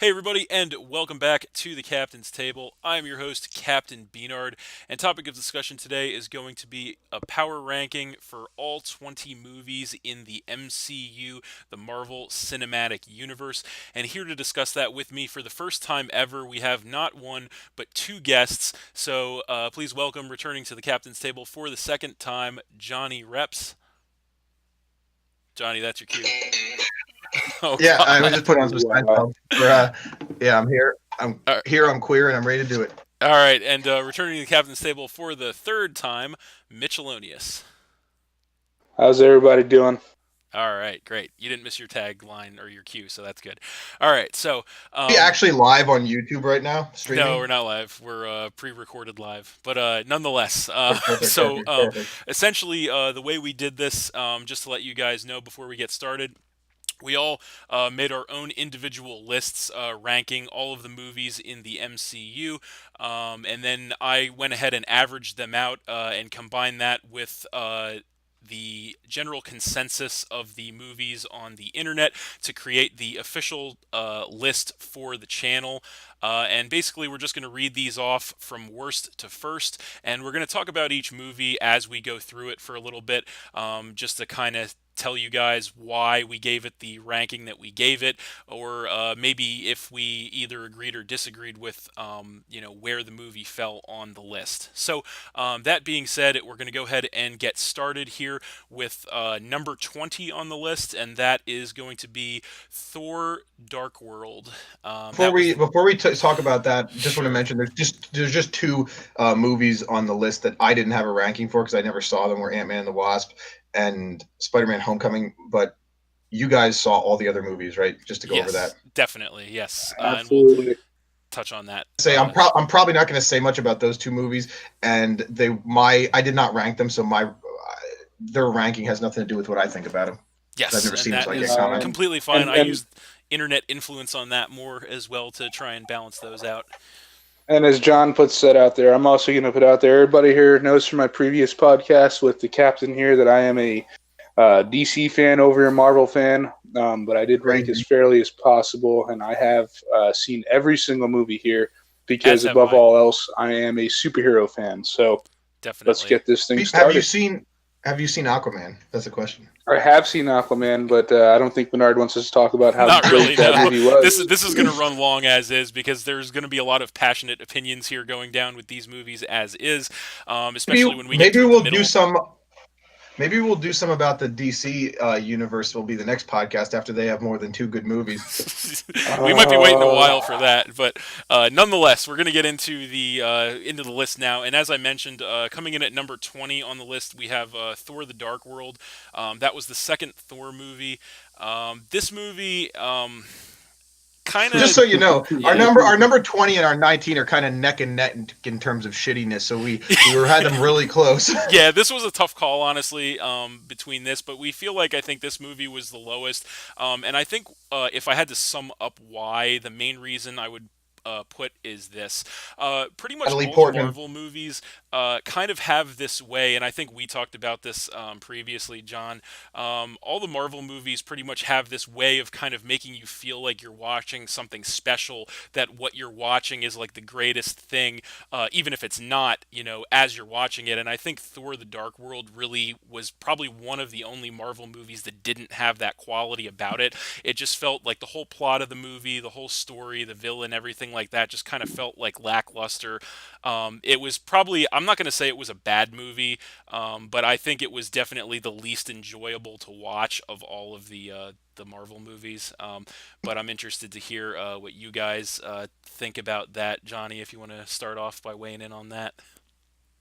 Hey, everybody, and welcome back to the Captain's Table. I'm your host, Captain B-Nard, and topic of discussion today is going to be a power ranking for all 20 movies in the MCU, the Marvel Cinematic Universe. And here to discuss that with me for the first time ever, we have not one, but two guests. So please welcome, returning to the Captain's Table for the second time, Jonny Reps. Johnny, that's your cue. Oh, Yeah, I was God. just putting on some Wow. Seinfeld. Yeah, I'm here. I'm All here. I'm queer, and I'm ready to do it. right, and returning to the Captain's Table for the third time, Mitchelonius. How's everybody doing? All right, great. You didn't miss your tagline or your cue, so that's good. All right, so We actually live on YouTube right now, no, streaming. we're not live. We're pre-recorded live, but nonetheless. Oh, perfect, So perfect, perfect. essentially, the way we did this, just to let you guys know before we get started, we all made our own individual lists ranking all of the movies in the MCU, and then I went ahead and averaged them out and combined that with the general consensus of the movies on the internet to create the official list for the channel. And basically, we're just going to read these off from worst to first, and we're going to talk about each movie as we go through it for a little bit, just to kind of tell you guys why we gave it the ranking that we gave it, or maybe if we either agreed or disagreed with, where the movie fell on the list. So that being said, we're going to go ahead and get started here with number 20 on the list, and that is going to be Thor: Dark World. Before That was we the before we talk about that, just want to sure. mention there's just two movies on the list that I didn't have a ranking for because I never saw them. Were Ant-Man and the Wasp and Spider-Man: Homecoming, but you guys saw all the other movies, right? Just to go over that. Yes, definitely yes, and we'll Absolutely. touch on that. I'm probably not going to say much about those two movies, and I did not rank them, so my their ranking has nothing to do with what I think about them because I've Yes, never and seen them, that so I can't is comment. completely fine. And I and used internet influence on that more as well to try and balance those out. and as John puts that out there, I'm also going to put out there. Everybody here knows from my previous podcast with the captain here that I am a DC fan over a Marvel fan, but I did rank as Crazy. fairly as possible, and I have seen every single movie here As because have above I, all else, I am a superhero fan. So let's definitely. get this thing Have you started. seen Have you seen Aquaman? That's the question. I have seen Aquaman, but I don't think Bernard wants us to talk about how Not great really, that no. movie This is going to was. run long as is because there's going to be a lot of passionate opinions here going down with these movies as is, especially Maybe when we get maybe toward the we'll do middle. some. Maybe we'll do some about the DC universe. Will be the next podcast after they have more than two good movies. We might be waiting a Uh, while for that, but nonetheless, we're going to get into the list now. And as I mentioned, coming in at number 20 on the list, we have Thor: The Dark World. That was the second Thor movie. This movie kind Just of so you know, yeah. our number 20 and our 19 are kind of neck and neck in terms of shittiness. So we were had them really close. Yeah, this was a tough call, honestly, between this, but we feel like I think this movie was the lowest. And I think if I had to sum up why, the main reason I would put is this. Pretty much Natalie all the Portman. Marvel movies kind of have this way, and I think we talked about this previously, John. All the Marvel movies pretty much have this way of kind of making you feel like you're watching something special, that what you're watching is like the greatest thing, even if it's not, as you're watching it. And I think Thor: The Dark World really was probably one of the only Marvel movies that didn't have that quality about it. It just felt like the whole plot of the movie, the whole story, the villain, everything like that just kind of felt like lackluster. It was probably, I'm not going to say it was a bad movie, but I think it was definitely the least enjoyable to watch of all of the Marvel movies. But I'm interested to hear what you guys think about that. Johnny, if you want to start off by weighing in on that.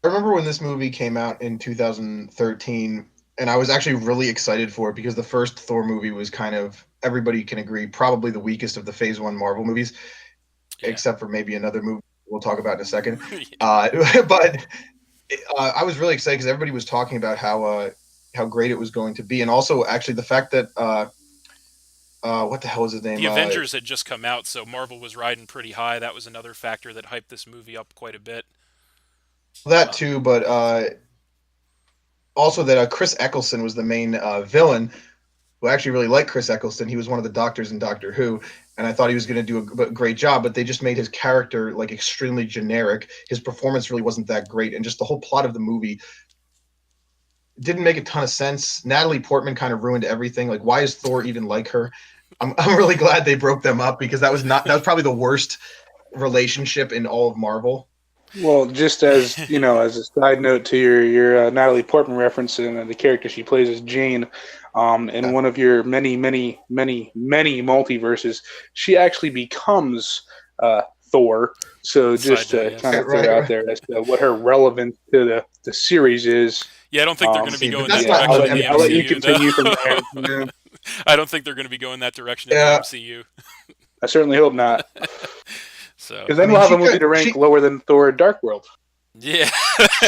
I remember when this movie came out in 2013, and I was actually really excited for it because the first Thor movie was kind of, everybody can agree, probably the weakest of the Phase One Marvel movies, Yeah. except for maybe another movie we'll talk about in a second. Yeah. But I was really excited because everybody was talking about how great it was going to be, and also actually the fact that what the hell is his name? The Avengers had just come out, so Marvel was riding pretty high. That was another factor that hyped this movie up quite a bit. That Uh, too, but also that Chris Eccleston was the main villain. Who actually really liked Chris Eccleston. He was one of the doctors in Doctor Who, and I thought he was going to do a great job, but they just made his character like extremely generic. His performance really wasn't that great, and just the whole plot of the movie didn't make a ton of sense. Natalie Portman kind of ruined everything. Like, why is Thor even like her? I'm really glad they broke them up, because that was probably the worst relationship in all of Marvel. Well, just as as a side note to your Natalie Portman reference and the character she plays as Jane, in one of your many multiverses, she actually becomes Thor. So just to kind of throw it out there as to what her relevance to the series is. Yeah, I don't think they're going to be going that direction in the MCU. I'll let you continue from there. I don't think they're going to be going that direction in the MCU. I certainly hope not. So, because then we'll have a movie to rank lower than Thor: Dark World. Yeah,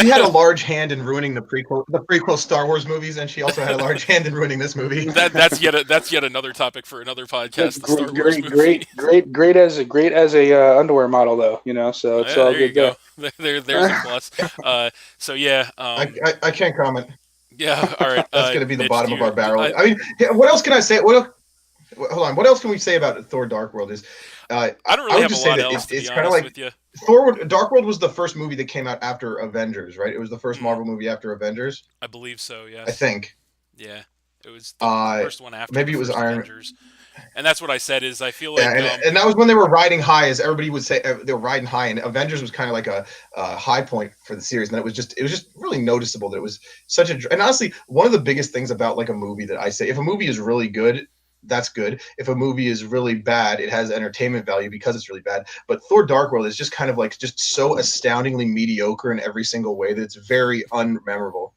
she had a large hand in ruining the prequel Star Wars movies, and she also had a large hand in ruining this movie. That's yet another topic for another podcast. The Star Wars movie. Great as a underwear model, though. So it's all there good. You go. There's a plus. So yeah, I can't comment. Yeah, all right. That's going to be the Mitch, bottom of our barrel. I mean, what else can I say? Hold on. What else can we say about Thor: Dark World? I don't really have a lot else to be honest with you. Dark World was the first movie that came out after Avengers, right? It was the first Marvel movie after Avengers. I believe so. Yes. I think. Yeah, it was the first one after. Maybe it was Avengers. And that's what I said. Is I feel like, and that was when they were riding high, as everybody would say. They were riding high, and Avengers was kind of like a high point for the series. And it was just really noticeable that it was such a. And honestly, one of the biggest things about like a movie that I say, if a movie is really good, that's good. If a movie is really bad, it has entertainment value because it's really bad. But Thor: Dark World is just kind of like just so astoundingly mediocre in every single way that it's very unmemorable.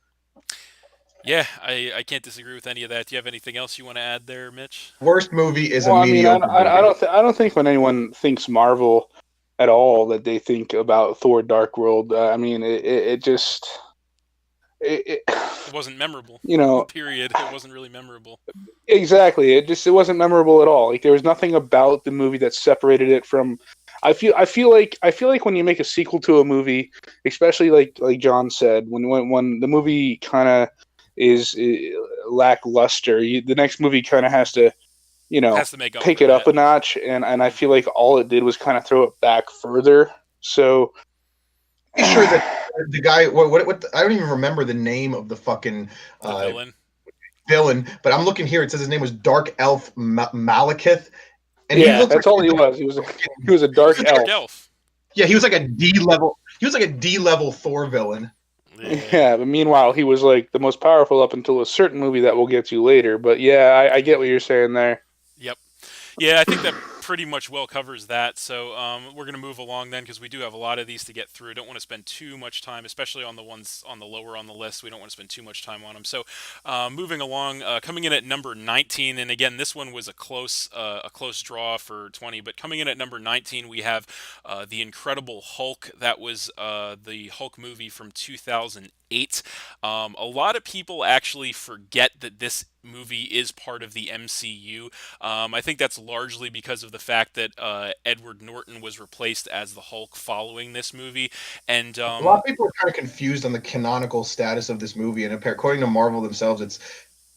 Yeah, I can't disagree with any of that. Do you have anything else you want to add there, Mitch? Worst movie is a mediocre movie. I don't think when anyone thinks Marvel at all that they think about Thor: Dark World. I mean, it just. It wasn't memorable. Period. It wasn't really memorable. Exactly. It wasn't memorable at all. Like there was nothing about the movie that separated it from. I feel like when you make a sequel to a movie, especially like John said, when the movie kind of is lackluster, the next movie kind of has to make pick it up a notch, and I feel like all it did was kind of throw it back further. So. I'm sure that the guy, what I don't even remember the name of the fucking villain, but I'm looking here. It says his name was Dark Elf Malekith, and that's all he was. He was a dark elf. Yeah, he was like a D level. He was like a D level Thor villain. Yeah, but meanwhile, he was like the most powerful up until a certain movie that we'll get to later. But yeah, I get what you're saying there. Yep. Yeah, I think that pretty much well covers that. So we're going to move along then, because we do have a lot of these to get through. Don't want to spend too much time, especially on the ones on the lower on the list. We don't want to spend too much time on them. So moving along, coming in at number 19, and again, this one was a close draw for 20. But coming in at number 19, we have The Incredible Hulk. That was the Hulk movie from 2008. A lot of people actually forget that this movie is part of the MCU. I think that's largely because of the fact that Edward Norton was replaced as the Hulk following this movie, and a lot of people are kind of confused on the canonical status of this movie. And according to Marvel themselves, it's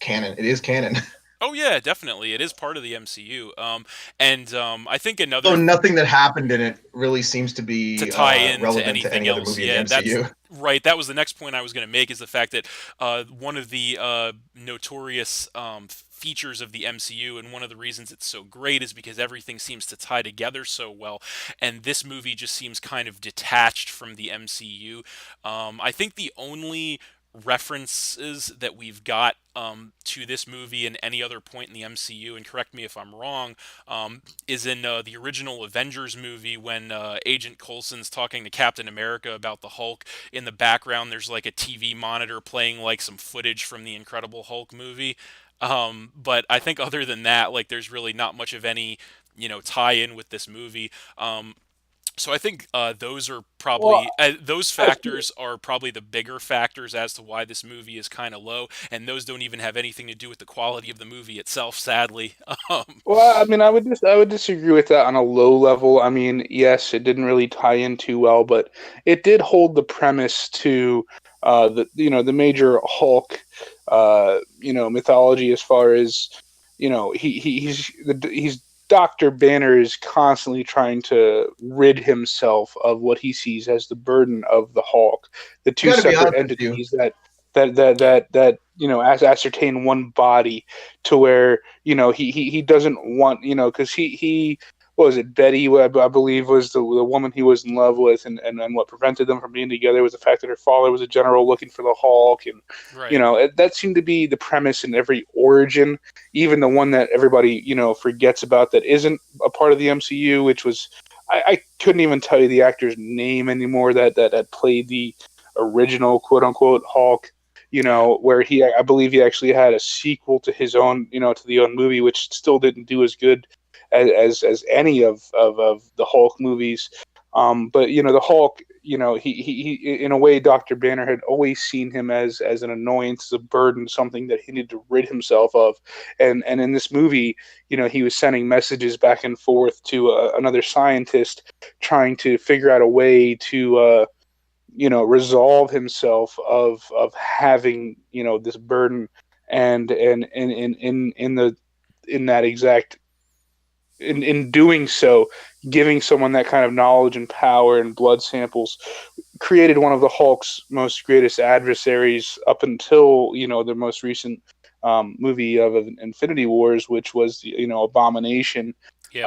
canon. It is canon. Oh yeah, definitely, it is part of the MCU. I think another. So nothing that happened in it really seems to be to tie in relevant to anything to any else. Other movie Yeah, in the MCU. That's right. That was the next point I was going to make, is the fact that one of the notorious features of the MCU, and one of the reasons it's so great, is because everything seems to tie together so well, and this movie just seems kind of detached from the MCU. I think the only references that we've got to this movie and any other point in the MCU, and correct me if I'm wrong, is in the original Avengers movie when Agent Coulson's talking to Captain America about the Hulk. In the background, there's like a TV monitor playing like some footage from the Incredible Hulk movie. But I think other than that, like, there's really not much of any, tie-in with this movie. So I think those are probably those factors are probably the bigger factors as to why this movie is kind of low, and those don't even have anything to do with the quality of the movie itself, sadly. Well, I mean, I would disagree with that on a low level. I mean, yes, it didn't really tie in too well, but it did hold the premise to the major Hulk mythology, as far as he's Dr. Banner is constantly trying to rid himself of what he sees as the burden of the Hulk, the two I gotta be separate honest with you. entities that as ascertain one body, to where he doesn't want, because he what was it, Betty, I believe, was the woman he was in love with, and what prevented them from being together was the fact that her father was a general looking for the Hulk, and Right. that seemed to be the premise in every origin, even the one that everybody forgets about that isn't a part of the MCU, which was I couldn't even tell you the actor's name anymore that played the original quote unquote Hulk. Yeah. Where I believe he actually had a sequel to his own, to the own movie, which still didn't do as good as any of the Hulk movies. But the Hulk, he in a way, Dr. Banner had always seen him as an annoyance, a burden, something that he needed to rid himself of. And in this movie, he was sending messages back and forth to another scientist, trying to figure out a way to resolve himself of having this burden, and in that exact in doing so, giving someone that kind of knowledge and power and blood samples, created one of the Hulk's most greatest adversaries up until the most recent movie of Infinity Wars, which was Abomination. Yep.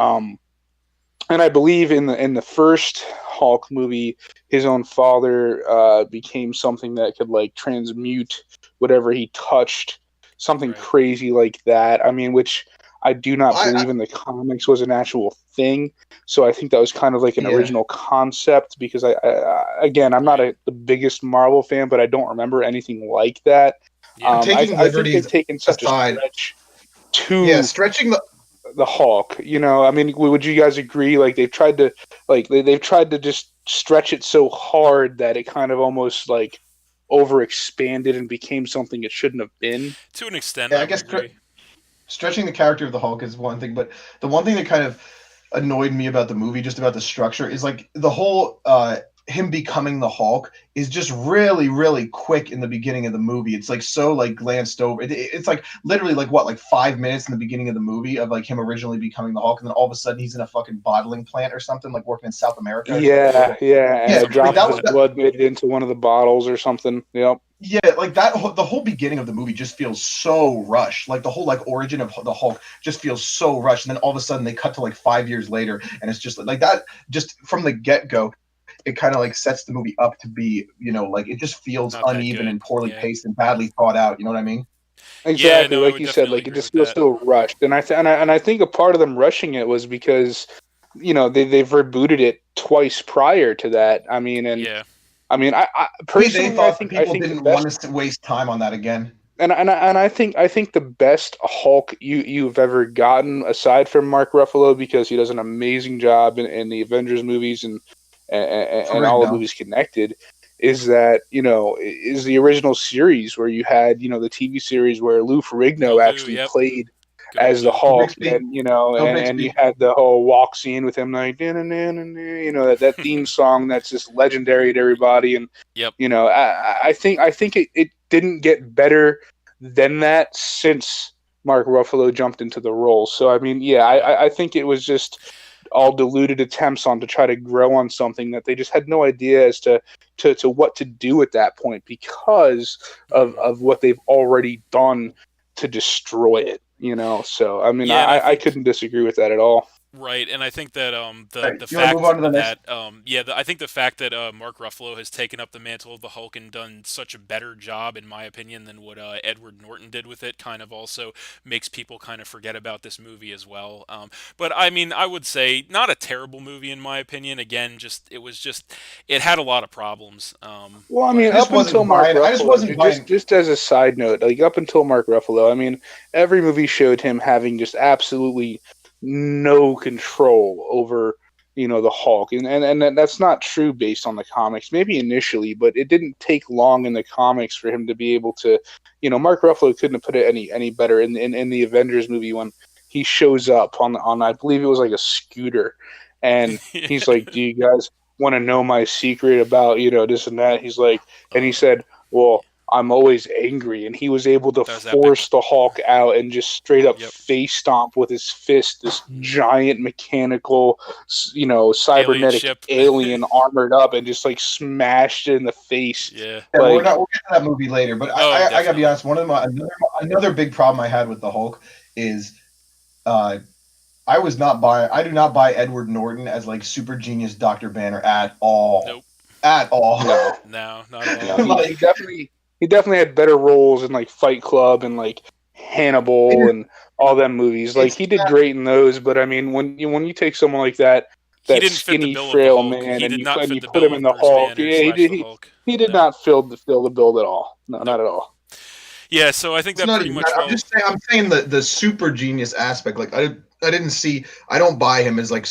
And I believe in the first Hulk movie, his own father became something that could like transmute whatever he touched, something Right. crazy like that. I mean, which I do not believe in the comics was an actual thing. So I think that was kind of like an original concept, because again, I'm not the biggest Marvel fan, but I don't remember anything like that. Yeah. I think they've taken such a stretch to stretching the Hulk. I mean, would you guys agree? Like they've tried to just stretch it so hard that it kind of almost like overexpanded and became something it shouldn't have been. To an extent, I I guess would agree. stretching the character of the Hulk is one thing, but the one thing that kind of annoyed me about the movie, just about the structure, is like the whole him becoming the Hulk is just really, really quick in the beginning of the movie. It's like so like glanced over. It's like literally like what, like 5 minutes in the beginning of the movie of like him originally becoming the Hulk, and then all of a sudden he's in a fucking bottling plant or something, like working in South America. Or Yeah, and a drop like of his blood made it into one of the bottles or something. Yep. Yeah, like that. The whole beginning of the movie just feels so rushed. Like the whole like origin of the Hulk just feels so rushed, and then all of a sudden they cut to like 5 years later, and it's just like that. Just from the get go, it kind of like sets the movie up to be, like it just feels Not that uneven good. and poorly Yeah. paced and badly thought out. You know what I mean? Exactly, no, I like would you said, definitely like it agree just with feels that. so rushed, and I think a part of them rushing it was because they've rebooted it twice prior to that. I mean, and Yeah. I mean, I Maybe they personally, thought that I people think the didn't best, want us to waste time on that again. and I think the best Hulk you've ever gotten, aside from Mark Ruffalo, because he does an amazing job in the Avengers movies and all the movies connected, is the original series where you had the TV series where Lou Ferrigno actually Yep. played Good old as the Lou. Hulk, Bixby. and you had the whole walk scene with him like that theme song that's just legendary to everybody, and Yep. I think it didn't get better than that since Mark Ruffalo jumped into the role. So I mean, I think it was just all diluted attempts on to try to grow on something that they just had no idea as to what to do at that point, because of what they've already done to destroy it. So I mean, Yeah, and I I think couldn't disagree with that at all. right, and I think that the You want to move fact on to the next? that I think the fact that Mark Ruffalo has taken up the mantle of the Hulk and done such a better job, in my opinion, than what Edward Norton did with it, kind of also makes people kind of forget about this movie as well. But I mean, I would say not a terrible movie in my opinion. Again, it had a lot of problems. Well, I But mean, I just up until wasn't Mark buying. I just Ruffalo, wasn't buying. just as a side note, like up until Mark Ruffalo, I mean, every movie showed him having just absolutely no control over the Hulk, and that's not true based on the comics. Maybe initially, but it didn't take long in the comics for him to be able to. Mark Ruffalo couldn't have put it any better in the Avengers movie when he shows up on I believe it was like a scooter, and he's like, "Do you guys want to know my secret about this and that?" He's like, and he said, "Well, I'm always angry, and he was able to That was force epic. the Hulk out and just straight up Yep. face stomp with his fist this giant mechanical, Alien cybernetic ship. alien armored up, and just like smashed it in the face. Yeah. Yeah, Like, we'll get to that movie later, but Oh, I gotta be definitely. honest. One of my another big problem I had with the Hulk is uh, I do not buy Edward Norton as like super genius Dr. Banner at all. Nope. At all. no, No, not at no, all. Like, he definitely had better roles in like Fight Club and like Hannibal and all them movies. Like it's he did great in those, but I mean, when you take someone like that, He that didn't fit the skinny, bill of the frail Hulk. man, He and did not fit you the put him bill in of the Bruce Hulk, Banner yeah, slash the Hulk. he did No. not fill the bill at all. No, Nope. not at all. Yeah, so I think it's that not pretty even much that. I'm saying the super genius aspect. Like I didn't see. I don't buy him as like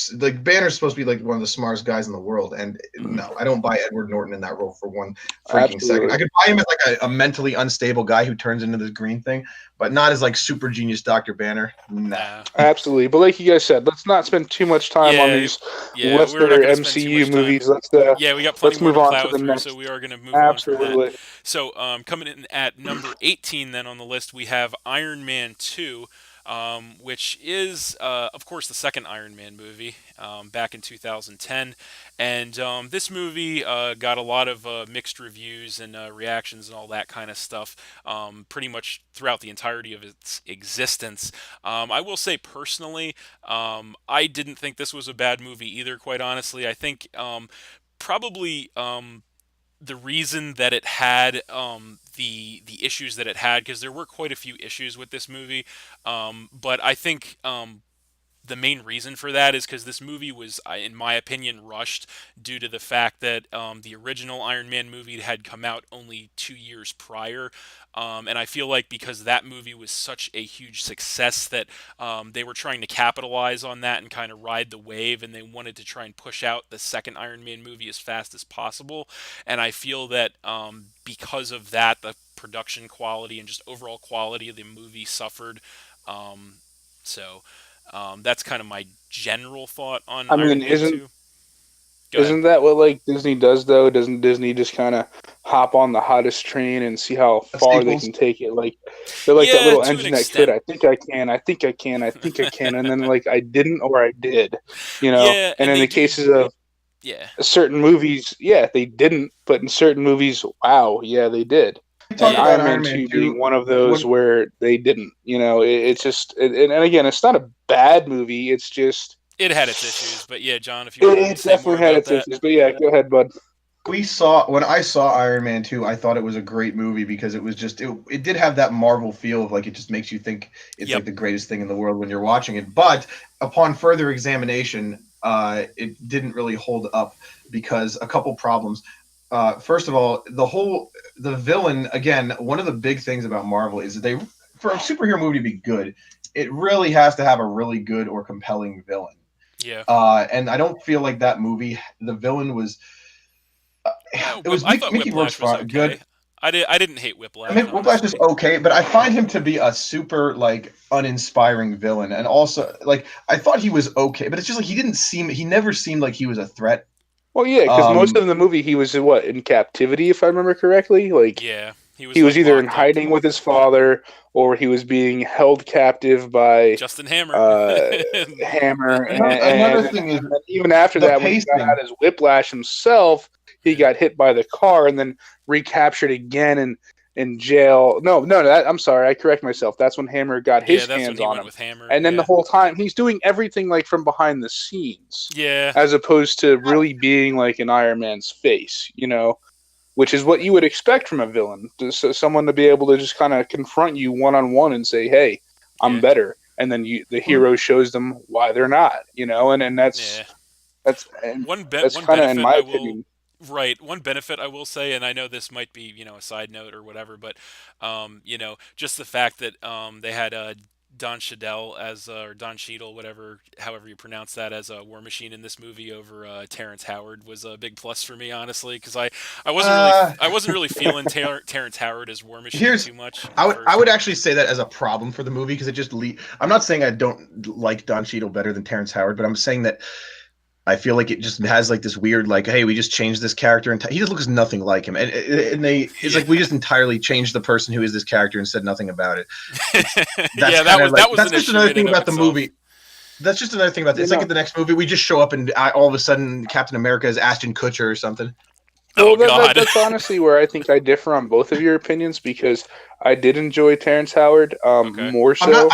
Banner's supposed to be like one of the smartest guys in the world, and no, I don't buy Edward Norton in that role for one freaking second. I Absolutely. could buy him as like a mentally unstable guy who turns into this green thing, but not as like super genius Dr. Banner. Nah. Nah. Absolutely. But like you guys said, let's not spend too much time on Yeah, these yeah, we're not Lesser going to spend too MCU much time. movies. Yeah, we got plenty Let's more move to on to plow the through, so next. we are going to move on from that. Absolutely. So, coming in at number 18, then on the list, we have Iron Man 2, which is, of course, the second Iron Man movie back in 2010. And this movie got a lot of mixed reviews and reactions and all that kind of stuff pretty much throughout the entirety of its existence. I will say personally, I didn't think this was a bad movie either, quite honestly. I think probably the reason that it had the issues that it had, because there were quite a few issues with this movie, but I think the main reason for that is because this movie was, in my opinion, rushed due to the fact that the original Iron Man movie had come out only 2 years prior. And I feel like because that movie was such a huge success that they were trying to capitalize on that and kind of ride the wave, and they wanted to try and push out the second Iron Man movie as fast as possible. And I feel that because of that, the production quality and just overall quality of the movie suffered. Um, so. That's kind of my general thought on I mean, Iron Man 2. Go ahead. isn't that what like Disney does though? Doesn't Disney just kind of hop on the hottest train and see how far they Sequels. can take it? Like they're like that Yeah, little to an engine that could. extent. I think I can. I think I can. I think I can. And then like I didn't or I did. Yeah, And and in they the do. cases of Yeah. certain movies, yeah, they didn't. But in certain movies, wow, yeah, they did. We And talk Yeah. about Iron Man Iron Man 2 being 2. one of those When, where they didn't. It's just, and again, it's not a bad movie. It's just, It had its issues, but yeah, John, if you want to it say more definitely had about its that. issues. But yeah, go ahead, bud. when I saw Iron Man 2, I thought it was a great movie because it was just it did have that Marvel feel of like it just makes you think it's Yep. like the greatest thing in the world when you're watching it. But upon further examination, it didn't really hold up because a couple problems. First of all, the villain, again, one of the big things about Marvel is that they, for a superhero movie to be good, it really has to have a really good or compelling villain. Yeah. And I don't feel like that movie, the villain was. It was I thought Mickey Rourke's Whiplash was good. okay. I didn't hate I Whiplash, mean, Whiplash is honestly. okay, but I find him to be a super like uninspiring villain, and also like I thought he was okay, but it's just like he never seemed like he was a threat. Well, yeah, because most Um, of the movie he was in captivity, if I remember correctly. Like Yeah, he was he was like either in locked up. hiding with his father, or he was being held captive by Justin Hammer. Hammer. another thing is And even after the that, when he got pacing. out his whiplash himself, he got hit by the car and then recaptured again in jail. I'm sorry, I correct myself. That's when Hammer got Yeah, his that's when hands he on went him. with Hammer. And then the Yeah. whole time he's doing everything like from behind the scenes, Yeah. as opposed to really being like an Iron Man's face, which is what you would expect from a villain. Someone to be able to just kind of confront you one on one and say, "Hey, I'm Yeah. better," and then the hero shows them why they're not. And Yeah. that's One that's one kind of in benefit my I will opinion. Right. One benefit I will say, and I know this might be, a side note or whatever, but just the fact that they had Don Cheadle or Don Cheadle, however you pronounce that, as a War Machine in this movie over Terrence Howard was a big plus for me, honestly, because I wasn't really feeling Terrence Howard as War Machine Here's too much I at would I first. would actually say that as a problem for the movie because it just I'm not saying I don't like Don Cheadle better than Terrence Howard, but I'm saying that I feel like it just has like this weird, like, hey, we just changed this character, and he just looks nothing like him, and it's like we just entirely changed the person who is this character and said nothing about it. Yeah, that was that's an just issue another in thing and of about the itself. movie. That's just another thing about this. It's like in the next movie, we just show up and all of a sudden Captain America is Ashton Kutcher or something. Oh, God. That's honestly where I think I differ on both of your opinions, because I did enjoy Terrence Howard more so.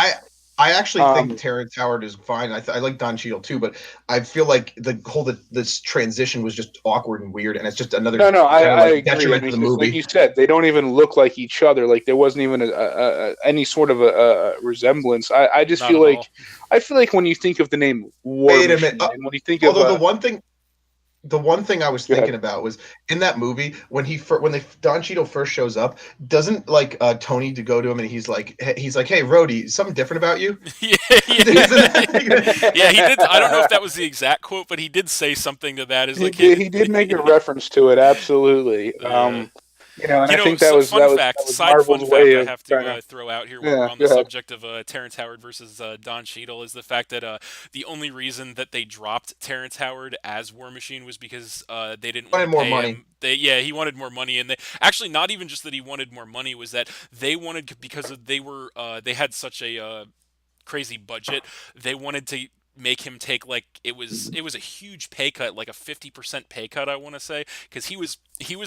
I actually think Terrence Howard is fine. I like Don Cheadle too, but I feel like this transition was just awkward and weird, and it's just another I agree. detriment to the movie. Like you said, they don't even look like each other. Like there wasn't even any sort of a resemblance. I just feel like when you think of the name War Machine, and when you think of the one thing I was thinking about was in that movie when Don Cheadle first shows up, doesn't like Tony to go to him and he's like, hey, Rhodey, something different about you? Yeah, he did. I don't know if that was the exact quote, but he did say something to that. He did make a reference to it, absolutely. I think that was Marvel's way of I have to throw out here while we're on the subject of Terrence Howard versus Don Cheadle is the fact that the only reason that they dropped Terrence Howard as War Machine was because they didn't want more money. He wanted more money, and actually not even just that he wanted more money, was that they wanted, because they had such a crazy budget, they wanted to make him take, like, it was a huge pay cut, like a 50% pay cut, I want to say, because he was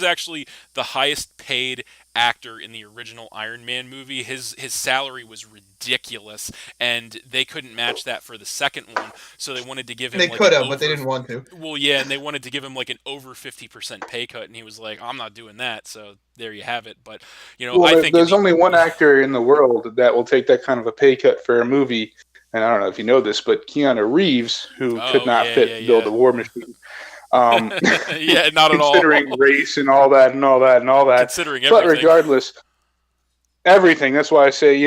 actually the highest paid actor in the original Iron Man movie. His salary was ridiculous, and they couldn't match that for the second one, so they wanted to give him but they didn't want to. Well, yeah, and they wanted to give him like an over 50% pay cut, and he was like, I'm not doing that. So there you have it. But I think there's only one actor in the world that will take that kind of a pay cut for a movie. And I don't know if you know this, but Keanu Reeves, who could not fit the bill of the War Machine. Not at all. Considering race and all that. Considering everything. But regardless, everything. That's why I say,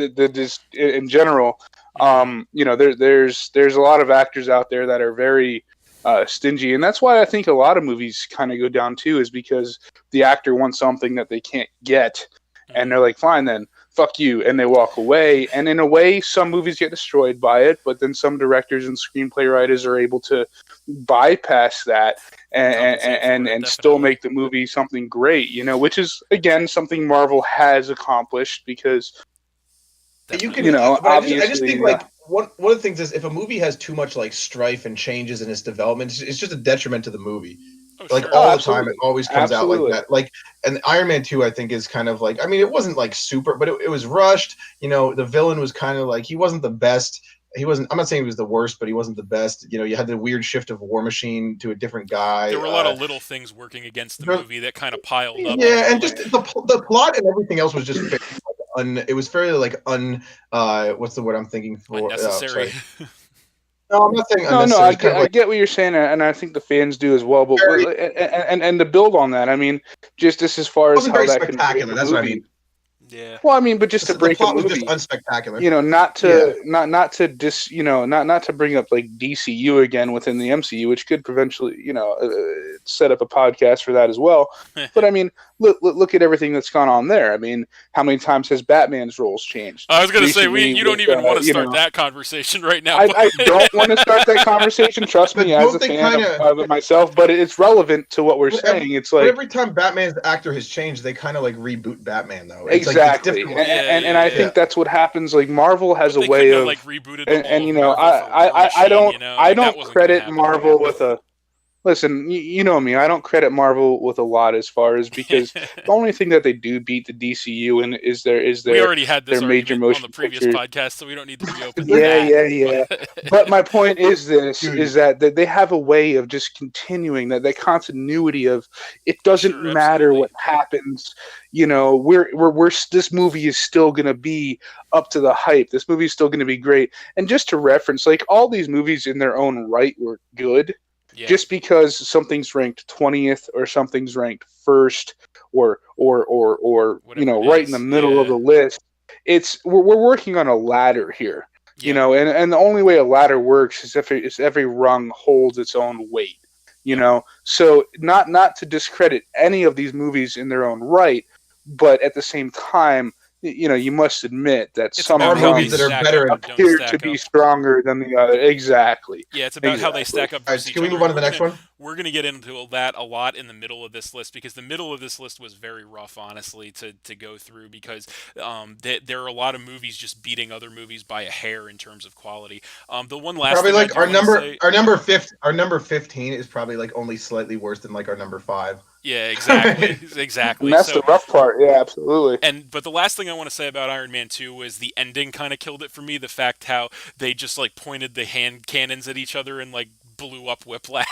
this in general, there's a lot of actors out there that are very stingy, and that's why I think a lot of movies kind of go down too, is because the actor wants something that they can't get, and they're like, fine then. Fuck you, and they walk away. And in a way, some movies get destroyed by it, but then some directors and screenplay writers are able to bypass that and still make the movie something great, which is, again, something Marvel has accomplished, because obviously, I just think one of the things is, if a movie has too much like strife and changes in its development, it's just a detriment to the movie. All the time, it always comes out like that. Like, and Iron Man 2, I think, is kind of like, I mean, it wasn't like super, but it was rushed. The villain was kind of like, he wasn't the best. I'm not saying he was the worst, but he wasn't the best. You had the weird shift of War Machine to a different guy. There were a lot of little things working against the movie that kind of piled up. Yeah, and just the plot and everything else was just it was fairly like what's the word I'm thinking for? Unnecessary. No, I'm not saying unnecessary. I get what you're saying, and I think the fans do as well. But and to build on that, I mean, just as far as how that can break that's what I mean. Yeah. Well, I mean, but just to break the plot a movie, was just unspectacular. Not to bring up like DCU again within the MCU, which could eventually, set up a podcast for that as well. But I mean, look at everything that's gone on there. I mean, how many times has Batman's roles changed? I was going to say, you don't even want to start that conversation right now. I don't want to start that conversation. Trust me, as a fan of it myself. But it's relevant to what we're saying. It's like every time Batman's actor has changed, they kind of like reboot Batman, though. It's exactly, and I think that's what happens. Like Marvel has a way of like rebooted, I don't credit Marvel with a. Listen, you know me. I don't credit Marvel with a lot as far as, because the only thing that they do beat the DCU in is their we already had this their major motion on the previous podcast, so we don't need to reopen. Yeah. But my point is is that they have a way of just continuing that continuity of, it doesn't matter what happens. We're this movie is still going to be up to the hype. This movie is still going to be great. And just to reference, like, all these movies in their own right were good. Yeah. Just because something's ranked 20th or something's ranked first or right in the middle of the list, we're working on a ladder here, and the only way a ladder works is if every rung holds its own weight, So not to discredit any of these movies in their own right, but at the same time, you must admit that It's some about Are how they movies that are stack better. up All and don't appear to stack be up. stronger than the other. Exactly. Yeah, it's about how they stack up right, versus so each can we other, move on and to the next one? we're gonna get into that a lot in the middle of this list because the middle of this list was very rough, honestly, to go through because there are a lot of movies just beating other movies by a hair in terms of quality. The one last Probably thing I like do want to say, our number 15 is probably like only slightly worse than like our number 5. yeah, exactly, And exactly. that's the So rough part. Yeah, absolutely. but the last thing I want to say about Iron Man 2 was the ending kind of killed it for me. The fact how they just like pointed the hand cannons at each other and like blew up Whiplash.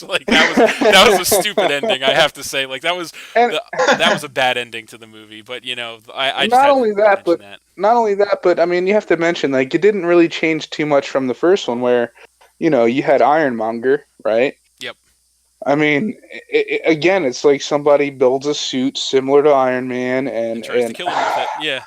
Like that was a stupid ending, I have to say. Like And that was a bad ending to the movie. But I just not had to only that, mention that. but I mean, you have to mention like it didn't really change too much from the first one, where you had Ironmonger, right? Yep. I mean, again, it's like somebody builds a suit similar to Iron Man, And and tries to and kill him with it. Yeah.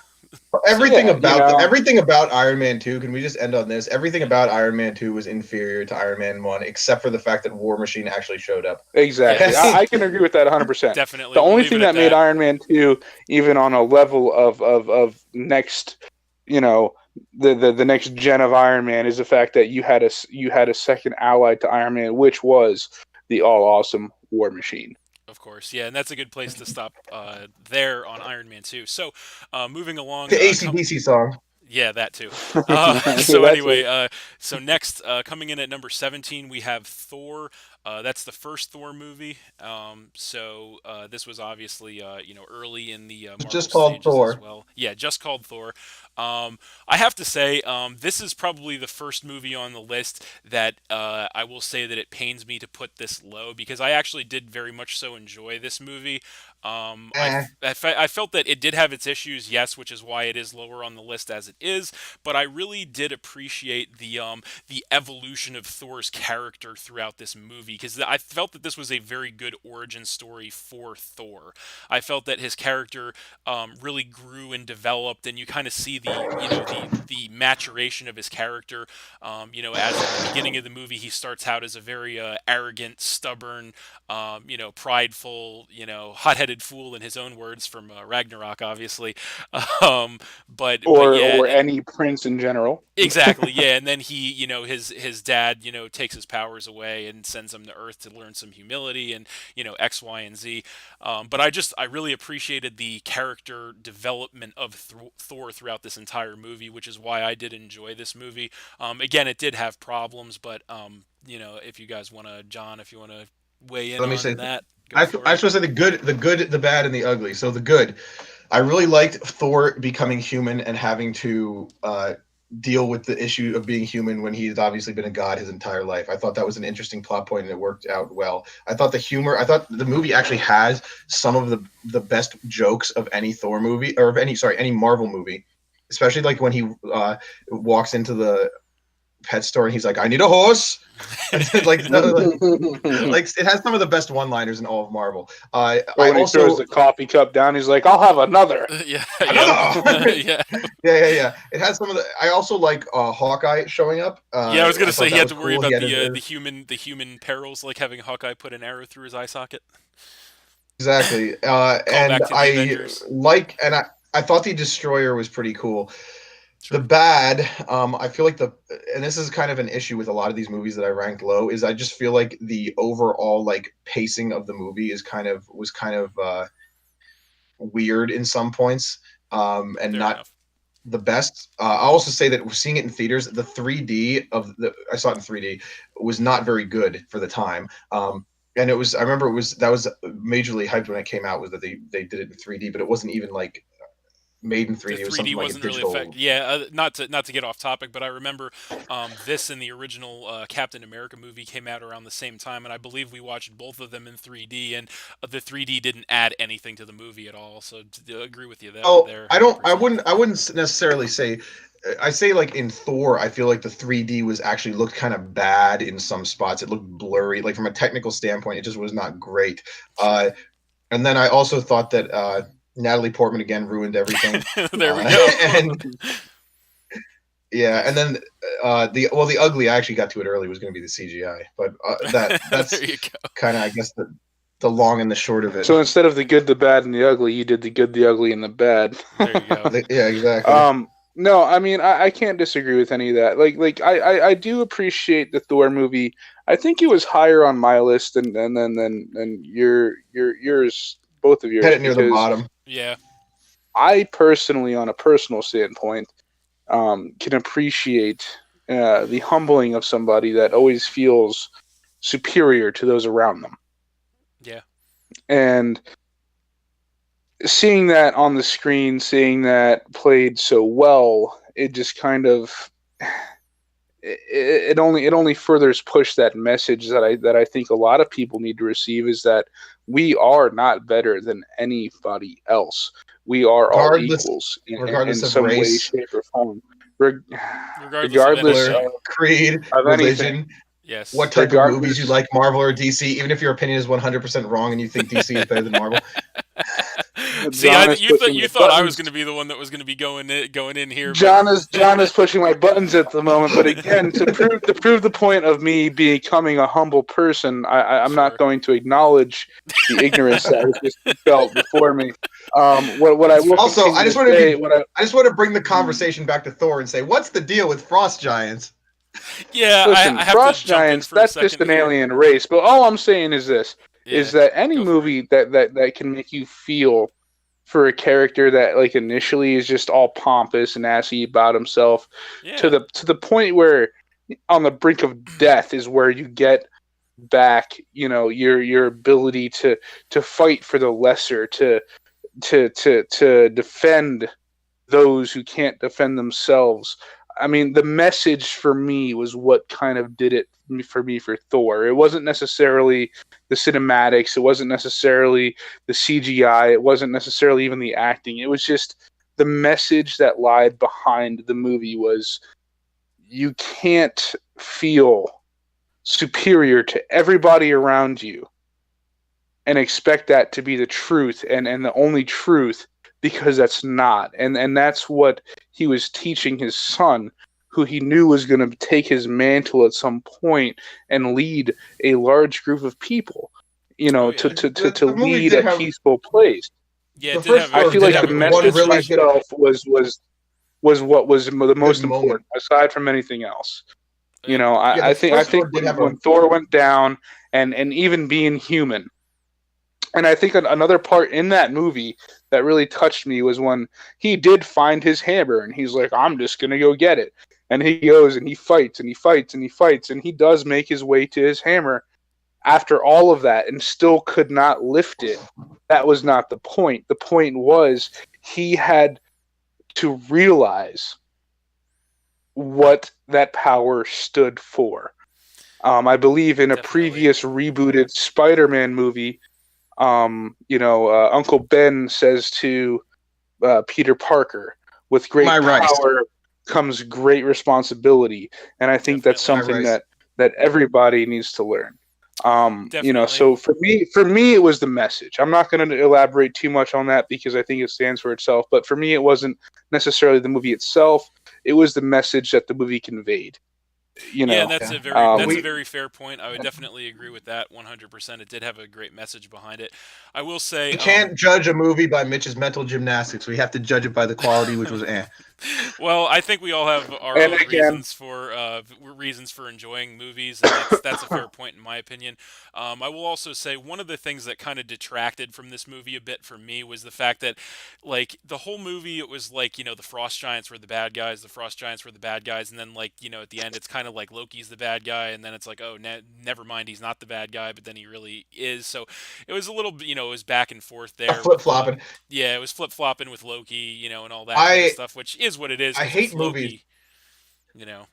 So everything yeah, about everything about Iron Man 2, can we just end on this? Everything about Iron Man 2 was inferior to Iron Man 1 except for the fact that War Machine actually showed up. exactly. yes, I can agree with that 100%. definitely. The We'll only leave thing it at that made that. Iron Man 2 even on a level of next, you know, the next gen of Iron Man is the fact that you had a second ally to Iron Man, which was the all awesome War Machine. Of course, yeah, and that's a good place to stop there on Iron Man 2. So, moving along, The AC/DC song. yeah, that too. Yeah, So that's anyway, it. so next, coming in at number 17, we have Thor. That's the first Thor movie. This was obviously early in the It's Marvel just called stages as Thor. well. Yeah, just called Thor. I have to say, this is probably the first movie on the list that I will say that it pains me to put this low because I actually did very much so enjoy this movie. Eh. I felt that it did have its issues, yes, which is why it is lower on the list as it is. But I really did appreciate the evolution of Thor's character throughout this movie because I felt that this was a very good origin story for Thor. I felt that his character really grew and developed, and you kind of see the maturation of his character. As in the beginning of the movie, he starts out as a very arrogant, stubborn, prideful, hot-headed fool in his own words from Ragnarok, obviously. Um, but yeah, Or any prince in general. exactly, yeah, and then he, his dad, takes his powers away and sends him to Earth to learn some humility and X, Y, and Z. But I really appreciated the character development of Thor throughout this entire movie, which is why I did enjoy this movie. Again, it did have problems, but if you guys want to, John, if you want to weigh in Let me on say that, go I for I it. supposed to say the good, the bad, and the ugly. So the good, I really liked Thor becoming human and having to deal with the issue of being human when he's obviously been a god his entire life. I thought that was an interesting plot point and it worked out well. I thought the movie actually has some of the best jokes of any Thor movie or of any Marvel movie, especially like when he walks into the pet store and he's like, "I need a horse." like, like it has some of the best one-liners in all of Marvel. Or I when he throws also the coffee cup down, he's like, "I'll have another." Yeah, another. yep, yeah. Yeah. It has some of the. I also like Hawkeye showing up. Yeah, I was gonna I say thought he that had was to worry cool. He about had the human perils, like having Hawkeye put an arrow through his eye socket. exactly. Call And back to the Avengers. I thought the Destroyer was pretty cool. The Sure. bad, I feel like and this is kind of an issue with a lot of these movies that I ranked low, is I just feel like the overall like pacing of the movie was kind of weird in some points, and Fair not enough. the best. I'll also say that seeing it in theaters, the 3D I saw it in 3D was not very good for the time. And I remember that was majorly hyped when it came out was that they did it in 3D, but it wasn't even like made in The 3D. It was 3D something like a wasn't really digital. effective. Yeah, not to get off topic, but I remember this and the original Captain America movie came out around the same time, and I believe we watched both of them in 3D, and the 3D didn't add anything to the movie at all. So I agree with you Oh, there, I don't. 100%. I wouldn't necessarily say. I say like in Thor, I feel like the 3D was actually looked kind of bad in some spots. It looked blurry. Like from a technical standpoint, it just was not great. Sure. And then I also thought that Natalie Portman again ruined everything. There we go. And yeah, and Yes. then the ugly. I actually got to it early. Was going to be the CGI, but that's There you go. kind of I guess the long and the short of it. So instead of the good, the bad, and the ugly, you did the good, the ugly, and the bad. There you go. Yeah, exactly. No, I mean I can't disagree with any of that. Like I do appreciate the Thor movie. I think it was higher on my list than yours, both of yours. Had it near the bottom. Yeah. I personally, on a personal standpoint, can appreciate the humbling of somebody that always feels superior to those around them. Yeah. And seeing that on the screen, seeing that played so well, it just kind of it only furthers push that message that I think a lot of people need to receive, is that we are not better than anybody else. We are all equals in some way, shape, or form. Regardless of creed, of religion, anything. Yes. What type of movies you like, Marvel or DC, even if your opinion is 100% wrong and you think DC is better than Marvel. See, you thought I was going to be the one that was going to be going in here. John is pushing my buttons at the moment, but again, to prove the point of me becoming a humble person, I'm not going to acknowledge the ignorance that was just felt before me. I just want to bring the conversation back to Thor and say, what's the deal with frost giants? Yeah, listen, I have frost to jump giants, in for that's a second just an here. alien race. But all I'm saying is this: is that any Go for movie that can make you feel for a character that like initially is just all pompous and assy about himself, to the point where on the brink of death is where you get back, your ability to fight for the lesser, to defend those who can't defend themselves. I mean, the message for me was what kind of did it for me for Thor. It wasn't necessarily the cinematics. It wasn't necessarily the CGI. It wasn't necessarily even the acting. It was just the message that lied behind the movie was you can't feel superior to everybody around you and expect that to be the truth and the only truth, because that's not. And that's what he was teaching his son, who he knew was going to take his mantle at some point and lead a large group of people, to lead a peaceful place. Yeah, I feel like the message myself was what was the most important, aside from anything else. I think when Thor went down, and even being human. And I think another part in that movie that really touched me was when he did find his hammer and he's like, I'm just going to go get it. And he goes and he fights and he fights and he fights and he does make his way to his hammer after all of that and still could not lift it. That was not the point. The point was he had to realize what that power stood for. I believe in a previous rebooted Spider-Man movie, Uncle Ben says to Peter Parker, with great power comes great responsibility. And I think that's something that everybody needs to learn. So for me, it was the message. I'm not going to elaborate too much on that because I think it stands for itself. But for me, it wasn't necessarily the movie itself. It was the message that the movie conveyed. Yeah, that's a very fair point. I would definitely agree with that 100%. It did have a great message behind it. I will say we can't judge a movie by Mitch's mental gymnastics. We have to judge it by the quality, which was Well, I think we all have our own reasons for enjoying movies, and that's a fair point in my opinion. I will also say one of the things that kind of detracted from this movie a bit for me was the fact that, like, the whole movie, it was like, the Frost Giants were the bad guys, and then, like, at the end it's kind of like Loki's the bad guy, and then it's like, oh, never mind, he's not the bad guy, but then he really is. So it was a little, it was back and forth there. Flip-flopping. It was flip-flopping with Loki, and all that kind of stuff, which is what it is. I hate movies. Loki,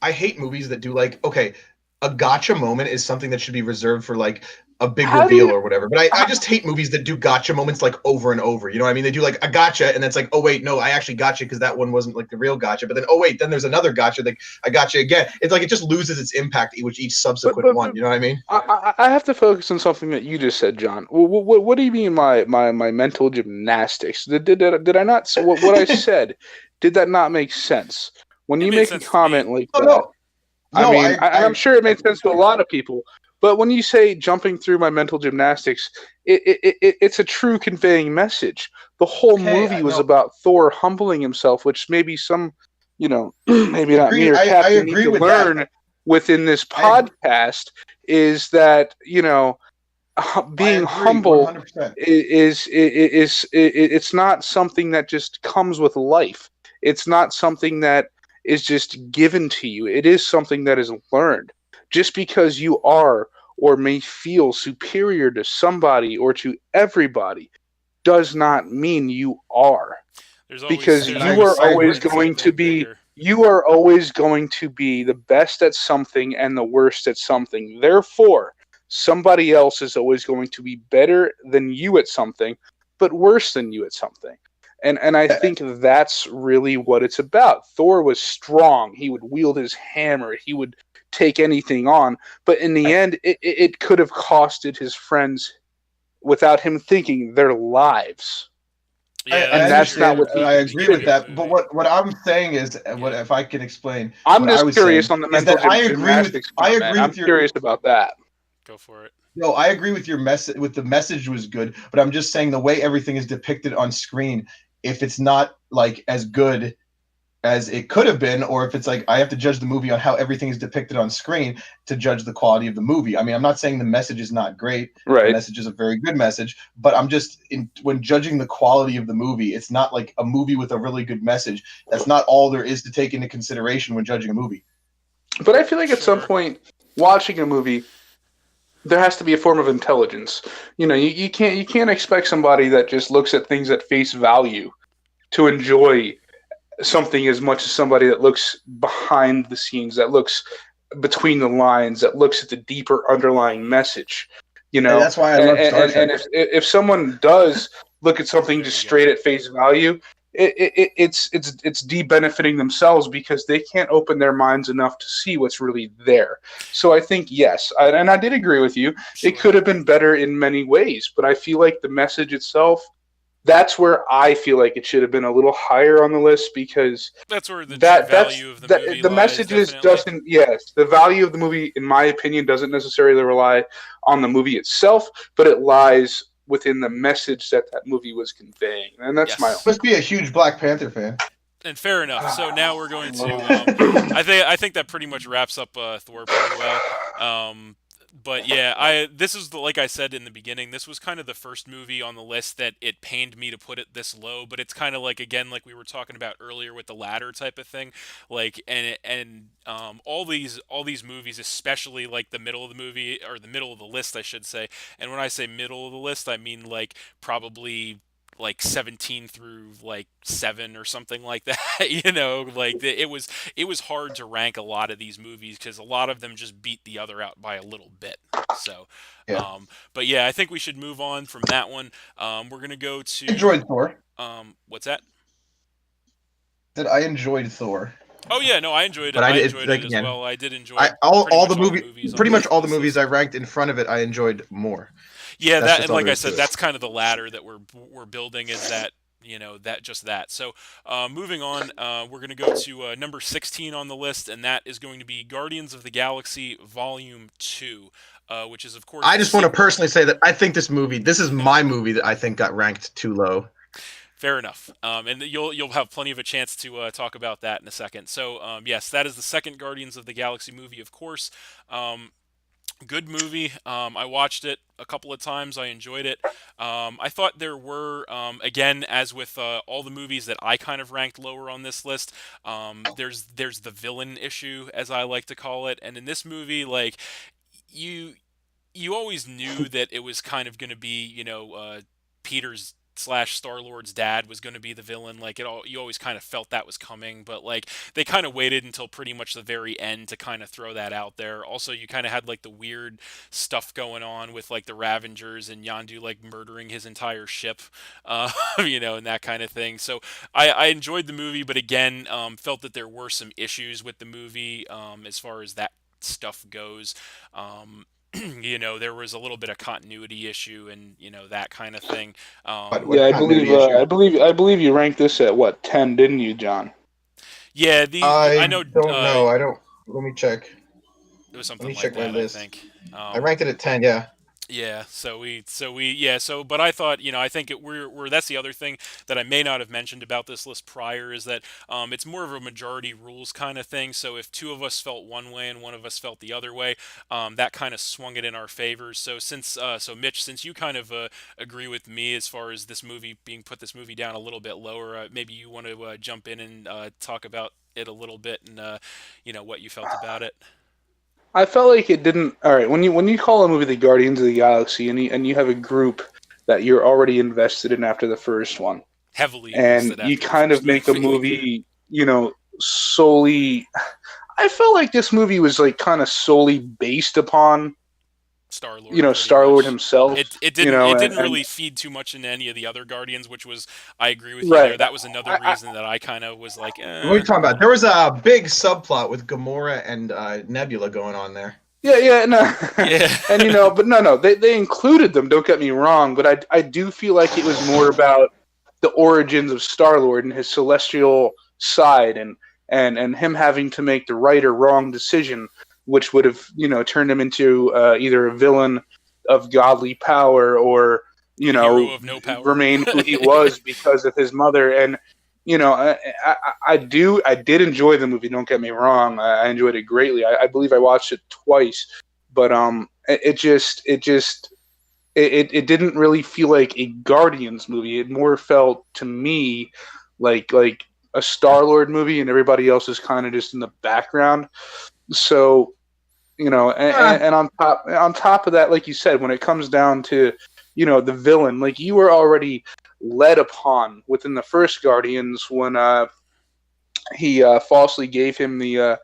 I hate movies that do, like, okay, a gotcha moment is something that should be reserved for, like, a big reveal or whatever. But I just hate movies that do gotcha moments, like, over and over. You know what I mean? They do, like, a gotcha, and it's like, oh, wait, no, I actually gotcha because that one wasn't, like, the real gotcha. But then, oh, wait, then there's another gotcha. Like, I gotcha again. It's like it just loses its impact with each subsequent one. You know what I mean? I have to focus on something that you just said, John. What do you mean my mental gymnastics? Did I not – what I said, did that not make sense? When you make a comment like that – I'm sure it made sense to a lot of people, But when you say jumping through my mental gymnastics, it's a true conveying message. The whole movie was about Thor humbling himself, which maybe some, maybe not me or I Captain need agree to with learn that. within this podcast is that, being humble 100%. is it's not something that just comes with life. It's not something that is just given to you. It is something that is learned. Just because you are or may feel superior to somebody or to everybody does not mean you are. Because you are always going to be the best at something and the worst at something. Therefore, somebody else is always going to be better than you at something, but worse than you at something. And I think that's really what it's about. Thor was strong. He would wield his hammer. He would take anything on. But in the end, it could have costed his friends, without him thinking, their lives. Yeah, and that's not what I agree with that. But what I'm saying is, if I can explain, I'm just curious on the mental gymnastics. I'm curious about that. Go for it. No, I agree with your message. With the message was good, but I'm just saying the way everything is depicted on screen, if it's not like as good as it could have been, or if it's like I have to judge the movie on how everything is depicted on screen to judge the quality of the movie. I mean, I'm not saying the message is not great. Right. The message is a very good message, but I'm just when judging the quality of the movie, it's not like a movie with a really good message. That's not all there is to take into consideration when judging a movie. But I feel like at some point, watching a movie, there has to be a form of intelligence. You can't expect somebody that just looks at things at face value to enjoy something as much as somebody that looks behind the scenes, that looks between the lines, that looks at the deeper underlying message. And that's why I love Star Trek. And if someone does look at something just straight at face value, it's de-benefiting themselves because they can't open their minds enough to see what's really there. So I think, yes, and I did agree with you, it could have been better in many ways, but I feel like the message itself, that's where I feel like it should have been a little higher on the list, because that's where the value of the movie the lies, messages definitely. the value of the movie, in my opinion, doesn't necessarily rely on the movie itself, but it lies within the message that movie was conveying, and that's my own. Must be a huge Black Panther fan. And fair enough. So now we're going to. I think that pretty much wraps up Thor pretty well. But yeah, this is like I said in the beginning, this was kind of the first movie on the list that it pained me to put it this low. But it's kind of like, again, like we were talking about earlier with the ladder type of thing, like and all these movies, especially like the middle of the movie, or the middle of the list, I should say. And when I say middle of the list, I mean like probably like 17 through like 7 or something like that. Like it was hard to rank a lot of these movies because a lot of them just beat the other out by a little bit. So but yeah, I think we should move on from that one. We're gonna go to enjoyed Thor. What's that? That I enjoyed Thor. Oh yeah, no, I enjoyed it. But I enjoyed it as well. I did enjoy all the movies. Pretty much all the movies I ranked in front of it, I enjoyed more. Yeah, that, and like I said, that's kind of the ladder that we're building, is that that. So moving on, we're going to go to number 16 on the list, and that is going to be Guardians of the Galaxy Volume 2, which is, of course... I just want to personally say that I think this is my movie that I think got ranked too low. Fair enough. And you'll have plenty of a chance to talk about that in a second. So, yes, that is the second Guardians of the Galaxy movie, of course. Good movie. I watched it a couple of times. I enjoyed it. I thought there were, again, as with all the movies that I kind of ranked lower on this list, there's the villain issue, as I like to call it. And in this movie, like, you always knew that it was kind of going to be, Peter's / Star-Lord's dad was going to be the villain. Like, you always kind of felt that was coming, but like they kind of waited until pretty much the very end to kind of throw that out there. Also, you kind of had like the weird stuff going on with like the Ravengers and Yondu like murdering his entire ship, and that kind of thing. So I enjoyed the movie, but again, felt that there were some issues with the movie as far as that stuff goes. There was a little bit of continuity issue and that kind of thing. I believe you ranked this at what, 10, didn't you, John? Yeah, I know. I don't know. Let me check. It was Let something me like check my that, I list. think. I ranked it at 10. Yeah. Yeah, but I thought, I think that's the other thing that I may not have mentioned about this list prior is that it's more of a majority rules kind of thing. So if two of us felt one way and one of us felt the other way, that kind of swung it in our favors. So Mitch, since you kind of agree with me as far as this movie down a little bit lower, maybe you want to jump in and talk about it a little bit and what you felt about it. I felt like it didn't. All right, when you call a movie the Guardians of the Galaxy, and you have a group that you're already invested in after the first one, Heavily and invested you after the kind first of make a movie. movie, solely. I felt like this movie was like kind of solely based upon, Star Lord, pretty Star Lord much. himself, It didn't and really feed too much into any of the other Guardians, which was I agree with you there. right. That was another I, reason that I kind of was like, What are you talking about? There was a big subplot with Gamora and Nebula going on there. yeah, no, yeah, and but no, they included them. Don't get me wrong, but I do feel like it was more about the origins of Star Lord and his celestial side, and him having to make the right or wrong decision, which would have turned him into either a villain of godly power or a hero of no power. remain who he was because of his mother. And I did enjoy the movie. Don't get me wrong. I enjoyed it greatly. I believe I watched it twice, but it didn't really feel like a Guardians movie. It more felt to me like a Star Lord movie, and everybody else is kind of just in the background. So and on top of that, like you said, when it comes down to the villain, like you were already led upon within the first Guardians when he falsely gave him the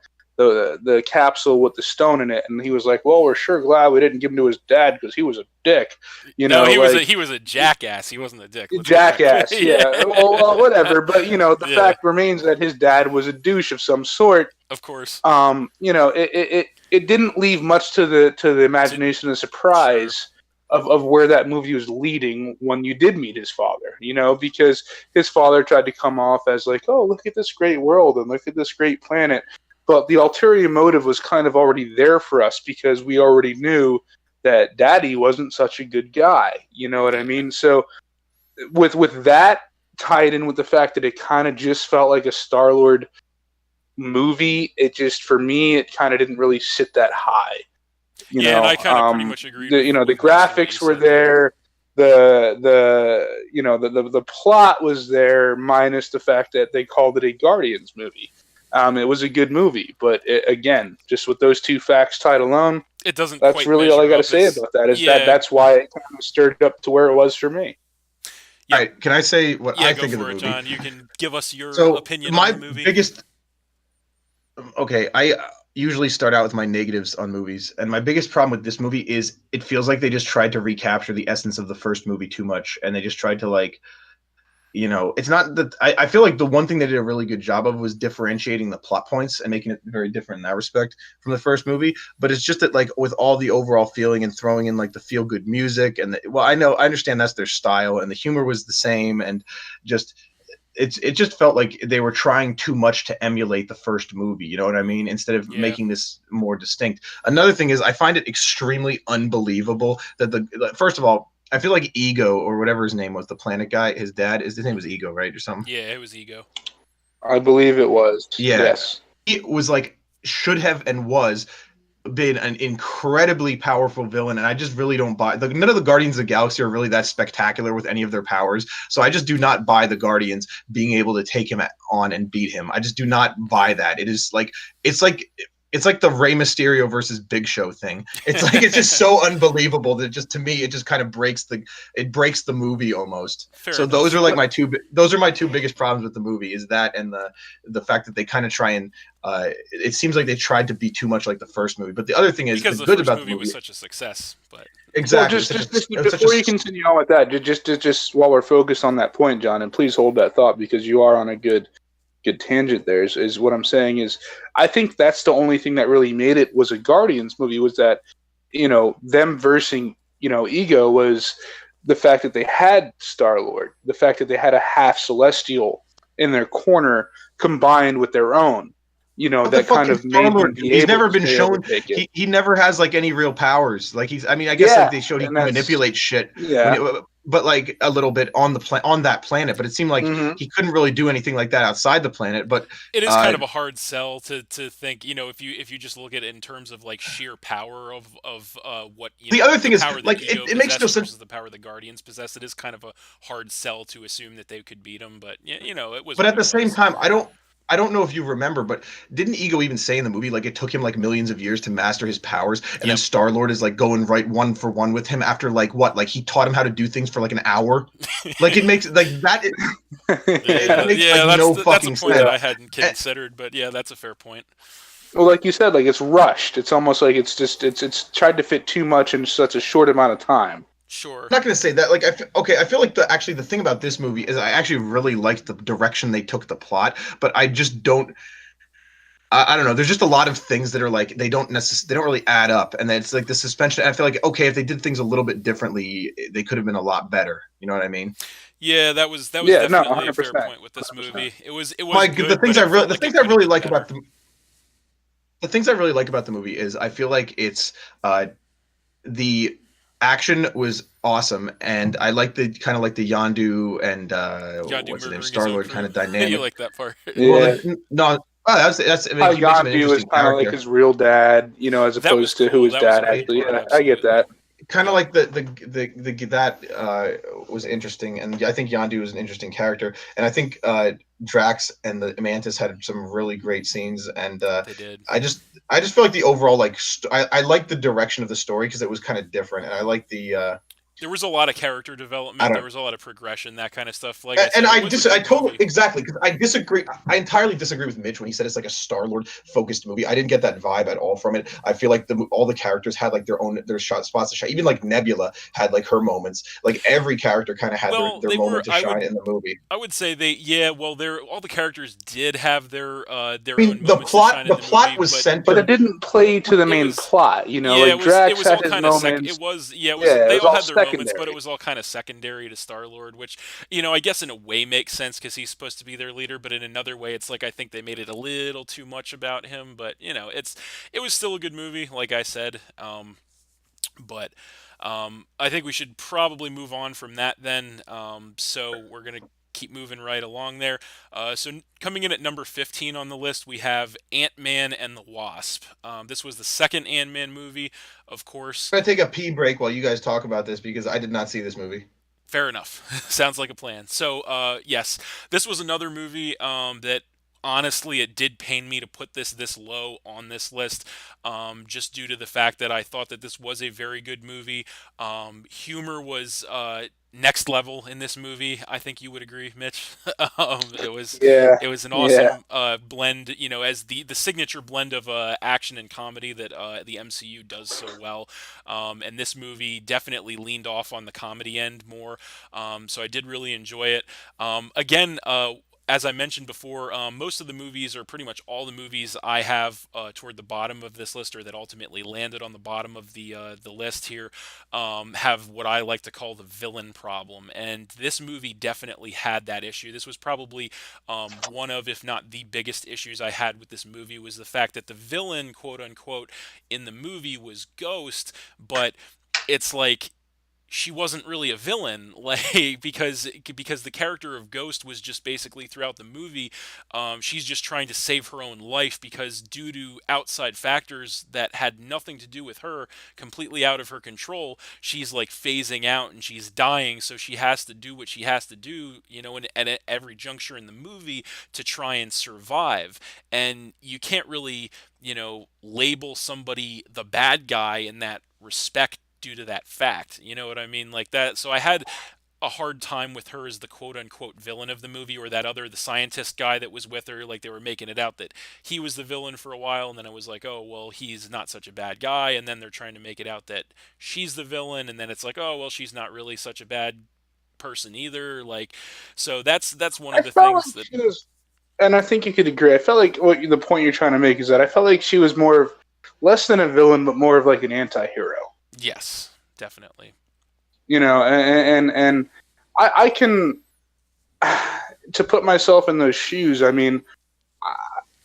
capsule with the stone in it, and he was like, "Well, we're sure glad we didn't give him to his dad because he was a dick." No, Like he was a jackass. He wasn't a dick. Let's get that jackass. clear. Yeah, well, whatever. But the Yeah, fact remains that his dad was a douche of some sort. of course. It didn't leave much to the imagination and surprise. Sure. Of where that movie was leading when you did meet his father, because his father tried to come off as like, oh, look at this great world and look at this great planet. But the ulterior motive was kind of already there for us because we already knew that Daddy wasn't such a good guy. You know what I mean? So with that tied in with the fact that it kind of just felt like a Star-Lord movie, it just, for me, it kind of didn't really sit that high. And I kind of pretty much agreed. The graphics were there. The plot was there, minus the fact that they called it a Guardians movie. It was a good movie, but again, just with those two facts tied alone, it doesn't. That's really all I got to say about that. That's why it kind of stirred up to where it was for me. All right, can I say what I think of the movie? John. You can give us your opinion on the movie. I usually start out with my negatives on movies, and my biggest problem with this movie is it feels like they just tried to recapture the essence of the first movie too much, and they just tried to it's not that I feel like the one thing they did a really good job of was differentiating the plot points and making it very different in that respect from the first movie. But it's just that with all the overall feeling and throwing in the feel good music and I understand that's their style and the humor was the same and just it just felt like they were trying too much to emulate the first movie. You know what I mean? Instead of making this more distinct. Another thing is I find it extremely unbelievable that first of all, I feel like Ego or whatever his name was, the planet guy, his name was Ego, right? Or something? Yeah, it was Ego. I believe it was. Yeah. Yes. He was should have and was been an incredibly powerful villain, and I just really don't buy none of the Guardians of the Galaxy are really that spectacular with any of their powers. So I just do not buy the Guardians being able to take him on and beat him. I just do not buy that. It's like the Rey Mysterio versus Big Show thing. It's it's just so unbelievable that just to me it just kind of breaks the movie almost. Fair so enough. those are my two biggest problems with the movie is that and the fact that they kind of try and it seems like they tried to be too much like the first movie. But the other thing is because the the good first about movie the movie was such a success. But exactly. Well, just before you continue on with that, just while we're focused on that point, John, and please hold that thought because you are on a good tangent there is what I'm saying is I think that's the only thing that really made it was a Guardians movie was that them versing Ego was the fact that they had Star-Lord, the fact that they had a half Celestial in their corner combined with their own. What the that fuck kind can of made them Star-Lord do? be He's able never to been stay able shown. to take it. He never has like any real powers. Like I mean, I guess Yeah, like they showed he and can that's manipulate shit yeah. but like a little bit on on that planet. But it seemed like Mm-hmm. he couldn't really do anything like that outside the planet. But It is kind of a hard sell to think, if you just look at it in terms of like sheer power of what the other thing the is power that like Ego it makes no possessed sense. versus the power the Guardians possess. It is kind of a hard sell to assume that they could beat him, but yeah, it was But what at it the same was. time, I don't know if you remember, but didn't Ego even say in the movie like it took him like millions of years to master his powers, and then Yep. Star-Lord is like going right one for one with him after like what? Like he taught him how to do things for like an hour. Like it makes like that. It makes like no That's a fucking point sense. that I hadn't considered, but yeah, that's a fair point. Well, like you said, like it's rushed. It's almost like it's tried to fit too much in such a short amount of time. Sure. I'm not gonna say that. Like, I feel like the thing about this movie is I actually really liked the direction they took the plot, but I just don't. I don't know. There's just a lot of things that are like they don't really add up, and then it's like the suspension. I feel like okay, if they did things a little bit differently, they could have been a lot better. You know what I mean? Yeah, that was Yeah, no, definitely a fair 100%. point with this 100%. movie. It was Mike, good, but it felt like it could have been better. The things I really like about the movie is I feel like it's the action was awesome, and I like the kind of like the Yondu and Yondu what's his name, murdering his own Star-Lord crew. kind of You dynamic. like that part? Yeah. Well, no, that's I How mean, he makes him an Yondu is interesting kind of like character. his real dad, as That was opposed to who cool. his That was a dad cool actually. part, Yeah, I get absolutely. that. Kind of like the that was interesting, and I think Yondu was an interesting character, and I think Drax and the Mantis had some really great scenes, and They did. I just feel like the overall like I like the direction of the story because it was kind of different, and I like the There was a lot of character I development. There don't. was a lot of progression, that kind of stuff. Like I And said, it was a I good totally movie. exactly because I disagree. I entirely disagree with Mitch when he said it's like a Star-Lord focused movie. I didn't get that vibe at all from it. I feel like all the characters had like their shot spots to shine. Even like Nebula had like her moments. Like every character kind of had Well, their they were. moment to shine in the movie. I would say they. Yeah. Well, all the characters did have their I own mean, the moments to shine in the plot movie, was but But it centered. didn't play to the it main was. plot. Yeah, Like it Drax was had all his kind of moments. it was Yeah, it they was all all had their moments, but it secondary. was all kind of secondary to Star-Lord, which, I guess in a way makes sense because he's supposed to be their leader, but in another way it's like I think they made it a little too much about him, but it was still a good movie, like I said. But I think we should probably move on from that then. So we're gonna keep moving right along there. Coming in at number 15 on the list, we have Ant-Man and the Wasp. This was the second Ant-Man movie, of course. I'm gonna take a pee break while you guys talk about this because I did not see this movie. Fair enough. Sounds like a plan. So, yes, this was another movie that honestly it did pain me to put this low on this list, just due to the fact that I thought that this was a very good movie. Humor was next level in this movie. I think you would agree, Mitch. It was Yeah, an yeah. awesome blend, as the signature blend of action and comedy that the MCU does so well. And this movie definitely leaned off on the comedy end more. So I did really enjoy it. Again, as I mentioned before, most of the movies, or pretty much all the movies I have toward the bottom of this list, or that ultimately landed on the bottom of the list here, have what I like to call the villain problem. And this movie definitely had that issue. This was probably one of, if not the biggest issues I had with this movie, was the fact that the villain, quote unquote, in the movie was Ghost, but it's like she wasn't really a villain, like because the character of Ghost was just basically throughout the movie, she's just trying to save her own life because due to outside factors that had nothing to do with her, completely out of her control, she's like phasing out and she's dying, so she has to do what she has to do, at every juncture in the movie to try and survive. And you can't really, label somebody the bad guy in that respect due to that fact. You know what I mean? Like that. So I had a hard time with her as the quote unquote villain of the movie, or the scientist guy that was with her. Like they were making it out that he was the villain for a while, and then it was like, oh, well, he's not such a bad guy. And then they're trying to make it out that she's the villain, and then it's like, oh, well, she's not really such a bad person either. Like, so that's one I of the felt things like that, she was, and I think you could agree. I felt like the point you're trying to make is that I felt like she was more of less than a villain, but more of like an anti-hero. yes, definitely. And I can to put myself in those shoes. I mean,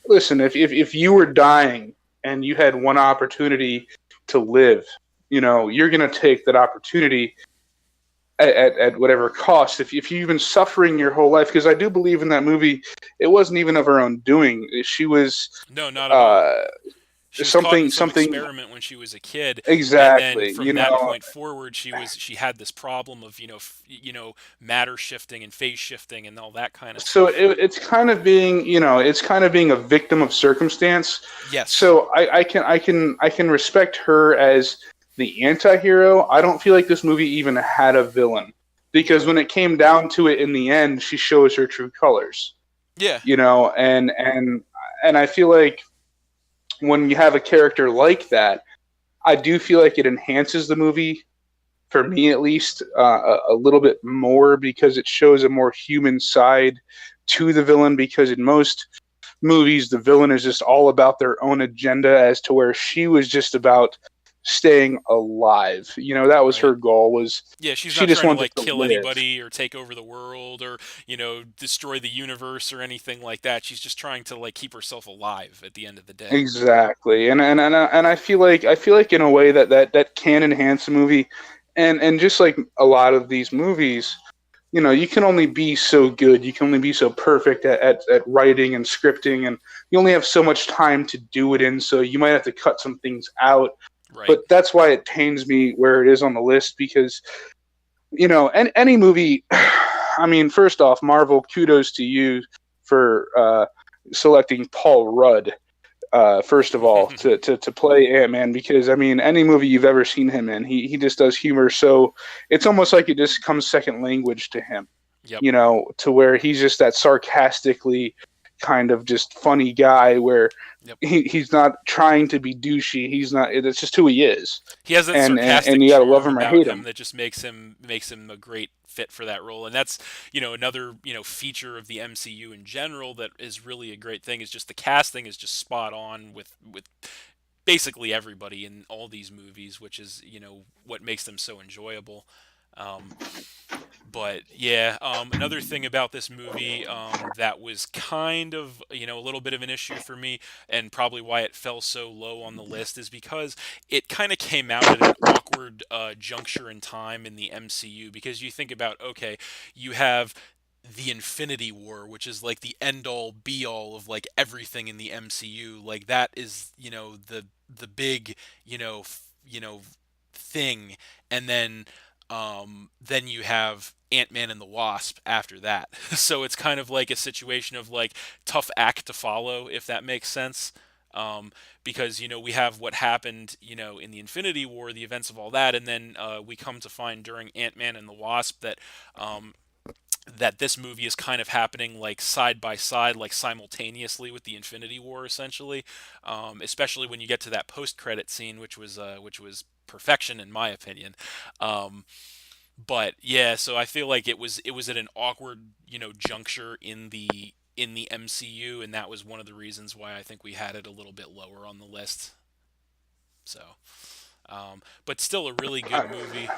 listen, if you were dying and you had one opportunity to live, you're going to take that opportunity at whatever cost. If you've been suffering your whole life, because I do believe in that movie, it wasn't even of her own doing. She was No, not at all. She was caught in some something experiment when she was a kid, and then exactly. from that point forward, she had this problem of matter shifting and phase shifting and all that kind of So stuff. it's kind of being it's kind of being a victim of circumstance. Yes. So I can respect her as the anti-hero. I don't feel like this movie even had a villain, because when it came down to it in the end, she shows her true colors. Yeah. And I feel like when you have a character like that, I do feel like it enhances the movie, for me at least, a little bit more, because it shows a more human side to the villain. Because in most movies, the villain is just all about their own agenda, as to where she was just about staying alive. That was Right. her goal. Was Yeah, she's she not just trying to wanted like to kill live. anybody or take over the world or, destroy the universe or anything like that. She's just trying to like keep herself alive at the end of the day. Exactly, and I feel like in a way that can enhance a movie, and just like a lot of these movies, you can only be so good, you can only be so perfect at writing and scripting, and you only have so much time to do it in, so you might have to cut some things out. Right. But that's why it pains me where it is on the list, because and any movie. I mean, first off, Marvel, kudos to you for selecting Paul Rudd. First of all, to play Ant-Man, because I mean, any movie you've ever seen him in, he just does humor, so it's almost like it just comes second language to him. Yep. To where he's just that sarcastically kind of just funny guy, where Yep. he's not trying to be douchey. He's not. It's just who he is. He has that And sarcastic you gotta love charm him or about hate him him. that just makes him a great fit for that role. And that's, another, feature of the MCU in general that is really a great thing, is just the casting is just spot on with basically everybody in all these movies, which is, what makes them so enjoyable. Um, but yeah, another thing about this movie that was kind of a little bit of an issue for me, and probably why it fell so low on the list, is because it kind of came out at an awkward juncture in time in the MCU. Because you think about, okay, you have the Infinity War, which is like the end all be all of like everything in the MCU. Like that is the big thing, and then you have Ant-Man and the Wasp after that. So it's kind of like a situation of like tough act to follow, if that makes sense. Because we have what happened in the Infinity War, the events of all that, and then we come to find during Ant-Man and the Wasp that this movie is kind of happening like side by side, like simultaneously with the Infinity War, essentially. Especially when you get to that post-credit scene, which was perfection in my opinion. But yeah, so I feel like it was at an awkward juncture in the MCU, and that was one of the reasons why I think we had it a little bit lower on the list. So. But still a really good movie.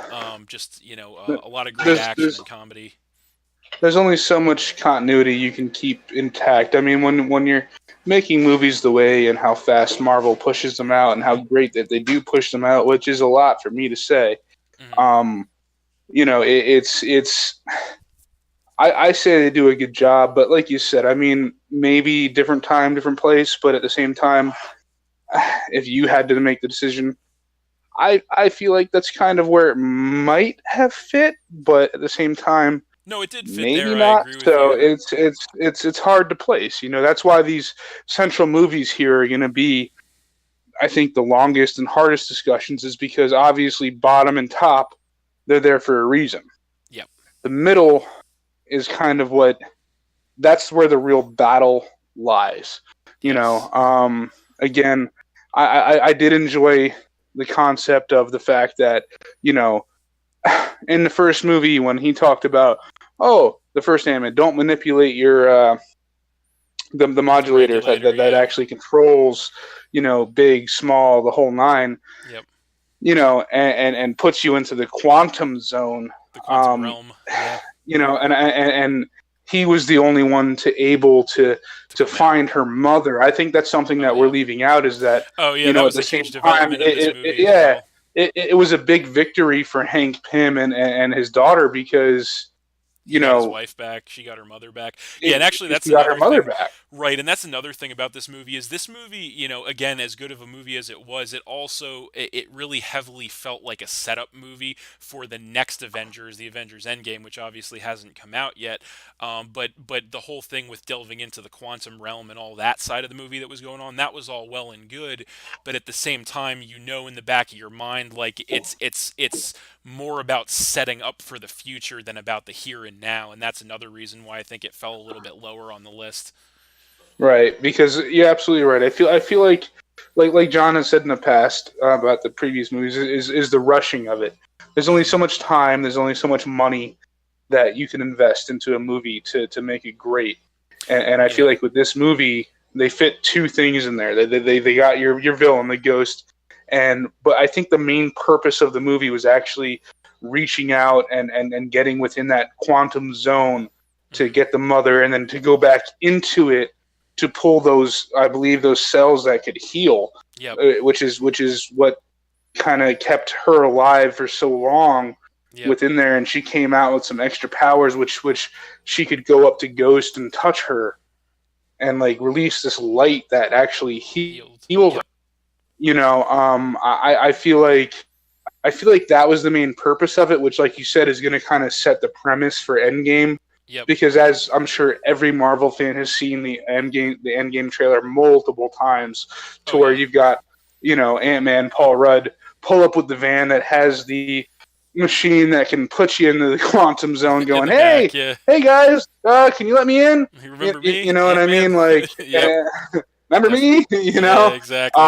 Just a lot of great There's action there's and comedy. there's only so much continuity you can keep intact. I mean, when you're making movies the way and how fast Marvel pushes them out, and how great that they do push them out, which is a lot for me to say. Hmm. It's I say they do a good job, but like you said, I mean, maybe different time, different place, but at the same time, if you had to make the decision, I feel like that's kind of where it might have fit, but at the same time, No, it did fit maybe there. I not. agree with So you. it's hard to place. That's why these central movies here are going to be, I think, the longest and hardest discussions, is because obviously bottom and top, they're there for a reason. Yep. The middle is kind of that's where the real battle lies. Yes. Again, I did enjoy the concept of the fact that, in the first movie, when he talked about, the first Ant-Man, don't manipulate your the The modulator regulator, that yeah. actually controls, big, small, the whole nine, Yep. and puts you into the quantum zone. The quantum realm. Yeah. And he was the only one able to come find her mother. I think that's something that we're leaving out, is that, that at was the a same huge time, development of this movie as well. it was a big victory for Hank Pym and his daughter, because he got his wife back. She got her mother back. Yeah, and actually, that's she got her another mother thing. back. Right, and that's another thing about this movie is this movie, again, as good of a movie as it was, it really heavily felt like a setup movie for the next Avengers, the Avengers Endgame, which obviously hasn't come out yet. But the whole thing with delving into the quantum realm and all that side of the movie that was going on, that was all well and good. But at the same time, in the back of your mind, like it's more about setting up for the future than about the here and now, and that's another reason why I think it fell a little bit lower on the list. Right, because you're absolutely right. I feel like John has said in the past about the previous movies, is the rushing of it. There's only so much time, there's only so much money that you can invest into a movie to make it great. And I feel like with this movie, they fit two things in there. They got your villain, the ghost, but I think the main purpose of the movie was actually reaching out and getting within that quantum zone to get the mother, and then to go back into it to pull those cells that could heal. Which is what kind of kept her alive for so long within there, and she came out with some extra powers, which she could go up to Ghost and touch her and like release this light that actually healed her. I feel like that was the main purpose of it, which, like you said, is going to kind of set the premise for Endgame. Because, as I'm sure every Marvel fan has seen the Endgame trailer multiple times, where you've got, Ant-Man, Paul Rudd pull up with the van that has the machine that can put you into the quantum zone, going, "Hey, hey guys, can you let me in? You remember me? You know what I mean? Like, remember me? Exactly.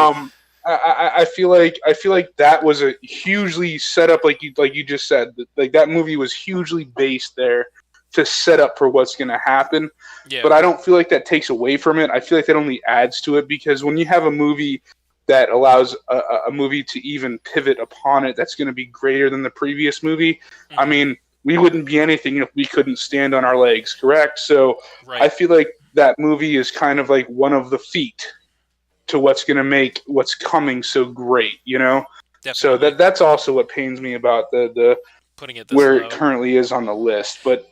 I feel like that was a hugely set up, like you just said, like that movie was hugely based there to set up for what's going to happen. But I don't feel like that takes away from it. I feel like that only adds to it, because when you have a movie that allows a movie to even pivot upon it, that's going to be greater than the previous movie. I mean, we wouldn't be anything if we couldn't stand on our legs, correct? So I feel like that movie is kind of like one of the feet to what's going to make what's coming so great, Definitely. So that's also what pains me about the putting it where low. It currently is on the list. But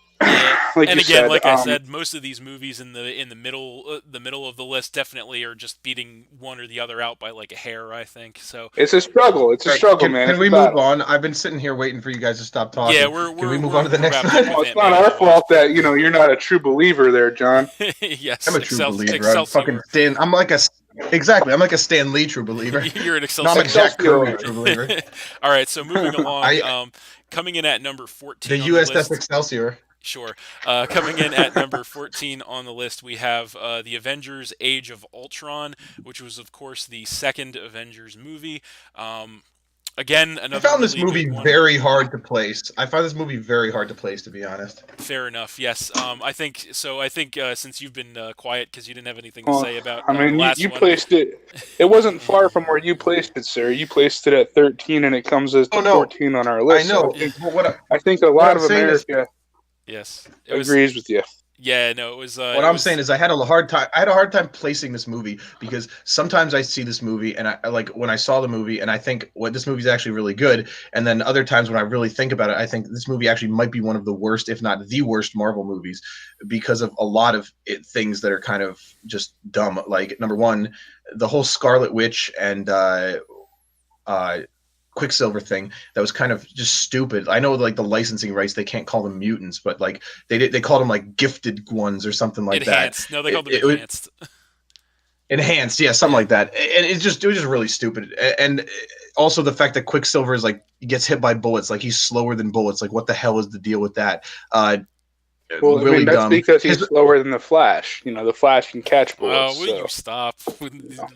like and again, like I said, most of these movies in the middle of the list definitely are just beating one or the other out by like a hair, I think. So it's a struggle. It's a struggle, man. Can we move on? I've been sitting here waiting for you guys to stop talking. Yeah, can we move on to the next one? Well, it's not our fault that you're not a true believer there, John. Yes, I'm a true believer. I'm like a Stan Lee true believer. You're an Excelsior. No, I'm a Jack Kirby true believer. All right, so moving along, coming in at number 14 the on USS the list, Excelsior. Sure. Coming in at number 14 on the list, we have The Avengers Age of Ultron, which was, of course, the second Avengers movie. Again, another I found this really movie very hard to place. To be honest. Fair enough. Yes. I think since you've been quiet because you didn't have anything to say about the last you one. placed it. It wasn't far from where you placed it, sir. You placed it at 13, and it comes as 14 on our list. I know. So I think a lot of America agrees with you. Yeah, no, it was. What I'm saying is, I had a hard time placing this movie, because sometimes I see this movie and I like when I saw the movie and I think, well, this movie's actually really good, and then other times when I really think about it, I think this movie actually might be one of the worst, if not the worst, Marvel movies, because of a lot of things that are kind of just dumb. Like, number one, the whole Scarlet Witch and Quicksilver thing that was kind of just stupid. I know, like, the licensing rights, they can't call them mutants, but like they called them like gifted ones or something like enhanced. that. No, they called them enhanced. Enhanced, yeah, something like that. And it was just really stupid. And also the fact that Quicksilver is like, he gets hit by bullets, like he's slower than bullets. Like, what the hell is the deal with that? Well, really that's dumb. because he's slower than the Flash. The Flash can catch bullets. Will you stop with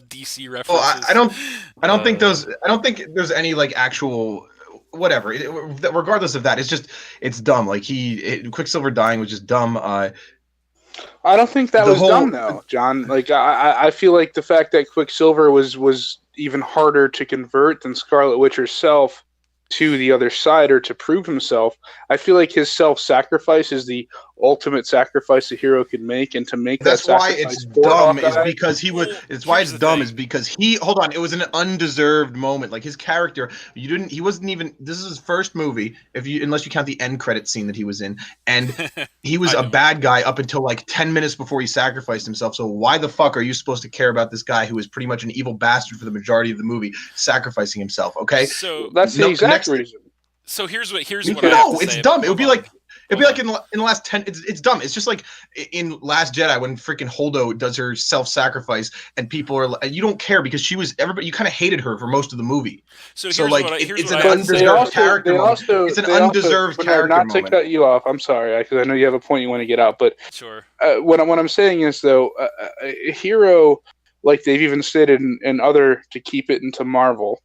DC references? Well, I don't think there's any like actual whatever. Regardless of that, it's dumb. Like Quicksilver dying was just dumb. I don't think that was dumb though, John. Like I feel like the fact that Quicksilver was even harder to convert than Scarlet Witch herself to the other side, or to prove himself, I feel like his self-sacrifice is the ultimate sacrifice a hero could make, and to make That's that why sacrifice it's for dumb is Hawkeye, because he was Well, it's why here's it's the dumb thing. is because he hold on, it was an undeserved moment. Like his character, he wasn't even, this is his first movie, unless you count the end credit scene that he was in, and he was I a don't. bad guy up until like 10 minutes before he sacrificed himself. So why the fuck are you supposed to care about this guy who is pretty much an evil bastard for the majority of the movie sacrificing himself, okay? So that's the No, exact next reason. here's what I have to no, it's say. dumb. It would Hold be on. like in the last 10. It's dumb. It's just like in Last Jedi when freaking Holdo does her self-sacrifice and people are, you don't care because she was, everybody, you kind of hated her for most of the movie. So So here's like what I here's it's what an I have But to say. undeserved character moment. It's an undeserved Bernard, character not to moment. cut you off. I'm sorry, because I know you have a point you want to get out. But Sure. what I'm saying is, though, a hero, like they've even stated in other, to keep it into Marvel,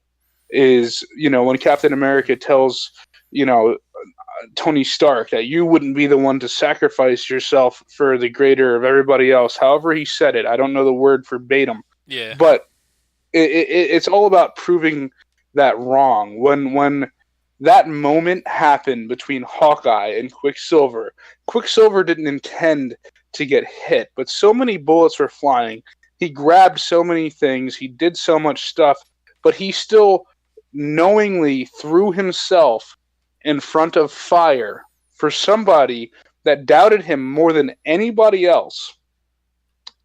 is, when Captain America tells, Tony Stark that you wouldn't be the one to sacrifice yourself for the greater of everybody else. However he said it, I don't know the word verbatim, Yeah. but it's all about proving that wrong. When that moment happened between Hawkeye and Quicksilver, Quicksilver didn't intend to get hit, but so many bullets were flying. He grabbed so many things. He did so much stuff, but he still knowingly threw himself in front of fire for somebody that doubted him more than anybody else,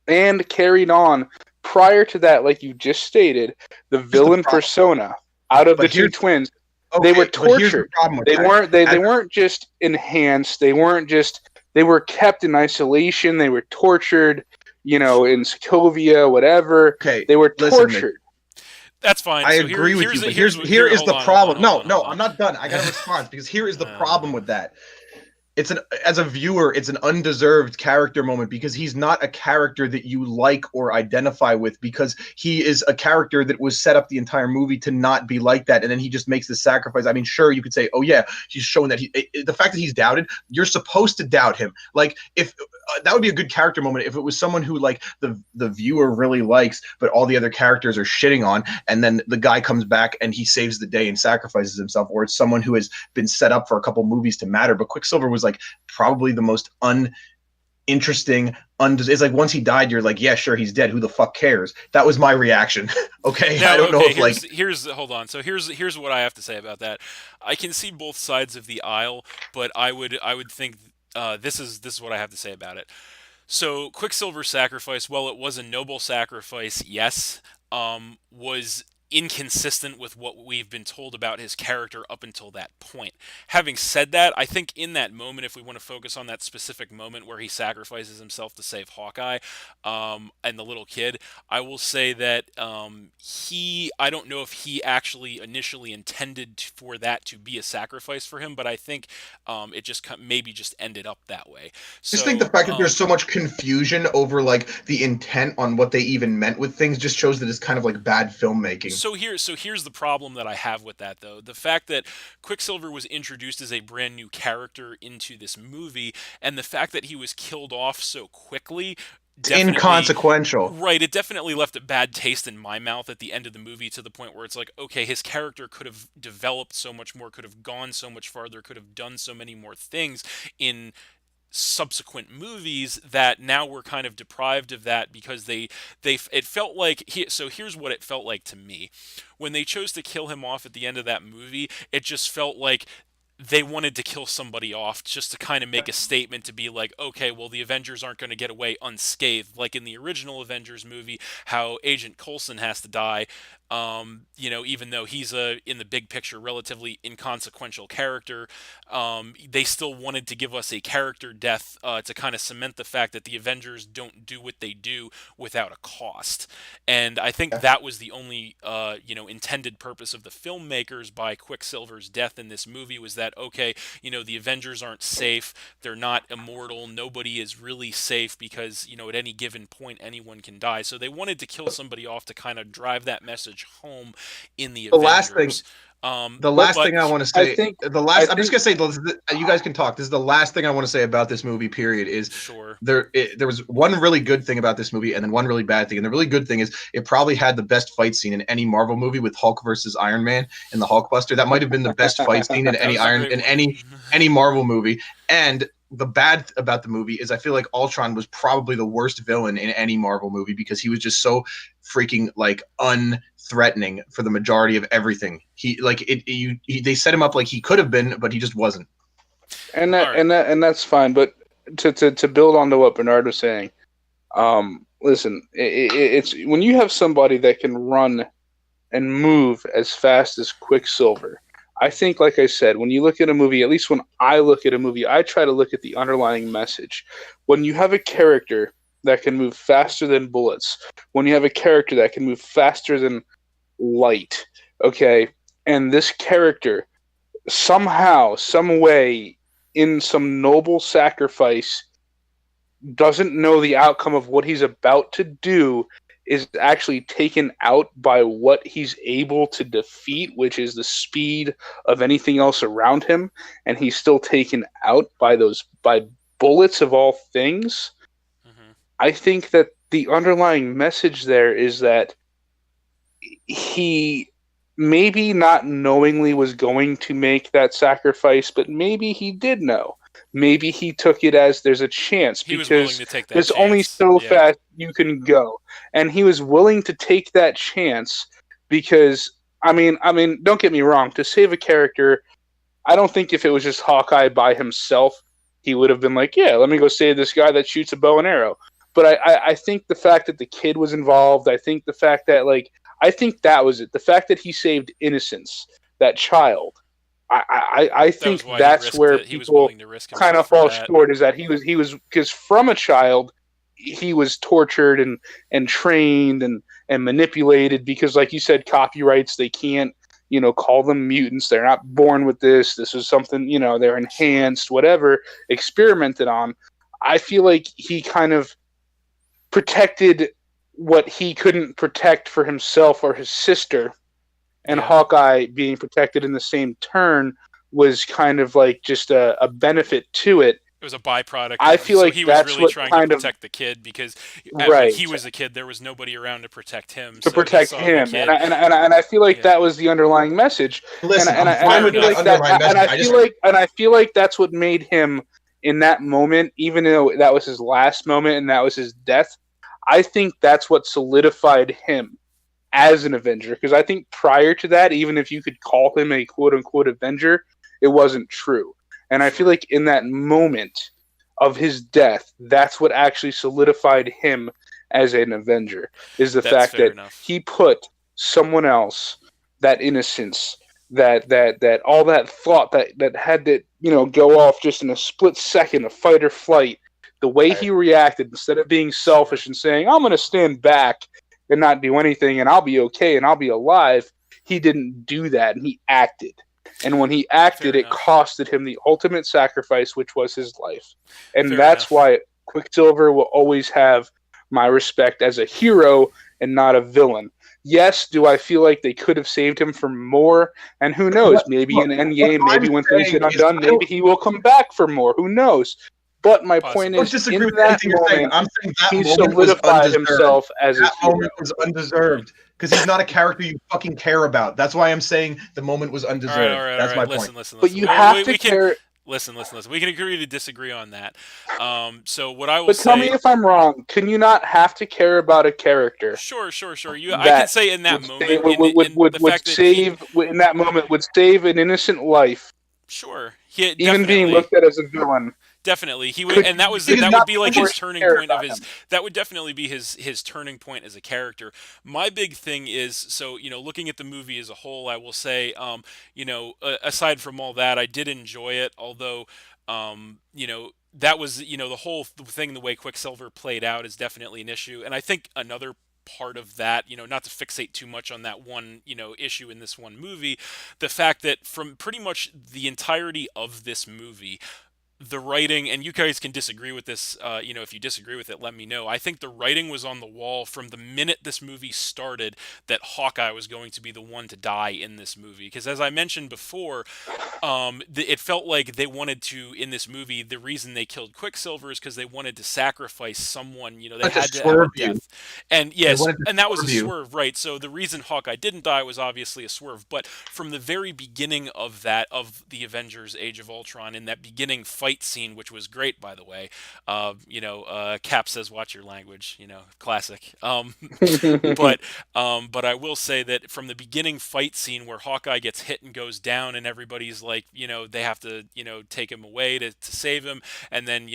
and carried on. Prior to that, like you just stated, the villain persona out of the two twins, they were tortured. They weren't just enhanced. They were kept in isolation. They were tortured, in Sokovia, whatever. Okay, they were tortured. Listen, that's fine. I So agree with you, but here is hold the on, problem. hold on, No, I'm not done. I got a response because here is the problem with that. As a viewer, it's an undeserved character moment because he's not a character that you like or identify with, because he is a character that was set up the entire movie to not be like that, and then he just makes the sacrifice. I mean, sure, you could say, oh yeah, he's showing that the fact that he's doubted, you're supposed to doubt him. Like, if that would be a good character moment if it was someone who like the viewer really likes, but all the other characters are shitting on, and then the guy comes back and he saves the day and sacrifices himself, or it's someone who has been set up for a couple movies to matter. But Quicksilver was like probably the most uninteresting. It's like once he died, you're like, yeah, sure, he's dead. Who the fuck cares? That was my reaction. Okay, now, I don't know if hold on. So here's what I have to say about that. I can see both sides of the aisle, but I would think this is what I have to say about it. So Quicksilver's sacrifice, while it was a noble sacrifice, yes, was inconsistent with what we've been told about his character up until that point. Having said that, I think in that moment, if we want to focus on that specific moment where he sacrifices himself to save Hawkeye and the little kid, I will say that I don't know if he actually initially intended for that to be a sacrifice for him, but I think it just maybe just ended up that way. So, just think the fact that there's so much confusion over like the intent on what they even meant with things just shows that it's kind of like bad filmmaking. So here's the problem that I have with that, though. The fact that Quicksilver was introduced as a brand new character into this movie, and the fact that he was killed off so quickly, inconsequential. Right, it definitely left a bad taste in my mouth at the end of the movie, to the point where it's like, okay, his character could have developed so much more, could have gone so much farther, could have done so many more things in subsequent movies, that now we're kind of deprived of that because it felt like so here's what it felt like to me when they chose to kill him off at the end of that movie. It just felt like they wanted to kill somebody off just to kind of make a statement, to be like, okay, well, the Avengers aren't going to get away unscathed, like in the original Avengers movie, how Agent Coulson has to die, even though he's in the big picture, relatively inconsequential character. They still wanted to give us a character death to kind of cement the fact that the Avengers don't do what they do without a cost. And I think that was the only, intended purpose of the filmmakers by Quicksilver's death in this movie, was that, okay, the Avengers aren't safe, they're not immortal, nobody is really safe, because, at any given point, anyone can die. So they wanted to kill somebody off to kind of drive that message home in the Avengers. The last thing I want to say, I'm just gonna say, you guys can talk. This is the last thing I want to say about this movie. Period. Is sure. There was one really good thing about this movie, and then one really bad thing. And the really good thing is it probably had the best fight scene in any Marvel movie, with Hulk versus Iron Man in the Hulkbuster. That might have been the best fight scene in any Marvel movie. And the bad about the movie is I feel like Ultron was probably the worst villain in any Marvel movie because he was just so freaking like unthreatening for the majority of everything. They set him up like he could have been, but he just wasn't. And that's fine. But to build on to what Bernard was saying, listen, it's when you have somebody that can run and move as fast as Quicksilver. I think, like I said, when you look at a movie, at least when I look at a movie, I try to look at the underlying message. When you have a character that can move faster than bullets, when you have a character that can move faster than light, okay, and this character somehow, some way, in some noble sacrifice, doesn't know the outcome of what he's about to do, is actually taken out by what he's able to defeat, which is the speed of anything else around him, and he's still taken out by bullets of all things. Mm-hmm. I think that the underlying message there is that he maybe not knowingly was going to make that sacrifice, but maybe he did know. Maybe he took it as there's a chance because there's only so fast you can go. And he was willing to take that chance because, I mean, don't get me wrong, to save a character, I don't think if it was just Hawkeye by himself, he would have been like, yeah, let me go save this guy that shoots a bow and arrow. But I think the fact that the kid was involved, I think the fact that, I think that was it. The fact that he saved innocence, that child, I think that's where people kind of fall short, is that he was because from a child he was tortured and trained and manipulated because, like you said, copyrights, they can't call them mutants. They're not born with this. This is something they're enhanced, whatever, experimented on. I feel like he kind of protected what he couldn't protect for himself or his sister. And Hawkeye being protected in the same turn was kind of like just a benefit to it. It was a byproduct. I feel like he was really trying to protect the kid because when he was a kid, there was nobody around to protect him. Protect him, and I feel like that was the underlying message. Listen, and I feel like that's what made him in that moment, even though that was his last moment and that was his death. I think that's what solidified him as an Avenger, because I think prior to that, even if you could call him a quote-unquote Avenger, it wasn't true. And I feel like in that moment of his death, that's what actually solidified him as an Avenger, is the fact that he put someone else, that innocence, that all that thought that had to go off just in a split second of fight or flight, the way he reacted, instead of being selfish and saying, I'm going to stand back and not do anything and I'll be okay and I'll be alive, he didn't do that, and he acted. And when he acted, it costed him the ultimate sacrifice, which was his life. And that's why Quicksilver will always have my respect as a hero and not a villain. Yes, do I feel like they could have saved him from more? And who knows? Maybe in Endgame, maybe when things get undone, maybe he will come back for more. Who knows? But my point is, in that moment, I'm saying that he solidified himself as a hero. That moment was undeserved because he's not a character you fucking care about. That's why I'm saying the moment was undeserved. All right, That's my point. Listen. But you have to care. Listen. We can agree to disagree on that. So what I will say. But tell me if I'm wrong. Can you not have to care about a character? Sure. I can say in that moment, would save an innocent life. Sure. Even being looked at as a villain. Definitely, he would, and that would be like his turning point of his. That would definitely be his turning point as a character. My big thing is, so looking at the movie as a whole, I will say, aside from all that, I did enjoy it. Although, that was the whole thing, the way Quicksilver played out is definitely an issue, and I think another part of that, not to fixate too much on that one, issue in this one movie, the fact that from pretty much the entirety of this movie, the writing, and you guys can disagree with this, if you disagree with it, let me know. I think the writing was on the wall from the minute this movie started that Hawkeye was going to be the one to die in this movie. Because as I mentioned before, it felt like they wanted to, in this movie, the reason they killed Quicksilver is because they wanted to sacrifice someone, they had to have a death. And yes, and that was a swerve, right? So the reason Hawkeye didn't die was obviously a swerve. But from the very beginning of the Avengers Age of Ultron, in that beginning fight fight scene, which was great, by the way. Cap says, "Watch your language," classic. But I will say that from the beginning fight scene where Hawkeye gets hit and goes down, and everybody's like, they have to, take him away to save him, and then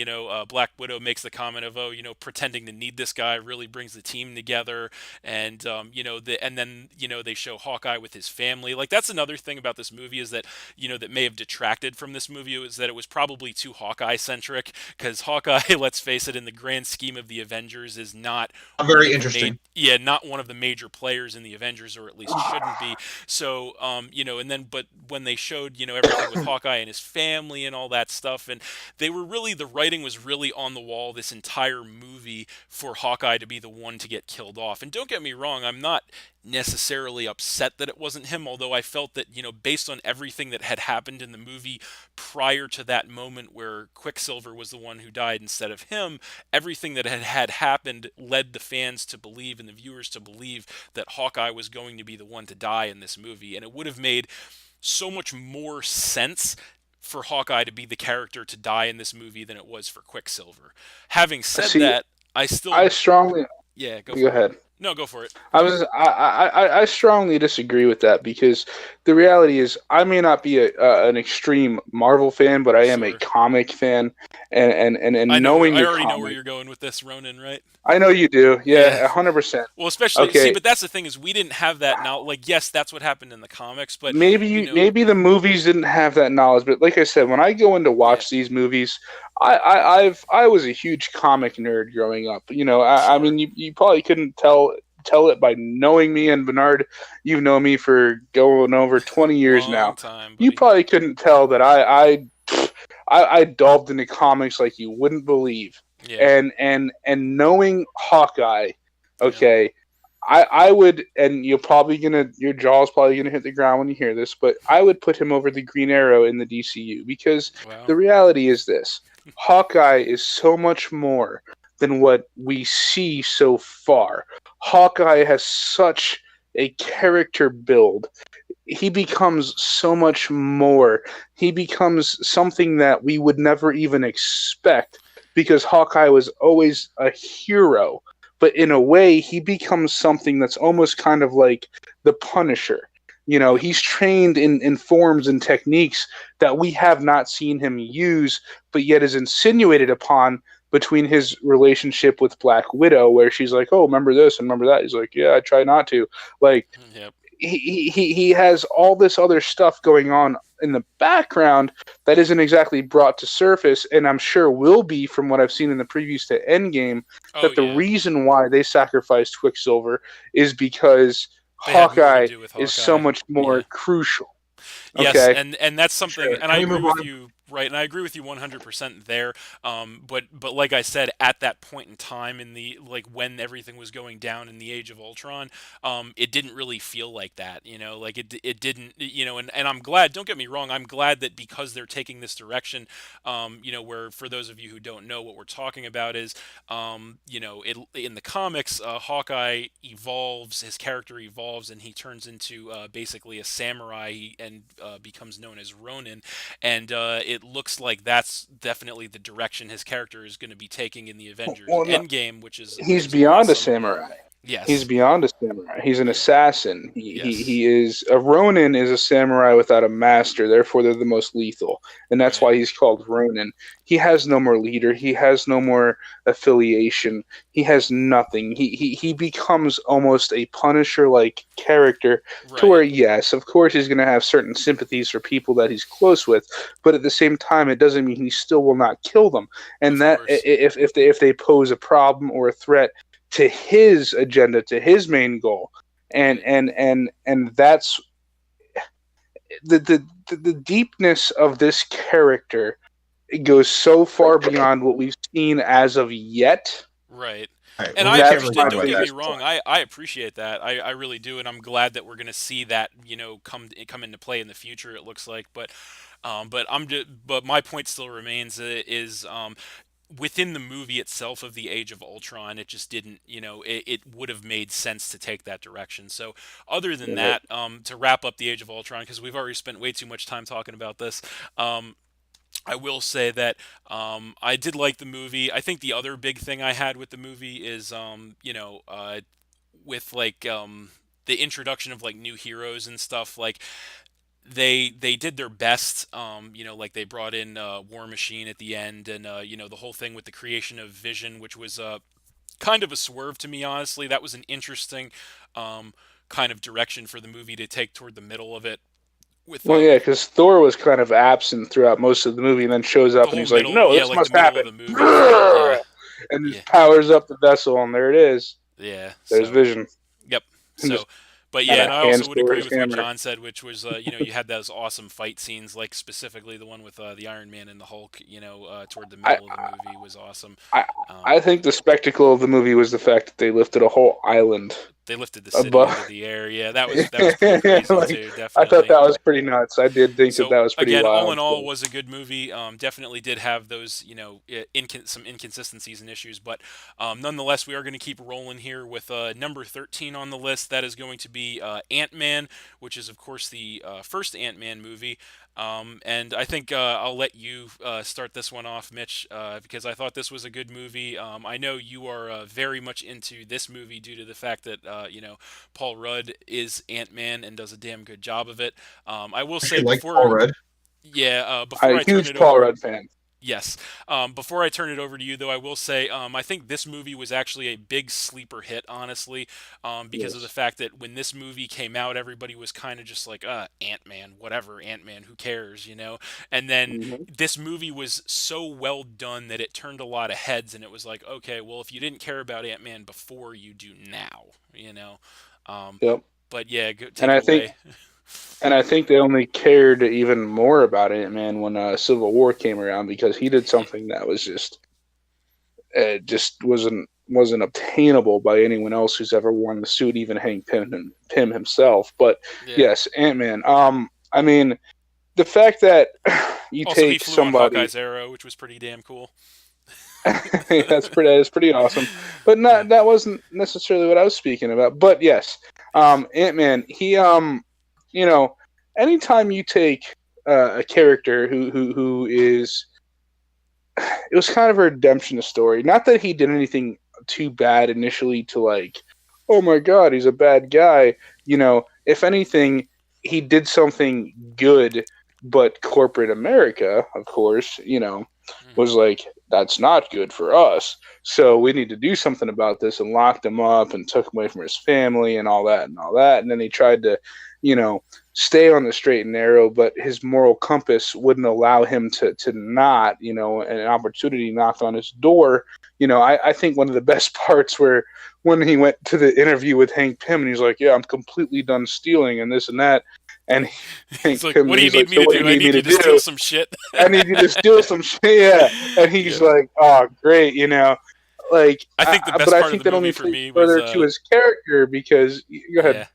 Black Widow makes the comment of, oh, pretending to need this guy really brings the team together, and and then they show Hawkeye with his family. Like that's another thing about this movie is that that may have detracted from this movie is that it was probably too Hawkeye centric because Hawkeye, let's face it, in the grand scheme of the Avengers, is not one Very of the main, interesting. yeah, not one of the major players in the Avengers, or at least shouldn't be. So, and then, but when they showed, everything with Hawkeye and his family and all that stuff, and they were really, the writing was really on the wall this entire movie for Hawkeye to be the one to get killed off. And don't get me wrong, I'm not necessarily upset that it wasn't him, although I felt that, based on everything that had happened in the movie prior to that moment where Quicksilver was the one who died instead of him, everything that had happened led the fans to believe and the viewers to believe that Hawkeye was going to be the one to die in this movie. And it would have made so much more sense for Hawkeye to be the character to die in this movie than it was for Quicksilver. Having said See, that, I I still, strongly yeah, go go for it. ahead. No, go for it. I strongly disagree with that because the reality is I may not be an extreme Marvel fan, but I am a Sure. comic fan, and I know where knowing I the already know where comic, you're going with this, Ronan, right? I know you do, Yeah. yeah, 100%. Well, especially see, Okay, but that's the thing is we didn't have that now. Like, yes, that's what happened in the comics, but maybe the movies didn't have that knowledge, but like I said, when I go in to yeah, watch these movies, I was a huge comic nerd growing up. I sure, mean, you probably couldn't tell it by knowing me, and Bernard, you've known me for going over 20 years long now. time, You buddy. probably couldn't tell that I delved into comics like you wouldn't believe, Yeah, and knowing Hawkeye, yeah. okay. I would, and your jaw's probably gonna hit the ground when you hear this, but I would put him over the Green Arrow in the DCU because Wow. the reality is this: Hawkeye is so much more than what we see so far. Hawkeye has such a character build. He becomes so much more. He becomes something that we would never even expect because Hawkeye was always a hero, but in a way he becomes something that's almost kind of like the Punisher. Yep. He's trained in forms and techniques that we have not seen him use, but yet is insinuated upon between his relationship with Black Widow, where she's like, "Oh, remember this and remember that." He's like, "Yeah, I try not to." Like Yep. he has all this other stuff going on in the background that isn't exactly brought to surface, and I'm sure will be from what I've seen in the previews to Endgame. Oh That the yeah. reason why they sacrificed Quicksilver is because They had more to Hawkeye do with is so Hawkeye. much more Yeah. crucial. Yes, Okay, and that's something, Sure. and I Can we agree move with on? you, right? And I agree with you 100% there. But like I said, at that point in time, in the like when everything was going down in the Age of Ultron, it didn't really feel like that, like it didn't, and I'm glad. Don't get me wrong, I'm glad that because they're taking this direction, where for those of you who don't know what we're talking about is, in the comics, Hawkeye evolves, his character evolves, and he turns into basically a samurai and becomes known as Ronin. And it looks like that's definitely the direction his character is going to be taking in the Avengers well, no, Endgame, which he's is beyond a awesome. samurai. He's Yes. beyond a samurai. He's an Yeah. assassin. He Yes. is a Ronin is a samurai without a master. Therefore, they're the most lethal, and that's Right. why he's called Ronin. He has no more leader. He has no more affiliation. He has nothing. He becomes almost a Punisher like character. To where, Right. yes, of course, he's going to have certain sympathies for people that he's close with, but at the same time, it doesn't mean he still will not kill them. And Of that course. if they pose a problem or a threat to his agenda, to his main goal, and Right. that's the deepness of this character. It goes so far beyond what we've seen as of yet. Right. All right. And Well, I we can't That's really my understand, talk don't about get me that. biggest wrong, point. I appreciate that. I really do, and I'm glad that we're going to see that, come into play in the future, it looks like. But my point still remains is within the movie itself of the Age of Ultron, it just didn't, it would have made sense to take that direction. So other than Yeah, that, to wrap up the Age of Ultron, because we've already spent way too much time talking about this, um, I will say that I did like the movie. I think the other big thing I had with the movie is, with like the introduction of like new heroes and stuff. Like they did their best. Like they brought in War Machine at the end, and the whole thing with the creation of Vision, which was kind of a swerve to me, honestly. That was an interesting kind of direction for the movie to take toward the middle of it. With Well, yeah, because Thor was kind of absent throughout most of the movie, and then shows the up and whole he's like, middle, "No, yeah, this like the must middle of happen," the movie felt, yeah, and yeah, just powers up the vessel, and there it is. yeah. There's So, Vision, yep. and So, just but kind yeah, of and I also hands would Thor agree his with what hammer. John said, which was, you had those awesome fight scenes, like specifically the one with the Iron Man and the Hulk. Toward the I, middle of the movie was awesome. I, I Um, think the spectacle of the movie was the fact that they lifted a whole island they lifted the city into above. the air. Yeah, that was pretty crazy Like, too. I thought Definitely. that was pretty nuts. I did think that So that was pretty again, all in wild. all, So. was a good movie. Definitely did have those, some inconsistencies and issues, but nonetheless, we are going to keep rolling here with number 13 on the list. That is going to be Ant-Man, which is of course the first Ant-Man movie. And I think I'll let you start this one off, Mitch, because I thought this was a good movie. I know you are very much into this movie due to the fact that Paul Rudd is Ant-Man and does a damn good job of it. I will I say actually like Paul before, Rudd. yeah, I'm before a I turn huge it Paul over, Rudd fan. yes, before I turn it over to you, though, I will say I think this movie was actually a big sleeper hit, honestly, because of the Yes. fact that when this movie came out, everybody was kind of just like, Ant-Man, whatever, Ant-Man, who cares, you know? And then Hmm. this movie was so well done that it turned a lot of heads, and it was like, okay, well, if you didn't care about Ant-Man before, you do now, you know? Um, Yep. but yeah, And take it I think away. And I think they only cared even more about it, man, when Civil War came around because he did something that was just wasn't obtainable by anyone else who's ever worn the suit, even Hank Pym himself. But Yeah. yes, Ant Man. I mean, the fact that you Also, he take flew on somebody Hawkeye's arrow, which was pretty damn cool. that's pretty awesome, but Yeah. not that wasn't necessarily what I was speaking about. But yes, Ant Man. He you know, anytime you take a character who is, it was kind of a redemption story. Not that he did anything too bad initially to like, oh my god, he's a bad guy. If anything, he did something good. But corporate America, of course, was Hmm. like, that's not good for us. So we need to do something about this, and locked him up and took him away from his family and all that and all that. And then he tried to, you know, stay on the straight and narrow, but his moral compass wouldn't allow him to not, and an opportunity knocked on his door. I think one of the best parts where when he went to the interview with Hank Pym and he's like, yeah, I'm completely done stealing and this and that. And He's Hank like, Pym, "What do you he's need like, me so to what do you do? I need me need to you to steal do? some shit." I need you to steal some shit. Yeah. And he's Yeah. like, oh, great, like, I think the but best I part of think the that movie only for plays me was, further to his character because, go ahead, yeah,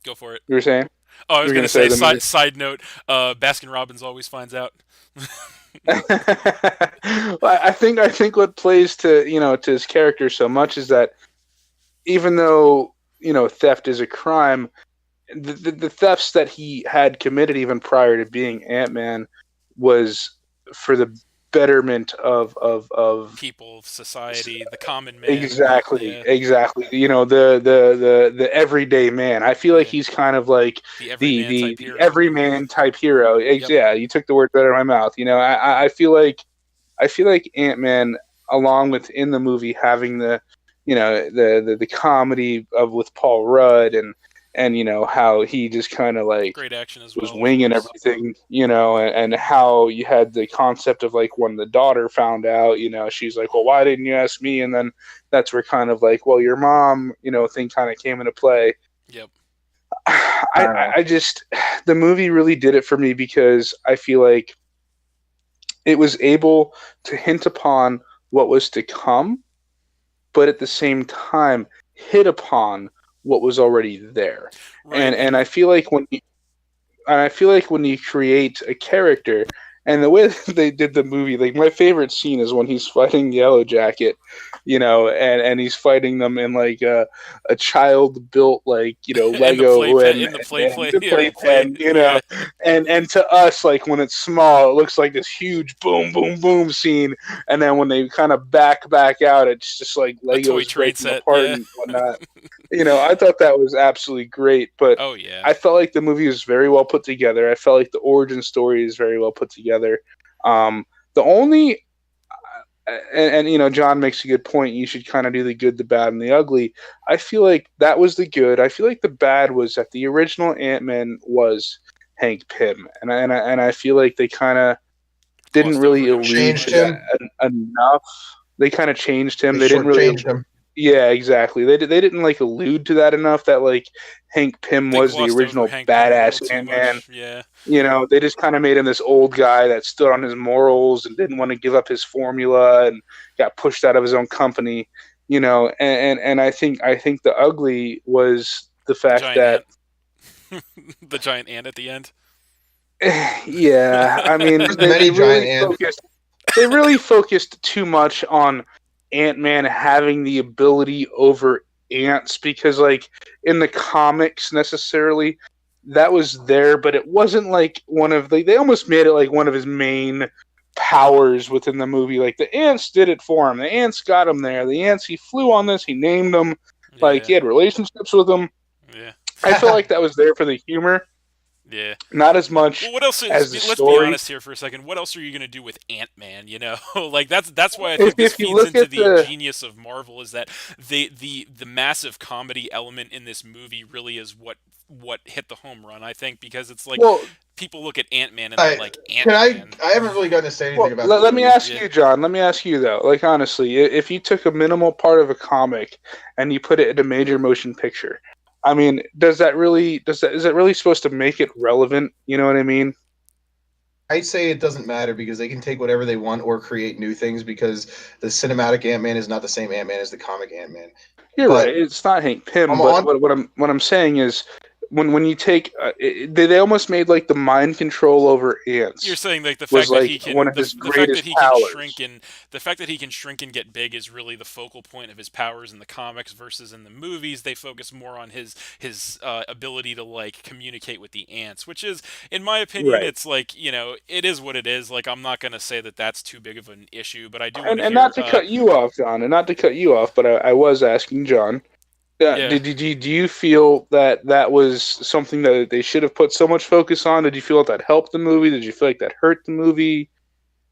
go for it. you were saying? Oh, I You was were going gonna to say say, the movie. side note, Baskin Robbins always finds out. Well, I think what plays to his character so much is that even though theft is a crime, the thefts that he had committed even prior to being Ant-Man was for the betterment of People, society, the common man. exactly, Yeah, exactly. The everyday man. I feel like yeah, he's kind of like the the everyman the, type the hero. everyman type hero. Yep. Yeah, you took the word right out of my mouth. I feel like Ant Man, along with in the movie having the comedy of with Paul Rudd and how he just kind of like Great action as was well, of winging course. everything, and how you had the concept of like when the daughter found out, she's like, well, why didn't you ask me? And then that's where kind of like, well, your mom, thing kind of came into play. Yep. I just, the movie really did it for me because I feel like it was able to hint upon what was to come, but at the same time hit upon what was already there. Right. And I feel like when you create a character And the way they did the movie, like my favorite scene is when he's fighting Yellow Jacket, and he's fighting them in like a child built like in the Lego in the and the play, playpen, yeah. and to us, like when it's small, it looks like this huge boom boom boom scene, and then when they kind of back out, it's just like A toy Legos train breaking set, apart yeah. and whatnot. I thought that was absolutely great, but Oh yeah. I felt like the movie was very well put together. I felt like the origin story is very well put together. The only John makes a good point. You should kind of do the good, the bad, and the ugly. I feel like that was the good. I feel like the bad was that the original Ant-Man was Hank Pym, and I feel like they kind of didn't Glossed really over him. allude Changed to him. that enough. They kind of changed him. They They didn't really. shortchanged him. Yeah, exactly. They didn't like allude to that enough that like Hank Pym They was the glossed over original Hank Pym a little badass too Ant-Man. much, yeah. They just kind of made him this old guy that stood on his morals and didn't want to give up his formula and got pushed out of his own company. And I think the ugly was the fact Giant that ant. The giant ant at the end. yeah, I mean There's they many really giant ants. focused too much on Ant-Man having the ability over ants because like in the comics necessarily that was there, but it wasn't like one of they almost made it like one of his main powers within the movie. Like the ants did it for him. The ants got him there. The ants, he flew on this, he named them, like he Yeah. had relationships with them. Yeah. I felt like that was there for the humor, Yeah. not as much Well, what else as the let's be story. honest here for a second. What else are you going to do with Ant-Man, Like that's why I If think this you feeds look into at the the genius of Marvel is that the massive comedy element in this movie really is what hit the home run, I think, because it's like well, people look at Ant-Man and they're like Can Ant-Man. I haven't really gotten to say anything well, about let this me movie. ask Yeah. you, John. Let me ask you though. Like honestly, if you took a minimal part of a comic and you put it in a major motion picture, I mean, is that really supposed to make it relevant? You know what I mean? I'd say it doesn't matter because they can take whatever they want or create new things because the cinematic Ant-Man is not the same Ant-Man as the comic Ant-Man. You're right. But It's not Hank Pym, I'm but on. what I'm saying is when you take they almost made like the mind control over ants You're saying like the was fact that like he one can of his the fact that greatest he can powers. shrink and get big is really the focal point of his powers in the comics versus in the movies. They focus more on his ability to like communicate with the ants, which is, in my opinion, Right. it's like it is what it is. Like I'm not gonna say that that's too big of an issue, but I do want And to not hear. to cut you off, John, and not to cut you off, but I was asking John. Yeah. Do you feel that was something that they should have put so much focus on? Did you feel that helped the movie? Did you feel like that hurt the movie?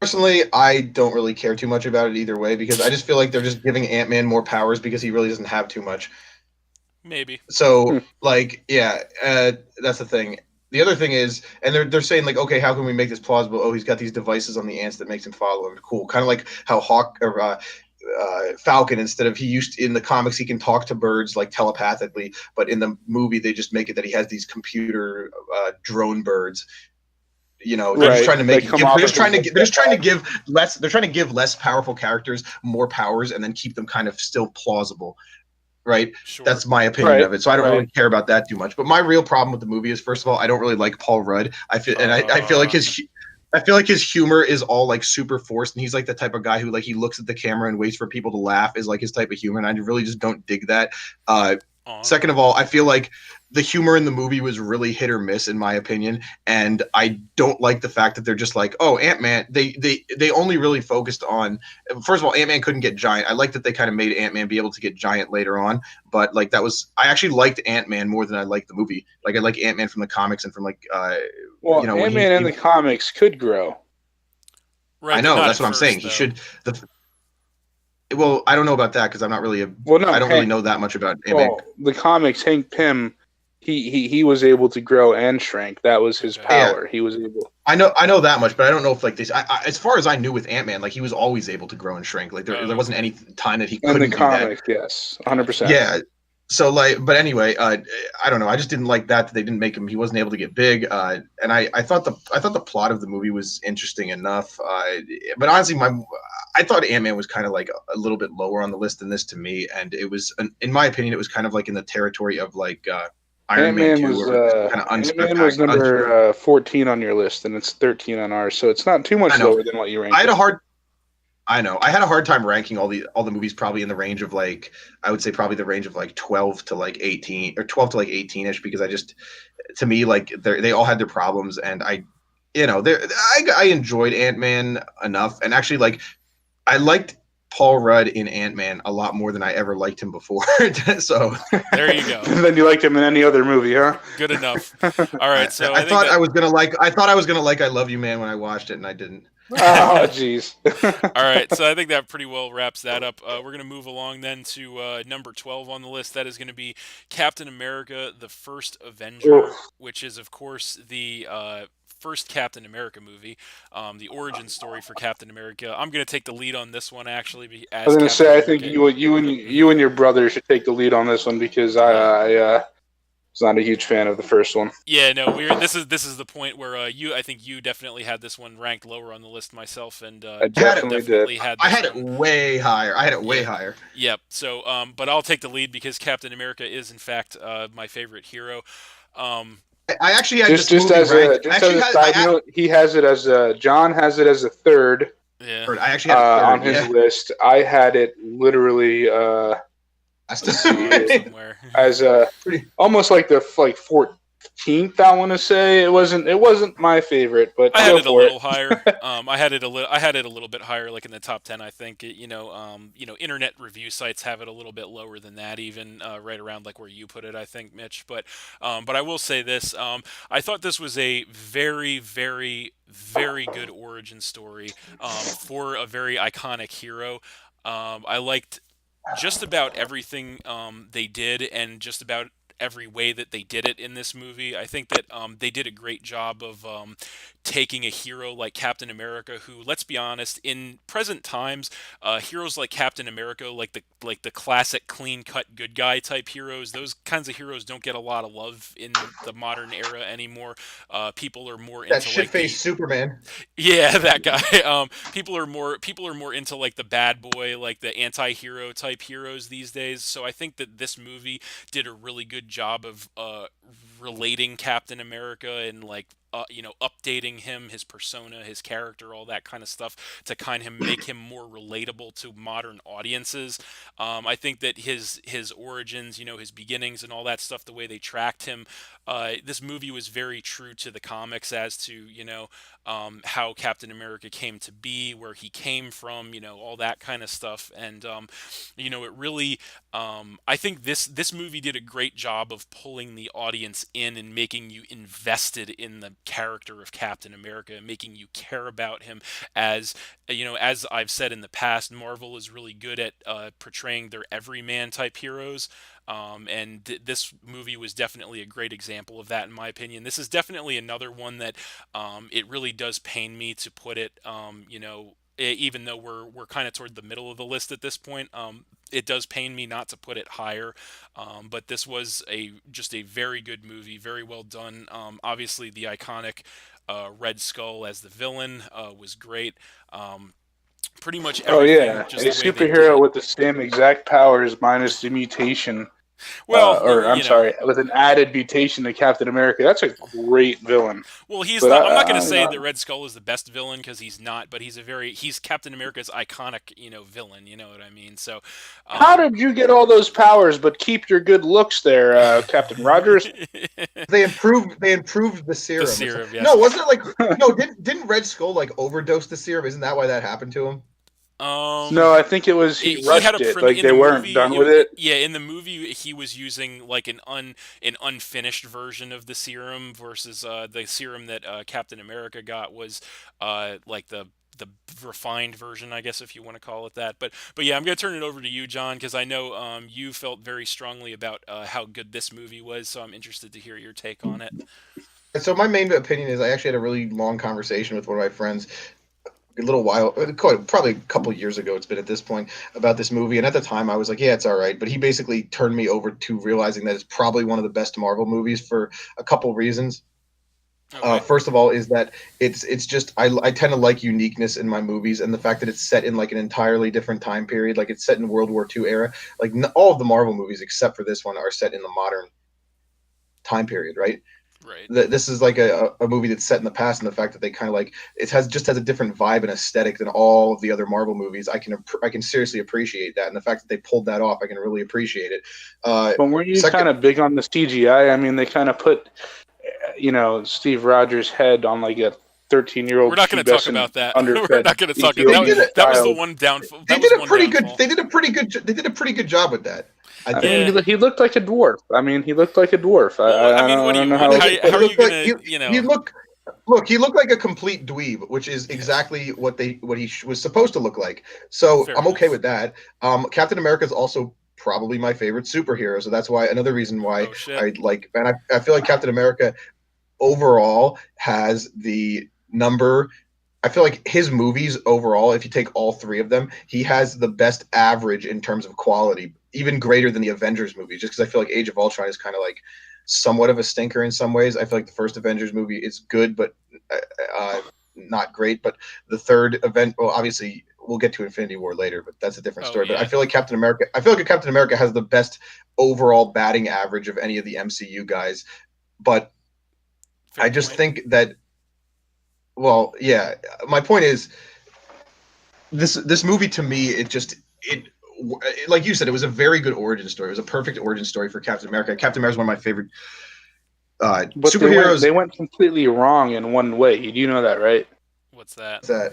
Personally, I don't really care too much about it either way because I just feel like they're just giving Ant-Man more powers because he really doesn't have too much. Maybe. So, like, yeah, that's the thing. The other thing is, and they're saying like, okay, how can we make this plausible? Oh, he's got these devices on the ants that makes him follow him. Cool, kind of like how Falcon, instead of he used in the comics, he can talk to birds like telepathically, but in the movie they just make it that he has these computer drone birds. They're just Right. trying to They make it. come They're off just of trying to. his They're just trying to give less. They're trying to give less powerful characters more powers, and then keep them kind of still plausible, right? Sure. That's my opinion Right, of it. So I don't right. really care about that too much. But my real problem with the movie is, first of all, I don't really like Paul Rudd. I feel like his humor is all like super forced, and he's like the type of guy who like he looks at the camera and waits for people to laugh is like his type of humor, and I really just don't dig that. Second of all, I feel like the humor in the movie was really hit or miss in my opinion, and I don't like the fact that they're just like, oh, Ant-Man. They only really focused on, first of all, Ant-Man couldn't get giant. I like that they kind of made Ant-Man be able to get giant later on, but like I actually liked Ant-Man more than I liked the movie. Like I like Ant-Man from the comics and from like Well, Ant-Man in the comics could grow. Right. I know, not that's at what I'm first, saying. though. He should. Well, I don't know about that because I'm not really Well, no, I don't really know that much about Ant-Man. Well, the comics, Hank Pym, he was able to grow and shrink. That was his Okay. power. He was able. I know that much, but I don't know if like this. As far as I knew with Ant-Man, like he was always able to grow and shrink. Like there wasn't any time that he In couldn't the do comics, yes, 100%. that. Yeah. So like, but anyway, I don't know. I just didn't like that they didn't make him. He wasn't able to get big. And I thought the plot of the movie was interesting enough. But honestly, I thought Ant-Man was kind of like a little bit lower on the list than this to me, and it was, in my opinion, it was kind of like in the territory of like Iron Man 2 are kind of Ant-Man was number 14 on your list, and it's 13 on ours, so it's not too much lower than what you ranked. I had a hard time ranking all the movies, probably in the range of like, I would say probably the range of like 12 to like 18 or 12 to like 18ish, because to me, like they all had their problems, and I enjoyed Ant-Man enough, and actually like I liked Paul Rudd in Ant-Man a lot more than I ever liked him before. So there you go. Then you liked him in any other movie, huh? Good enough. All right, so I thought I was gonna like I Love You Man when I watched it, and I didn't. Oh, jeez. All right, so I think that pretty well wraps that up. We're going to move along then to number 12 on the list. That is going to be Captain America: The First Avenger, which is, of course, the first Captain America movie, the origin story for Captain America. I'm going to take the lead on this one, actually. I was going to say, I think you and your brother should take the lead on this one, because I was not a huge fan of the first one. Yeah, no, this is the point where I think you definitely had this one ranked lower on the list myself, and I definitely had. I had it way higher. Way higher. Yep. So, but I'll take the lead because Captain America is, in fact, my favorite hero. I actually had just as a side note, he has it as John has it as a third. Yeah. I actually had a third, on his list. I had it literally. I still see it somewhere as almost like the 14th. I want to say it wasn't my favorite, but I had it a little higher. I had it a little bit higher, like in the top 10. I think internet review sites have it a little bit lower than that, even right around like where you put it, I think, Mitch. But I will say this: I thought this was a very, very, very good origin story for a very iconic hero. I liked just about everything they did, and just about every way that they did it in this movie. I think that they did a great job of taking a hero like Captain America, who, let's be honest, in present times, heroes like Captain America, like the classic clean-cut good guy type heroes, those kinds of heroes don't get a lot of love in the modern era anymore. People are more into that shit-faced Superman. Yeah, that guy. People are more into like the bad boy, like the anti-hero type heroes these days. So I think that this movie did a really good job of relating Captain America and like updating him, his persona, his character, all that kind of stuff to kind of make him more relatable to modern audiences. I think that his origins, his beginnings and all that stuff, the way they tracked him, this movie was very true to the comics as to how Captain America came to be, where he came from, all that kind of stuff, and it really, I think this movie did a great job of pulling the audience in and making you invested in the character of Captain America, making you care about him. As as I've said in the past, Marvel is really good at portraying their everyman type heroes. And this movie was definitely a great example of that, in my opinion. This is definitely another one that it really does pain me to put it, even though we're kind of toward the middle of the list at this point. It does pain me not to put it higher, but this was just a very good movie, very well done. Obviously, the iconic Red Skull as the villain was great. Pretty much everything. Oh yeah, a superhero with the same exact powers minus the mutation. Well, sorry, with an added mutation to Captain America. That's a great villain. Well, I'm not going to say that Red Skull is the best villain, because he's not, but he's Captain America's iconic, villain. You know what I mean? So, how did you get all those powers but keep your good looks there, Captain Rogers? They improved the serum. The serum, yes. No, wasn't it like didn't Red Skull like overdose the serum? Isn't that why that happened to him? No, I think it was he rushed it. Like they weren't done with it. Yeah, in the movie, he was using like an unfinished version of the serum versus the serum that Captain America got was like the refined version, I guess, if you want to call it that. But yeah, I'm going to turn it over to you, John, because I know you felt very strongly about how good this movie was. So I'm interested to hear your take on it. So my main opinion is I actually had a really long conversation with one of my friends a little while, probably a couple years ago, it's been at this point, about this movie. And at the time I was like, yeah, it's all right. But he basically turned me over to realizing that it's probably one of the best Marvel movies for a couple reasons. Okay. First of all, is that it's just I tend to like uniqueness in my movies, and the fact that it's set in like an entirely different time period, like it's set in World War II era. Like all of the Marvel movies except for this one are set in the modern time period, right? Right. This is like a movie that's set in the past, and the fact that they kind of like it has a different vibe and aesthetic than all of the other Marvel movies. I can seriously appreciate that, and the fact that they pulled that off, I can really appreciate it. But weren't you kind of big on the CGI? I mean, they kind of put, Steve Rogers' head on like a 13-year-old. We're not going to talk about that. We're not going to talk about that. That was the one downfall. They did a pretty good job with that. I mean, he looked like a dwarf. I don't know how are you going to, he looked like a complete dweeb, which is exactly what he was supposed to look like. So I'm okay with that. Captain America is also probably my favorite superhero, so that's why another reason why I like, and I feel like Captain America overall has the number. I feel like his movies overall, if you take all three of them, he has the best average in terms of quality, even greater than the Avengers movies, just because I feel like Age of Ultron is kind of like somewhat of a stinker in some ways. I feel like the first Avengers movie is good, but not great. But the third event, well, obviously we'll get to Infinity War later, but that's a different story. Yeah. But I feel like Captain America has the best overall batting average of any of the MCU guys. But I just think that, well, yeah, my point is this movie to me, it like you said, it was a very good origin story. It was a perfect origin story for Captain America. Captain America is one of my favorite superheroes. They went completely wrong in one way. You do know that, right? What's that?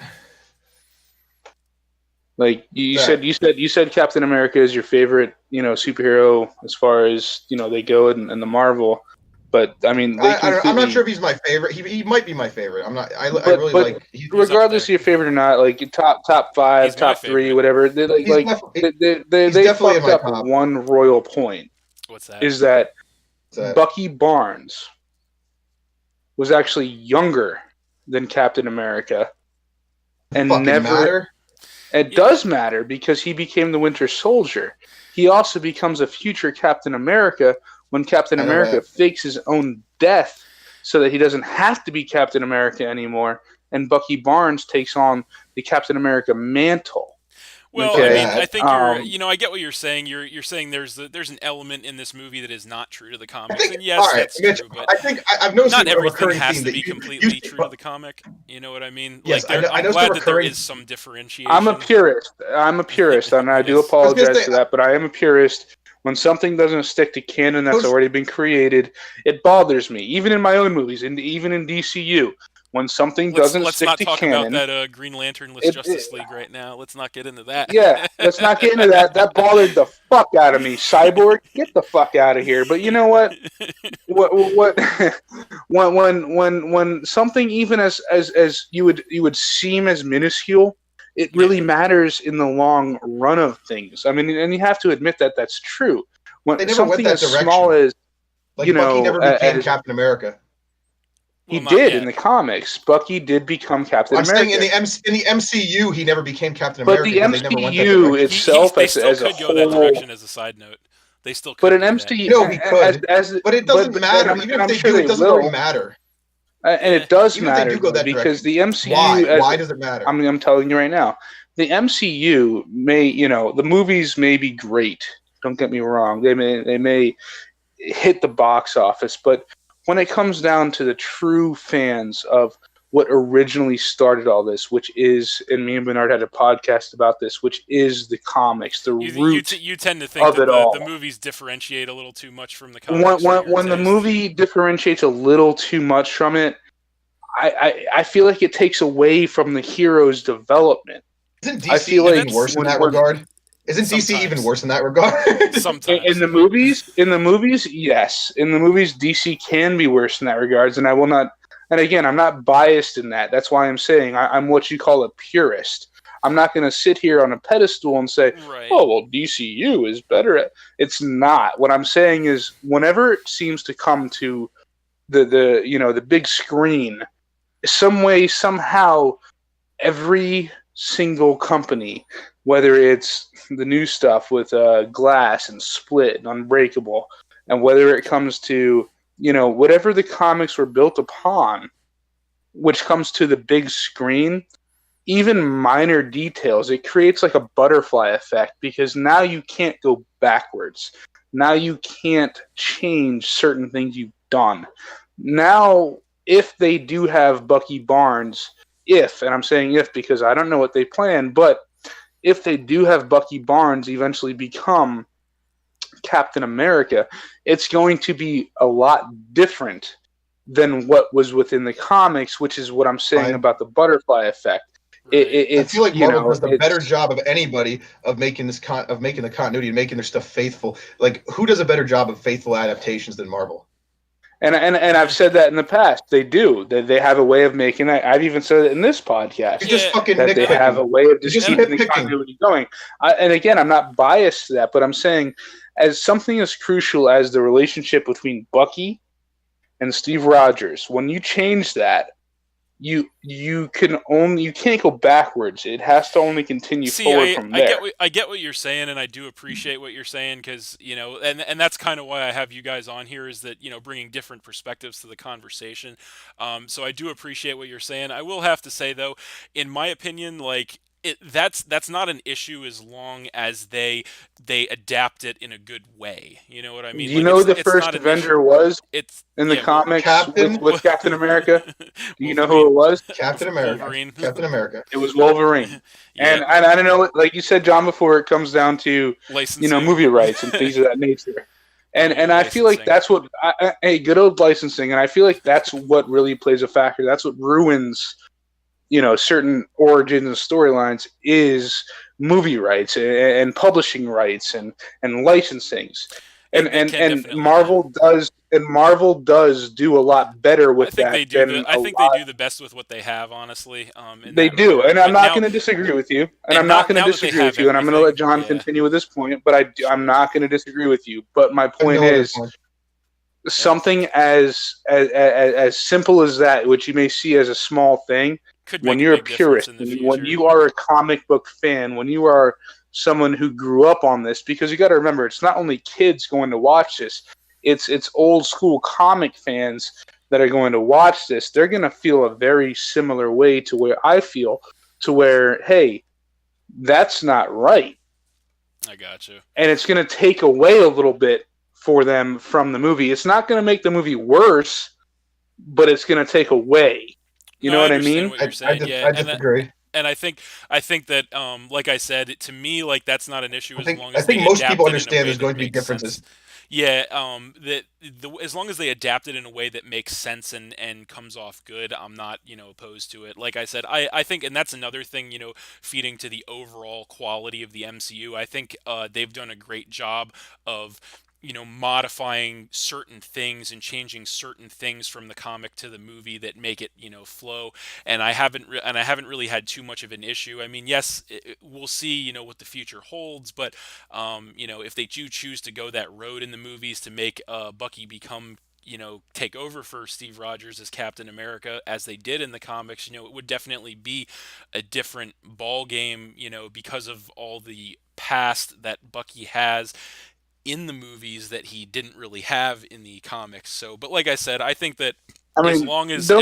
Like you said Captain America is your favorite, superhero as far as, they go in the Marvel. But I mean, I'm not sure if he's my favorite. He might be my favorite. I'm not. I really like. Regardless of your favorite or not, like top five, top three, whatever. They fucked up one royal point. What's that? Is that Bucky Barnes was actually younger than Captain America, and never. Matter? It does matter because he became the Winter Soldier. He also becomes a future Captain America when Captain America fakes his own death so that he doesn't have to be Captain America anymore, and Bucky Barnes takes on the Captain America mantle. Well, okay. I think I get what you're saying. You're saying there's an element in this movie that is not true to the comics, and yes, that's true. But I think I've noticed not everything has to be completely true to the comic. You know what I mean? Yes, I'm glad that there is some differentiation. I'm a purist, and I do apologize for that, but I am a purist. When something doesn't stick to canon that's already been created, it bothers me. Even in my own movies, and even in DCU. When something doesn't stick to canon... Let's not talk about that Green Lantern-less Justice League right now. Let's not get into that. Yeah, let's not get into that. That bothered the fuck out of me. Cyborg, get the fuck out of here. But you know what? When something even as you would seem as minuscule, it really matters in the long run of things. I mean, and you have to admit that that's true. When they never went that direction. Small as Bucky never became Captain America. He did in the comics. Bucky did become Captain America. I'm saying in the MCU, he never became Captain America. But the MCU itself, they still could go that direction. As a side note, they still could. But an MCU, no, he could. But it doesn't matter. Even if they do, it doesn't really matter. And it does matter because the MCU. Why does it matter? I'm telling you right now, the MCU may, the movies may be great. Don't get me wrong. They may hit the box office, but when it comes down to the true fans of what originally started all this, which is, and me and B-Nard had a podcast about this, which is the comics, the root you tend to think that the movies differentiate a little too much from the comics. When the movie differentiates a little too much from it, I feel like it takes away from the hero's development. Isn't DC even worse in that regard? Isn't DC even worse in that regard? Sometimes. In the movies, yes. In the movies, DC can be worse in that regards, and I will not. And again, I'm not biased in that. That's why I'm saying I'm what you call a purist. I'm not going to sit here on a pedestal and say, "Oh, well, DCU is better at." It's not. What I'm saying is, whenever it seems to come to the big screen, some way, somehow, every single company, whether it's the new stuff with Glass and Split and Unbreakable, and whether it comes to, whatever the comics were built upon, which comes to the big screen, even minor details, it creates like a butterfly effect because now you can't go backwards. Now you can't change certain things you've done. Now, if they do have Bucky Barnes, and I'm saying if because I don't know what they plan, but if they do have Bucky Barnes eventually become Captain America, it's going to be a lot different than what was within the comics, which is what I'm saying about the butterfly effect. Right. I feel like Marvel does the better job of anybody of making this of making the continuity and making their stuff faithful. Like, who does a better job of faithful adaptations than Marvel? And I've said that in the past. They do. They have a way of making that. I've even said it in this podcast. You're just fucking that they have a way of just keeping the continuity going. And again, I'm not biased to that, but I'm saying as something as crucial as the relationship between Bucky and Steve Rogers, when you change that, you can't go backwards. It has to only continue forward from there. I get what you're saying, and I do appreciate what you're saying because and that's kind of why I have you guys on here is that bringing different perspectives to the conversation. So I do appreciate what you're saying. I will have to say though, in my opinion, like. That's not an issue as long as they adapt it in a good way. You know what I mean? Do you know who the first Avenger was in the comics with Captain America? Do you know who it was? Captain America. Wolverine. Captain America. It was Wolverine. And I don't know, like you said, John, before, it comes down to movie rights and things of that nature. And I feel like that's what good old licensing, and I feel like that's what really plays a factor. That's what ruins certain origins and storylines is movie rights and publishing rights and licensings. And Marvel does do a lot better with that. I think they do the best with what they have, honestly. They do, and I'm not going to disagree with you. And I'm not going to disagree with you. And I'm going to let John continue with this point. But I'm not going to disagree with you. But my point is, something as simple as that, which you may see as a small thing, when you're a purist, when you are a comic book fan, when you are someone who grew up on this, because you got to remember, it's not only kids going to watch this, it's old school comic fans that are going to watch this. They're going to feel a very similar way to where I feel, to where, hey, that's not right. I got you. And it's going to take away a little bit for them from the movie. It's not going to make the movie worse, but it's going to take away. You know what I mean? I disagree. And I think that, like I said, to me, like that's not an issue I think most people understand there's going to be differences. Sense. Yeah, as long as they adapt it in a way that makes sense and comes off good, I'm not opposed to it. Like I said, I think, and that's another thing, feeding to the overall quality of the MCU. I think they've done a great job of modifying certain things and changing certain things from the comic to the movie that make it, flow. And I haven't really had too much of an issue. I mean, yes, we'll see, what the future holds, but if they do choose to go that road in the movies to make Bucky become take over for Steve Rogers as Captain America, as they did in the comics, it would definitely be a different ball game, because of all the past that Bucky has in the movies that he didn't really have in the comics. So, but like I said, I think that as long as it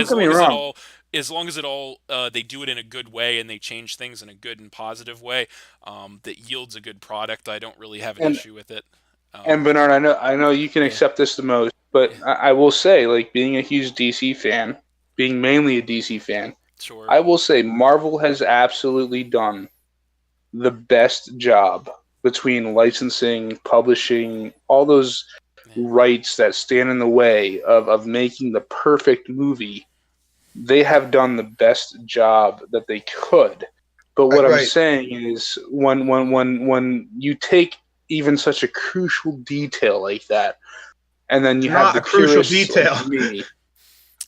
all they do it in a good way and they change things in a good and positive way, that yields a good product, I don't really have an issue with it. And Bernard, I know you can accept this the most, but I will say, like, being a huge DC fan, being mainly a DC fan, sure, I will say Marvel has absolutely done the best job between licensing, publishing, all those rights that stand in the way of making the perfect movie. They have done the best job that they could. But what I'm saying is when you take even such a crucial detail like that, and then you have the crucial detail. Like me,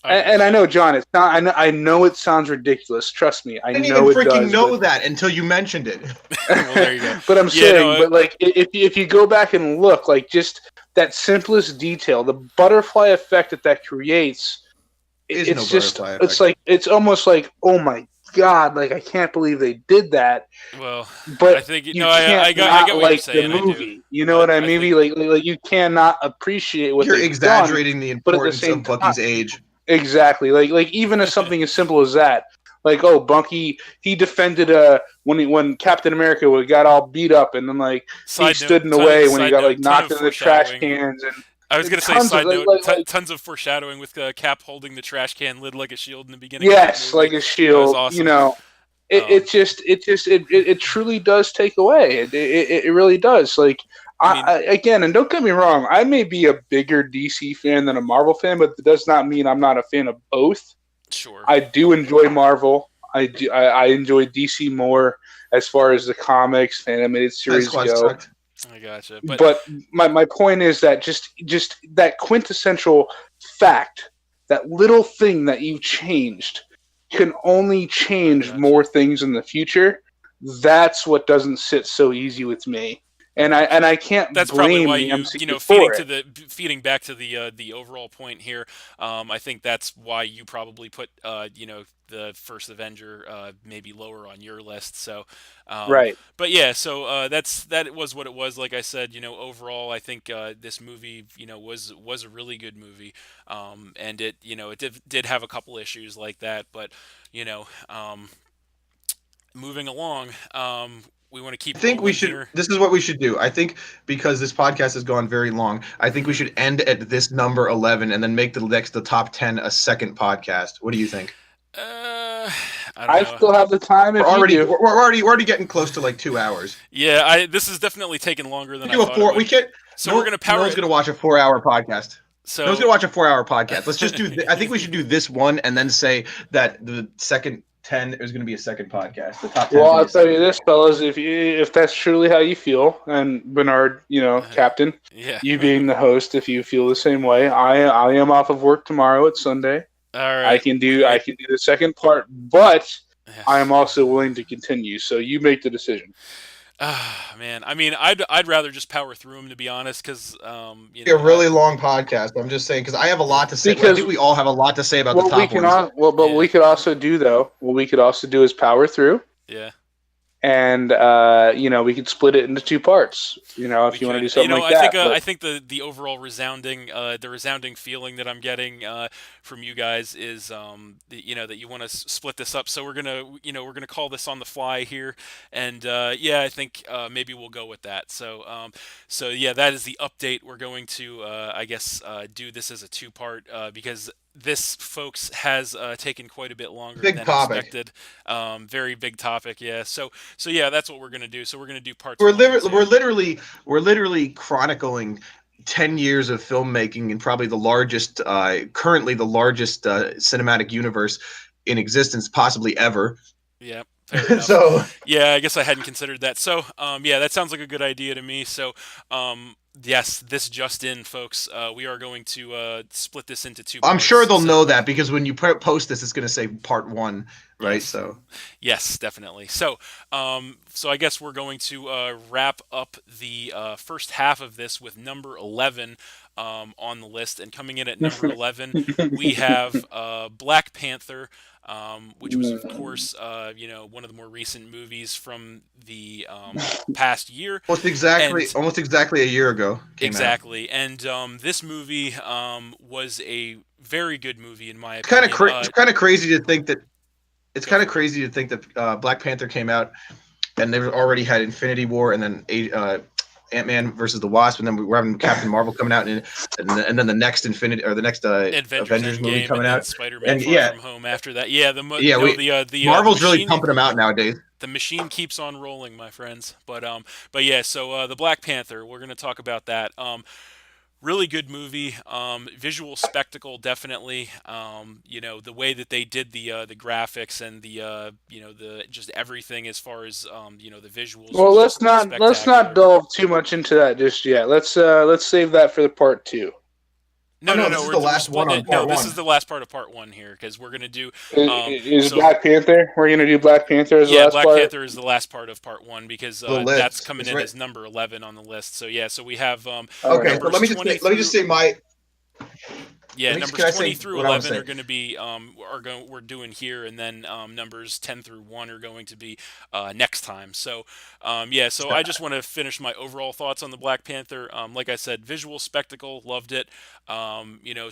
and I know, John, it's not. I know it sounds ridiculous. Trust me, I know it does. I didn't even freaking know that until you mentioned it. Well, there you go. But I'm saying, but like, if you go back and look, like, just that simplest detail, the butterfly effect that creates, it's almost like, oh my God, like, I can't believe they did that. Well, but I think I get what you're saying. The movie, you know what I mean? Like you cannot appreciate what you're exaggerating the importance of Bucky's age. Exactly. Like even as something as simple as that. Like, oh, Bucky, he defended when Captain America got all beat up, and then like he stood in the way when he got like knocked into the trash cans, and I was gonna say, tons of side note, like tons of foreshadowing with Cap holding the trash can lid like a shield in the beginning of that yes, movie. like a That was shield. awesome. It Um, it truly does take away. It really does. Like I mean, again, and don't get me wrong, I may be a bigger DC fan than a Marvel fan, but it does not mean I'm not a fan of both. sure. I do enjoy Marvel. I enjoy DC more as far as the comics, animated Nice series Squad go. sucked. I gotcha. But But my point is that just that quintessential fact, that little thing that you've changed, can only I change gotcha. more things in the future. That's what doesn't sit so easy with me, I and gotcha. I can't That's probably blame why the you MCU know for it. feeding back to the overall point here. I think that's why you probably put the first Avenger maybe lower on your list. So, um, Right. but yeah, so that was what it was. Like I said, overall, I think this movie was a really good movie, and it did have a couple issues like that, but you know. Moving along, we want to keep I think we rolling should. here. This is what we should do. I think because this podcast has gone very long, I think we Hmm. should end at this number 11 and then make the top 10 a second podcast. What do you think? I don't I know. still have the time We're if you already do. we're already getting close to like 2 hours. Yeah, this is definitely taking longer We than I do a thought it four. We would. can't. So we're No, gonna no power one's it. gonna watch a 4 hour podcast. No one's So gonna watch a 4 hour podcast. Let's just do. I think we should do this one and then say that the second 10 is gonna be a second podcast. The top 10 is Well, gonna be I'll a tell second you this, podcast. fellas, if that's truly how you feel, and Bernard, Captain, yeah. you being the host, if you feel the same way, I am off of work tomorrow. It's Sunday. All right. We I might. can do the second part, but Yeah. I am also willing to continue. So you make the decision. Ah, man. I mean, I'd rather just power through them to be honest, because Be a really long podcast. I'm just saying because I have a lot to say. I Because think we all have a lot to say about the what we top can ones. all well, but what yeah, we could also do though, what we could also do is power through, yeah. and we could split it into two parts. We If you want to do could, something like I think that. But I think the overall resounding feeling that I'm getting from you guys is that you want to split this up. So we're gonna call this on the fly here, and yeah, I think maybe we'll go with that. So yeah, that is the update. We're going to I guess do this as a two-part because this, folks, has taken quite a bit longer Big than topic. expected. Very big topic, yeah. So yeah, that's what we're gonna do. So we're gonna do parts We're one and literally we're two. literally we're literally chronicling 10 years of filmmaking and probably currently the largest cinematic universe in existence possibly ever. Yeah, fair enough. So Yeah, I guess I hadn't considered that. So, yeah, that sounds like a good idea to me. So, yes, this just in, folks. We are going to split this into two I'm sure parts. they'll So, know that because when you post this, it's going to say part one, right? yes, So yes, definitely. So I guess we're going to wrap up the first half of this with number 11 on the list, and coming in at number 11, we have Black Panther. Which was, of course, one of the more recent movies from the past year, and almost exactly a year ago came out. exactly, and this movie was a very good movie in my opinion. It's kind of crazy to think that Go for it. Black Panther came out and they already had Infinity War and then Ant-Man versus the Wasp, and then we're having Captain Marvel coming out, and then the next Avengers Avengers movie Endgame, coming and then out, Spider-Man and Far yeah, From Home after that. Yeah, yeah, the Marvel's really machine pumping them out nowadays. the machine keeps on rolling, my friends. But yeah, so the Black Panther, we're gonna talk about that. Really good movie. Visual spectacle, definitely. The way that they did the graphics and the just everything as far as the visuals well, was just let's not spectacular. delve too much into that just yet. Let's save that for the part two. Oh No, no, no, no. this is the We're last one splitting on it. No, part this is one. the last part of part one here because we're gonna do. Is So Black Panther? We're gonna do Black Panther as the yeah, last Black part. Panther is the last part of part one because The that's list. coming It's in right. as number 11 on the list. So yeah, so we have All Okay, right. so numbers 20 let me just through. say my Yeah, can numbers I 20 say through what I want to 11 say? are going to be we're doing here, and then numbers 10 through 1 are going to be next time. So yeah, so I just want to finish my overall thoughts on the Black Panther. Like I said, visual spectacle, loved it.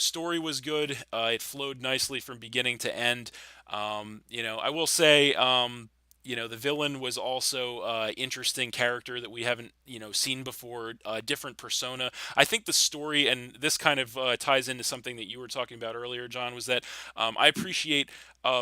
Story was good. It flowed nicely from beginning to end. I will say the villain was also interesting character that we haven't seen before, different persona. I think the story, and this kind of ties into something that you were talking about earlier, John, was that I appreciate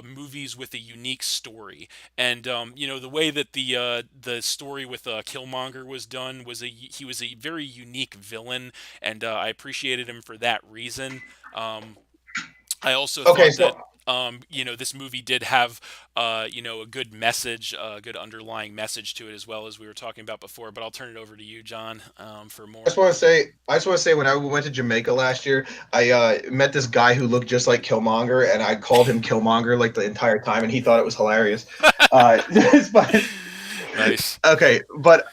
movies with a unique story, and the way that the story with Killmonger was done was he was a very unique villain, and I appreciated him for that reason. I also Okay, thought so that this movie did have a good message, a good underlying message to it, as well as we were talking about before. But I'll turn it over to you, John, for I more. just want to say, when I went to Jamaica last year, I met this guy who looked just like Killmonger, and I called him Killmonger like the entire time, and he thought it was hilarious. But Nice. okay, but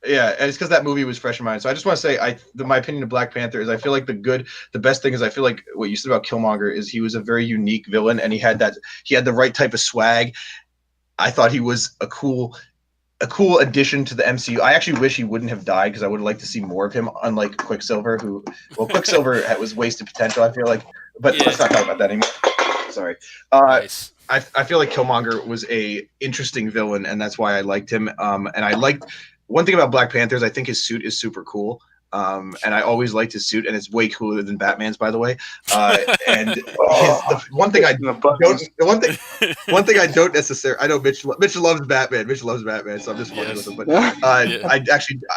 yeah, and it's because that movie was fresh in mind. So I just want to say, my opinion of Black Panther is I feel like the best thing is I feel like what you said about Killmonger is he was a very unique villain, and he had the right type of swag. I thought he was a cool addition to the MCU. I actually wish he wouldn't have died because I would have liked to see more of him, unlike Quicksilver, Quicksilver was wasted potential, I feel like. But Yeah. let's not talk about that anymore. Sorry. Uh, Nice. I feel like Killmonger was a interesting villain, and that's why I liked him. And I liked one thing about Black Panther is I think his suit is super cool. And I always liked his suit, and it's way cooler than Batman's, by the way. And the one thing I don't, one thing I don't necessarily, I know Mitch loves Batman. Mitch loves Batman, so I'm just fucking with him. But Yeah. I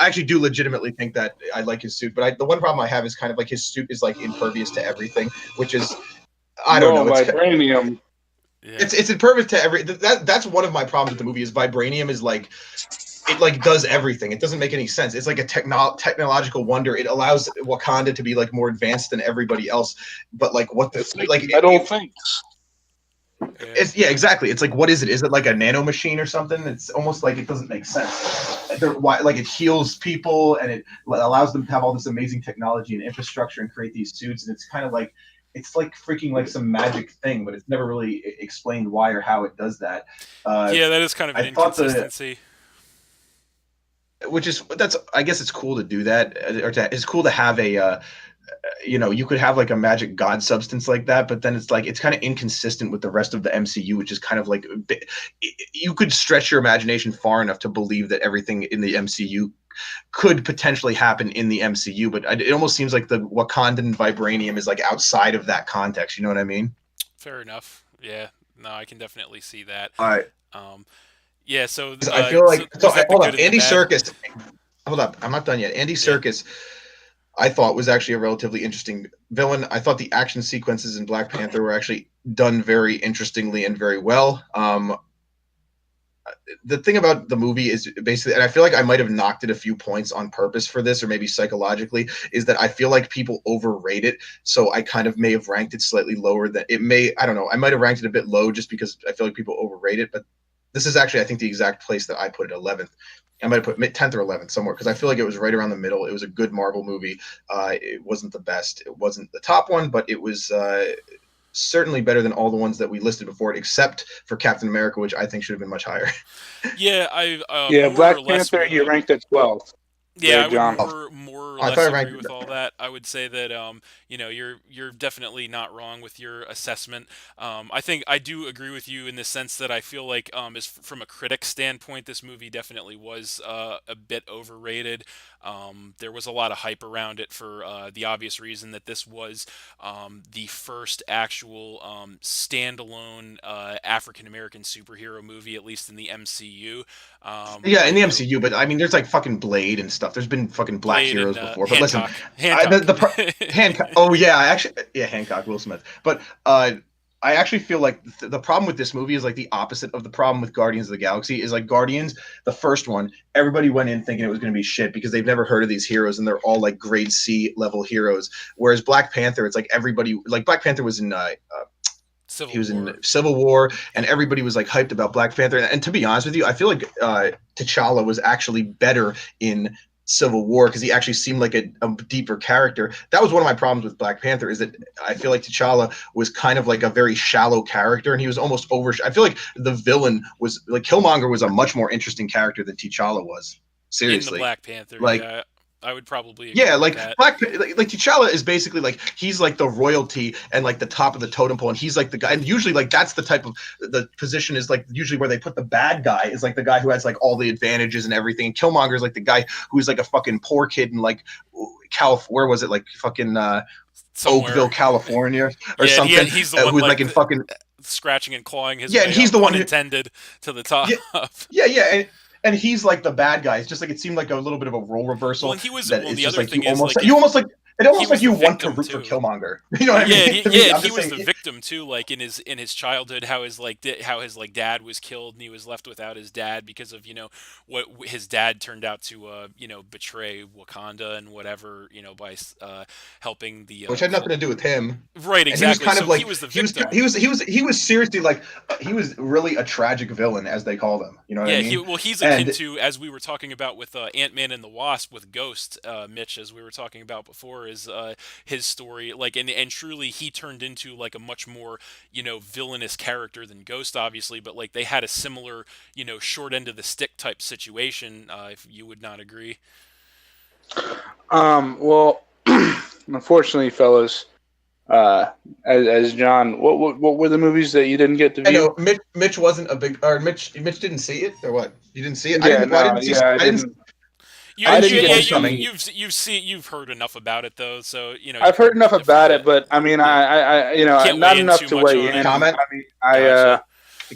actually do legitimately think that I like his suit. But the one problem I have is kind of like his suit is like impervious to everything, which is I don't know. Vibranium. Yeah. It's impervious to every. That's one of my problems with the movie is vibranium is like it like does everything. It doesn't make any sense. It's like a technological wonder. It allows Wakanda to be like more advanced than everybody else. But like what the like metal things. It's exactly. It's like what is it? Is it like a nano machine or something? It's almost like it doesn't make sense. Like it heals people and it allows them to have all this amazing technology and infrastructure and create these suits. And it's kind of like it's like freaking like some magic thing, but it's never really explained why or how it does that. Yeah, that is kind of an inconsistency. That's I guess it's cool to do that, it's cool to have a you could have like a magic god substance like that, but then it's like it's kind of inconsistent with the rest of the MCU, which is kind of like you could stretch your imagination far enough to believe that everything in the MCU could potentially happen in the MCU, but it almost seems like the Wakandan vibranium is like outside of that context. You know what I mean? Fair enough. Yeah. No, I can definitely see that. All right. Yeah. So I feel like hold on. Andy bad? Serkis. Hold up, I'm not done yet. Andy Serkis. I thought was actually a relatively interesting villain. I thought the action sequences in Black Panther were actually done very interestingly and very well. The thing about the movie is basically, and I feel like I might have knocked it a few points on purpose for this, or maybe psychologically, is that I feel like people overrate it. So I kind of may have ranked it slightly lower than it may. I don't know. I might have ranked it a bit low just because I feel like people overrate it. But this is actually, I think, the exact place that I put it, 11th. I might have put 10th or 11th somewhere because I feel like it was right around the middle. It was a good Marvel movie. It wasn't the best. It wasn't the top one, but it was certainly better than all the ones that we listed before it, except for Captain America, which I think should have been much higher. Yeah, Black Panther, you ranked at 12. Yeah, there, I would more or less agree with all that. I would say that you're definitely not wrong with your assessment. I think I do agree with you in the sense that I feel like as from a critic standpoint, this movie definitely was a bit overrated. There was a lot of hype around it for the obvious reason that this was the first actual standalone African American superhero movie, at least in the MCU. Yeah, in the MCU, but I mean, there's like fucking Blade and stuff. There's been fucking black Blade heroes and before. But Hancock. listen, Hancock. Hancock. Oh yeah, Hancock, Will Smith. But I actually feel like the problem with this movie is like the opposite of the problem with Guardians of the Galaxy. Is like Guardians, the first one, everybody went in thinking it was going to be shit because they've never heard of these heroes and they're all like grade C level heroes. Whereas Black Panther, it's like everybody like Black Panther was in. In Civil War, and everybody was like hyped about Black Panther. And to be honest with you, I feel like T'Challa was actually better in Civil War because he actually seemed like a deeper character. That was one of my problems with Black Panther is that I feel like T'Challa was kind of like a very shallow character, and he was almost over. I feel like the villain was like Killmonger was a much more interesting character than T'Challa was. Seriously, in the Black Panther, like. Yeah. I would probably agree Yeah, with like that. like T'Challa is basically like he's like the royalty and like the top of the totem pole, and he's like the guy. And usually, like that's the type of the position is like usually where they put the bad guy is like the guy who has like all the advantages and everything. And Killmonger is like the guy who's like a fucking poor kid in like where was it like fucking Oakville, Somewhere. California or Yeah, and something, he's the one who's like like in fucking scratching and clawing his yeah, and way he's up, the pun one who intended, to the top. yeah yeah, and he's like the bad guy. It's just like it seemed like a little bit of a role Well, reversal and he was that well. And it's the just other like thing is like you if almost like it he almost like was the you want to victim root for too. Killmonger. You know what I Yeah, mean? and To yeah, me, and I'm he just was saying. the victim too. Like in his childhood, how his like dad was killed, and he was left without his dad because of what his dad turned out to betray Wakanda and whatever by helping the Which had nothing to do with him. right, And he was exactly. kind of So he like was the victim. he was seriously like he was really a tragic villain as they call them. You know what I Yeah, mean? he's akin And to, as we were talking about with Ant-Man and the Wasp with Ghost, Mitch, as we were talking about before, is his story, like, and truly he turned into like a much more villainous character than Ghost, obviously, but like they had a similar short end of the stick type situation, if you would not agree. Well, unfortunately, fellas, as John, what were the movies that you didn't get to I know view? Mitch wasn't a big or Mitch didn't see it or what? You didn't see it? Yeah, Well, no, yeah, I didn't I I didn't see didn't get to Homecoming. see. You've heard enough about it though, so I've you've heard enough about it, yeah, but I mean, yeah. Can't not weigh in enough too to much weigh on To it. in. comment. I mean, Gotcha.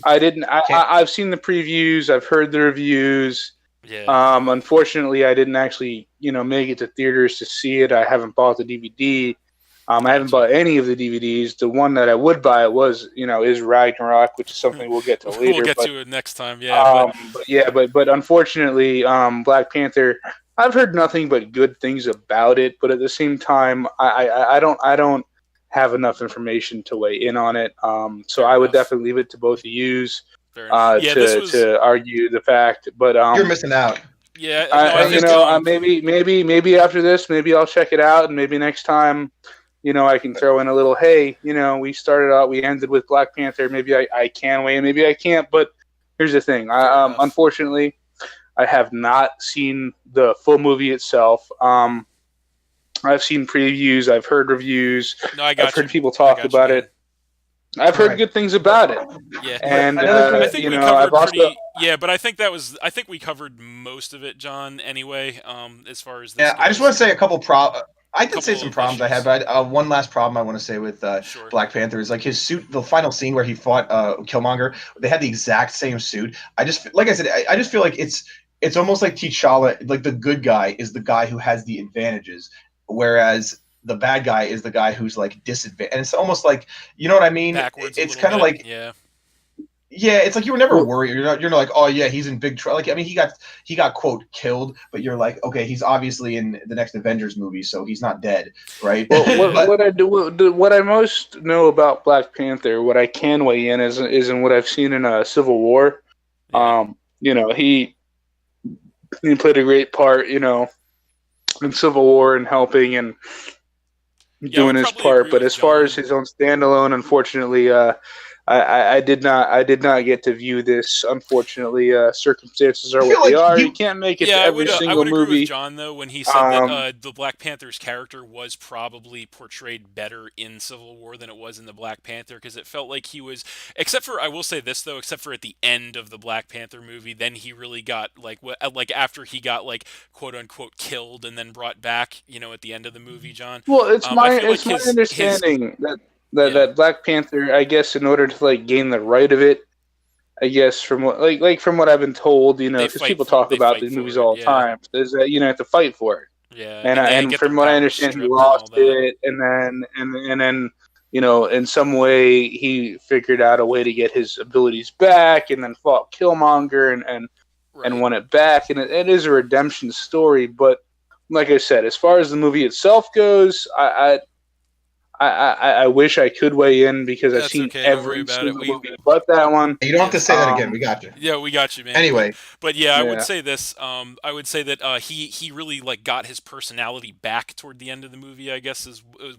I didn't. Can't I've seen the previews. I've heard the reviews. Yeah. Unfortunately, I didn't actually, make it to theaters to see it. I haven't bought the DVD. I haven't Gotcha. bought any of the DVDs. The one that I would buy was, is Ragnarok, which is something we'll get to We'll later. get But, to it next time. Yeah, but unfortunately, Black Panther. I've heard nothing but good things about it. But at the same time, I don't have enough information to weigh in on it. So fair I would enough. definitely leave it to both of yous Fair enough. Yeah, this was. to argue the fact. But you're missing out. Yeah, no, I think maybe after this, maybe I'll check it out, and maybe next time, I can throw in a little. Hey, we started out, we ended with Black Panther. Maybe I can weigh in, maybe I can't. But here's the thing. Unfortunately, I have not seen the full movie itself. I've seen previews. I've heard reviews. no, I got I've heard you. people I talk got about you, it. I've heard Right. good things about it. Yeah, And Another I think we covered I've also pretty. Yeah, but I think we covered most of it, John. Anyway, as far as this Yeah, I just want goes, to say a couple I did say couple some of problems I had, issues. but one last problem I want to say with Sure. Black Panther is like his suit. The final scene where he fought Killmonger, they had the exact same suit. Like I said, I just feel like it's almost like T'Challa, like the good guy is the guy who has the advantages, whereas the bad guy is the guy who's like disadvantaged. And it's almost like you know what I mean. Backwards a It's little kind of bit. like Yeah. yeah, it's like you were never well, worried. You're not like, oh yeah, he's in big trouble. Like I mean, he got quote killed, but you're like, okay, he's obviously in the next Avengers movie, so he's not dead, right? Yeah. what I do, what I most know about Black Panther, what I can weigh in is in what I've seen in Civil War. Yeah. He played a great part, in Civil War and helping and Yeah, I doing would his probably part. agree But with as far as John. his own standalone, unfortunately, I did not get to view this. Unfortunately, circumstances are I what feel they like are. You he can't make it Yeah, to every I single would agree with movie. John though when he said that Um, the Black Panther's character was probably portrayed better in Civil War than it was in the Black Panther, because it felt like he was, except for, I will say this though, except for at the end of the Black Panther movie, then he really got like after he got like quote unquote killed and then brought back, at the end of the movie, John. well, I feel like it's my his understanding yeah. that Black Panther, I guess, in order to like gain the right of it, I guess from what from what I've been told, because people talk They about fight these movies for it. all the Yeah. time, is that you have to fight for it. Yeah, And and they and get their from what I powers understand, he stripped and all lost that. it, and then in some way he figured out a way to get his abilities back, and then fought Killmonger and Right. won it back, and it is a redemption story. But like I said, as far as the movie itself goes, I wish I could weigh in because I've That's seen okay. Don't worry every about it. single movie but that one. you don't have Yeah. to say that again. Um, We got you. Yeah, we got you, man. But Anyway, but yeah, I would yeah. say this. I would say that he really like got his personality back toward the end of the movie. I guess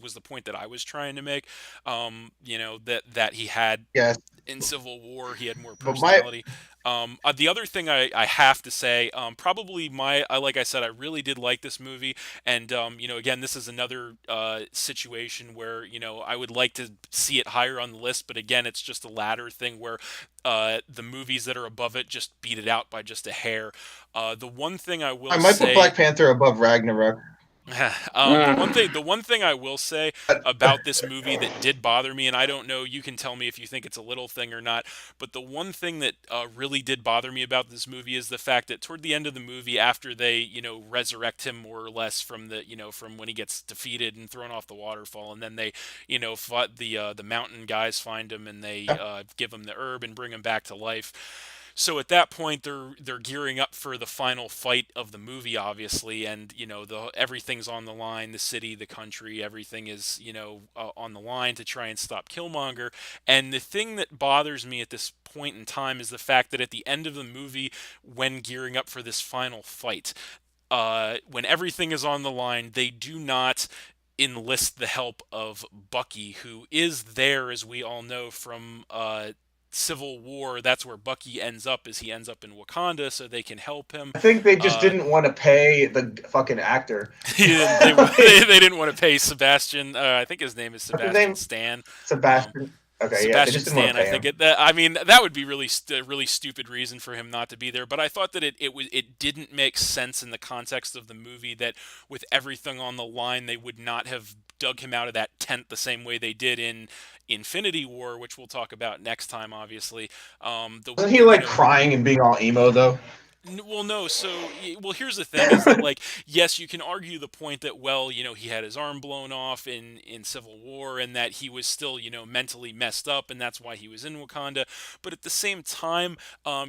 was the point that I was trying to make. That he had yes, in Civil War, he had more but my personality. The other thing I have to say, probably like I said, I really did like this movie, and again, this is another situation where I would like to see it higher on the list, but again, it's just a ladder thing where the movies that are above it just beat it out by just a hair. The one thing I I will might put say Black Panther above Ragnarok. the one thing I will say about this movie that did bother me, and I don't know, you can tell me if you think it's a little thing or not, but the one thing that really did bother me about this movie is the fact that toward the end of the movie, after they resurrect him more or less from from when he gets defeated and thrown off the waterfall, and then they fought the mountain guys find him and they give him the herb and bring him back to life. So at that point, they're gearing up for the final fight of the movie, obviously, and the everything's on the line, the city, the country, everything is on the line to try and stop Killmonger. And the thing that bothers me at this point in time is the fact that at the end of the movie, when gearing up for this final fight, when everything is on the line, they do not enlist the help of Bucky, who is there, as we all know from Civil War. That's where Bucky ends up, is he ends up in Wakanda, so they can help him. I think they just Uh, didn't want to pay the fucking actor. they didn't want to pay Sebastian. I think his name is What's his Sebastian name? Stan. Um, Sebastian. Okay, yeah, they Sebastian just didn't want Stan, to I pay think him. I mean, that would be a really stupid reason for him not to be there. But I thought that it didn't make sense in the context of the movie that with everything on the line, they would not have dug him out of that tent the same way they did in Infinity War, which we'll talk about next time, obviously. Wasn't he like crying and being all emo though? Well, no. So, well, here's the thing: is that like, yes, you can argue the point that, well, he had his arm blown off in Civil War, and that he was still, mentally messed up, and that's why he was in Wakanda. But at the same time,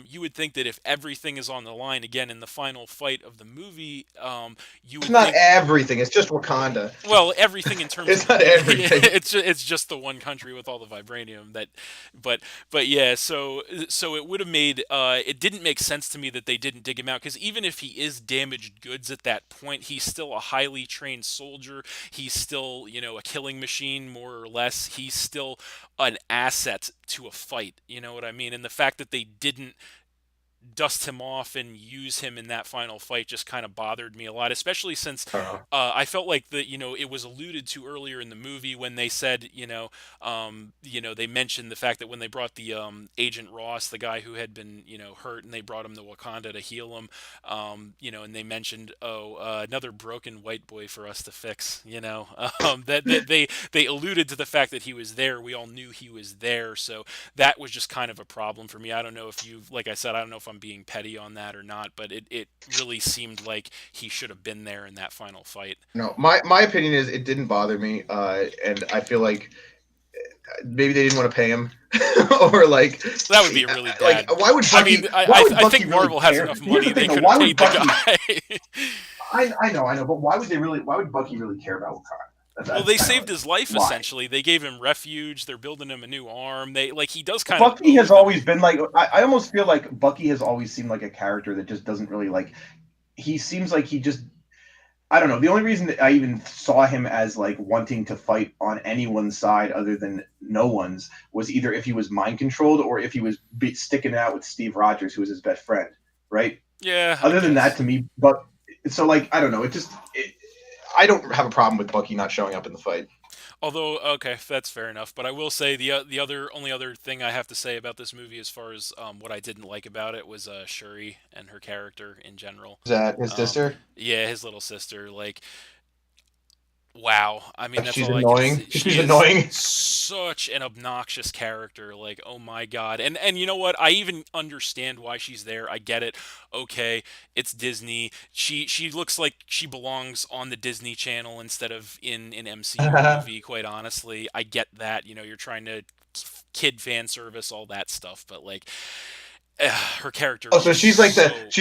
you would think that if everything is on the line again in the final fight of the movie, you It's would not think. everything. It's just Wakanda. Well, everything in terms It's of the not movie, everything. it's just the one country with all the vibranium that, but yeah, so it would have made it didn't make sense to me that they didn't dig him out, because even if he is damaged goods at that point, he's still a highly trained soldier. He's still a killing machine more or less. He's still an asset to a fight. You know what I mean? And the fact that they didn't dust him off and use him in that final fight just kind of bothered me a lot, especially since I felt like it was alluded to earlier in the movie when they said they mentioned the fact that when they brought the Agent Ross, the guy who had been hurt, and they brought him to Wakanda to heal him, and they mentioned another broken white boy for us to fix, that they alluded to the fact that he was there. We all knew he was there, so that was just kind of a problem for me. I don't know if you, like I said, I don't know if I'm being petty on that or not, but it really seemed like he should have been there in that final fight. No, my opinion is it didn't bother me, and I feel like maybe they didn't want to pay him, or like That would be a really like bad. why would I Bucky? mean, why would I Bucky think really Marvel has care? enough Here's money; the they thing, though, could have why would paid the Bucky? guy. I know, but why would they really? Why would Bucky really care about Wakanda? Well, That's they kind of saved like his life why. essentially. They gave him refuge. They're building him a new arm. He does kind of Bucky owe has them. always been like I almost feel like Bucky has always seemed like a character that just doesn't really like. He seems like he just I don't know. The only reason that I even saw him as like wanting to fight on anyone's side other than no one's was either if he was mind controlled or if he was sticking it out with Steve Rogers, who was his best friend, right? Yeah, I Other than that, guess. to me, but so like I don't know. I don't have a problem with Bucky not showing up in the fight. Although, okay, that's fair enough. But I will say the other only other thing I have to say about this movie, as far as what I didn't like about it, was Shuri and her character in general. Is that his Um, sister? yeah, his little sister. Like, wow. I mean, Like that's she's all I can annoying. say. She's She is annoying. such an obnoxious character. Like, oh my god. And you know what? I even understand why she's there. I get it. Okay, it's Disney. She looks like she belongs on the Disney Channel instead of in an MCU movie. Quite honestly, I get that. You're trying to kid fan service, all that stuff. But like, her character Oh, is so just so she's like annoying.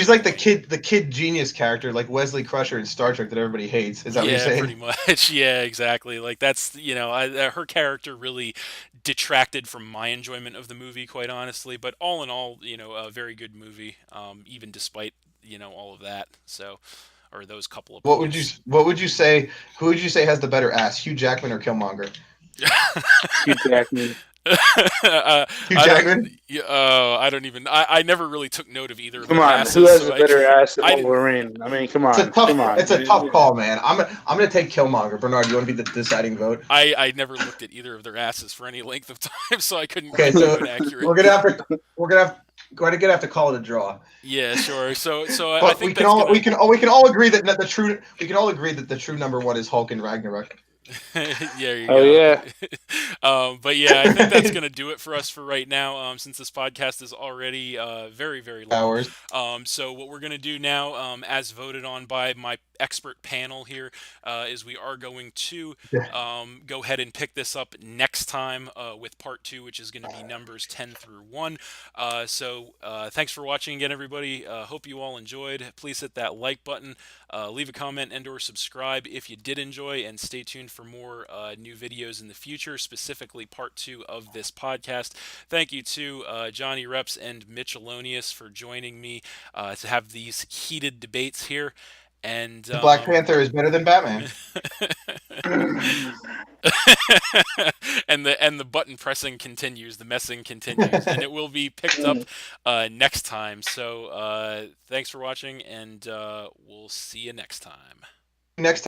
the kid genius character, like Wesley Crusher in Star Trek that everybody hates. Is that what you're Yeah, saying? pretty much. Yeah, exactly. Like that's, her character really detracted from my enjoyment of the movie, quite honestly. But all in all, a very good movie, even despite, all of that. So, or those couple of points. What would you say? Who would you say has the better ass, Hugh Jackman or Killmonger? Hugh Jackman. Hugh Jackman. I don't even. I never really took note of either of Come their on, asses. who has So a better ass than I didn't. Wolverine? I mean, come on, come on. It's a tough call, man. I'm gonna take Killmonger. Bernard, you want to be the deciding vote? I never looked at either of their asses for any length of time, so I couldn't Okay, give you so an accurate. we're gonna have to call it a draw. Yeah, sure. So I But think that's gonna. we can all agree that the true number one is Hulk and Ragnarok. There you Oh go. yeah. But yeah, I think that's gonna do it for us for right now. Since this podcast is already very very long. Hours. So what we're gonna do now, as voted on by my expert panel here, is we are going to go ahead and pick this up next time with part 2, which is going to be numbers 10 through 1. Thanks for watching again, everybody. Hope you all enjoyed. Please hit that like button, leave a comment and/or subscribe if you did enjoy, and stay tuned for more new videos in the future, specifically part 2 of this podcast. Thank you to Jonny Reps and Mitchelonius for joining me to have these heated debates here. And Black Panther is better than Batman. and the button pressing continues, the messing continues, and it will be picked up next time. So thanks for watching, and we'll see you next time. Next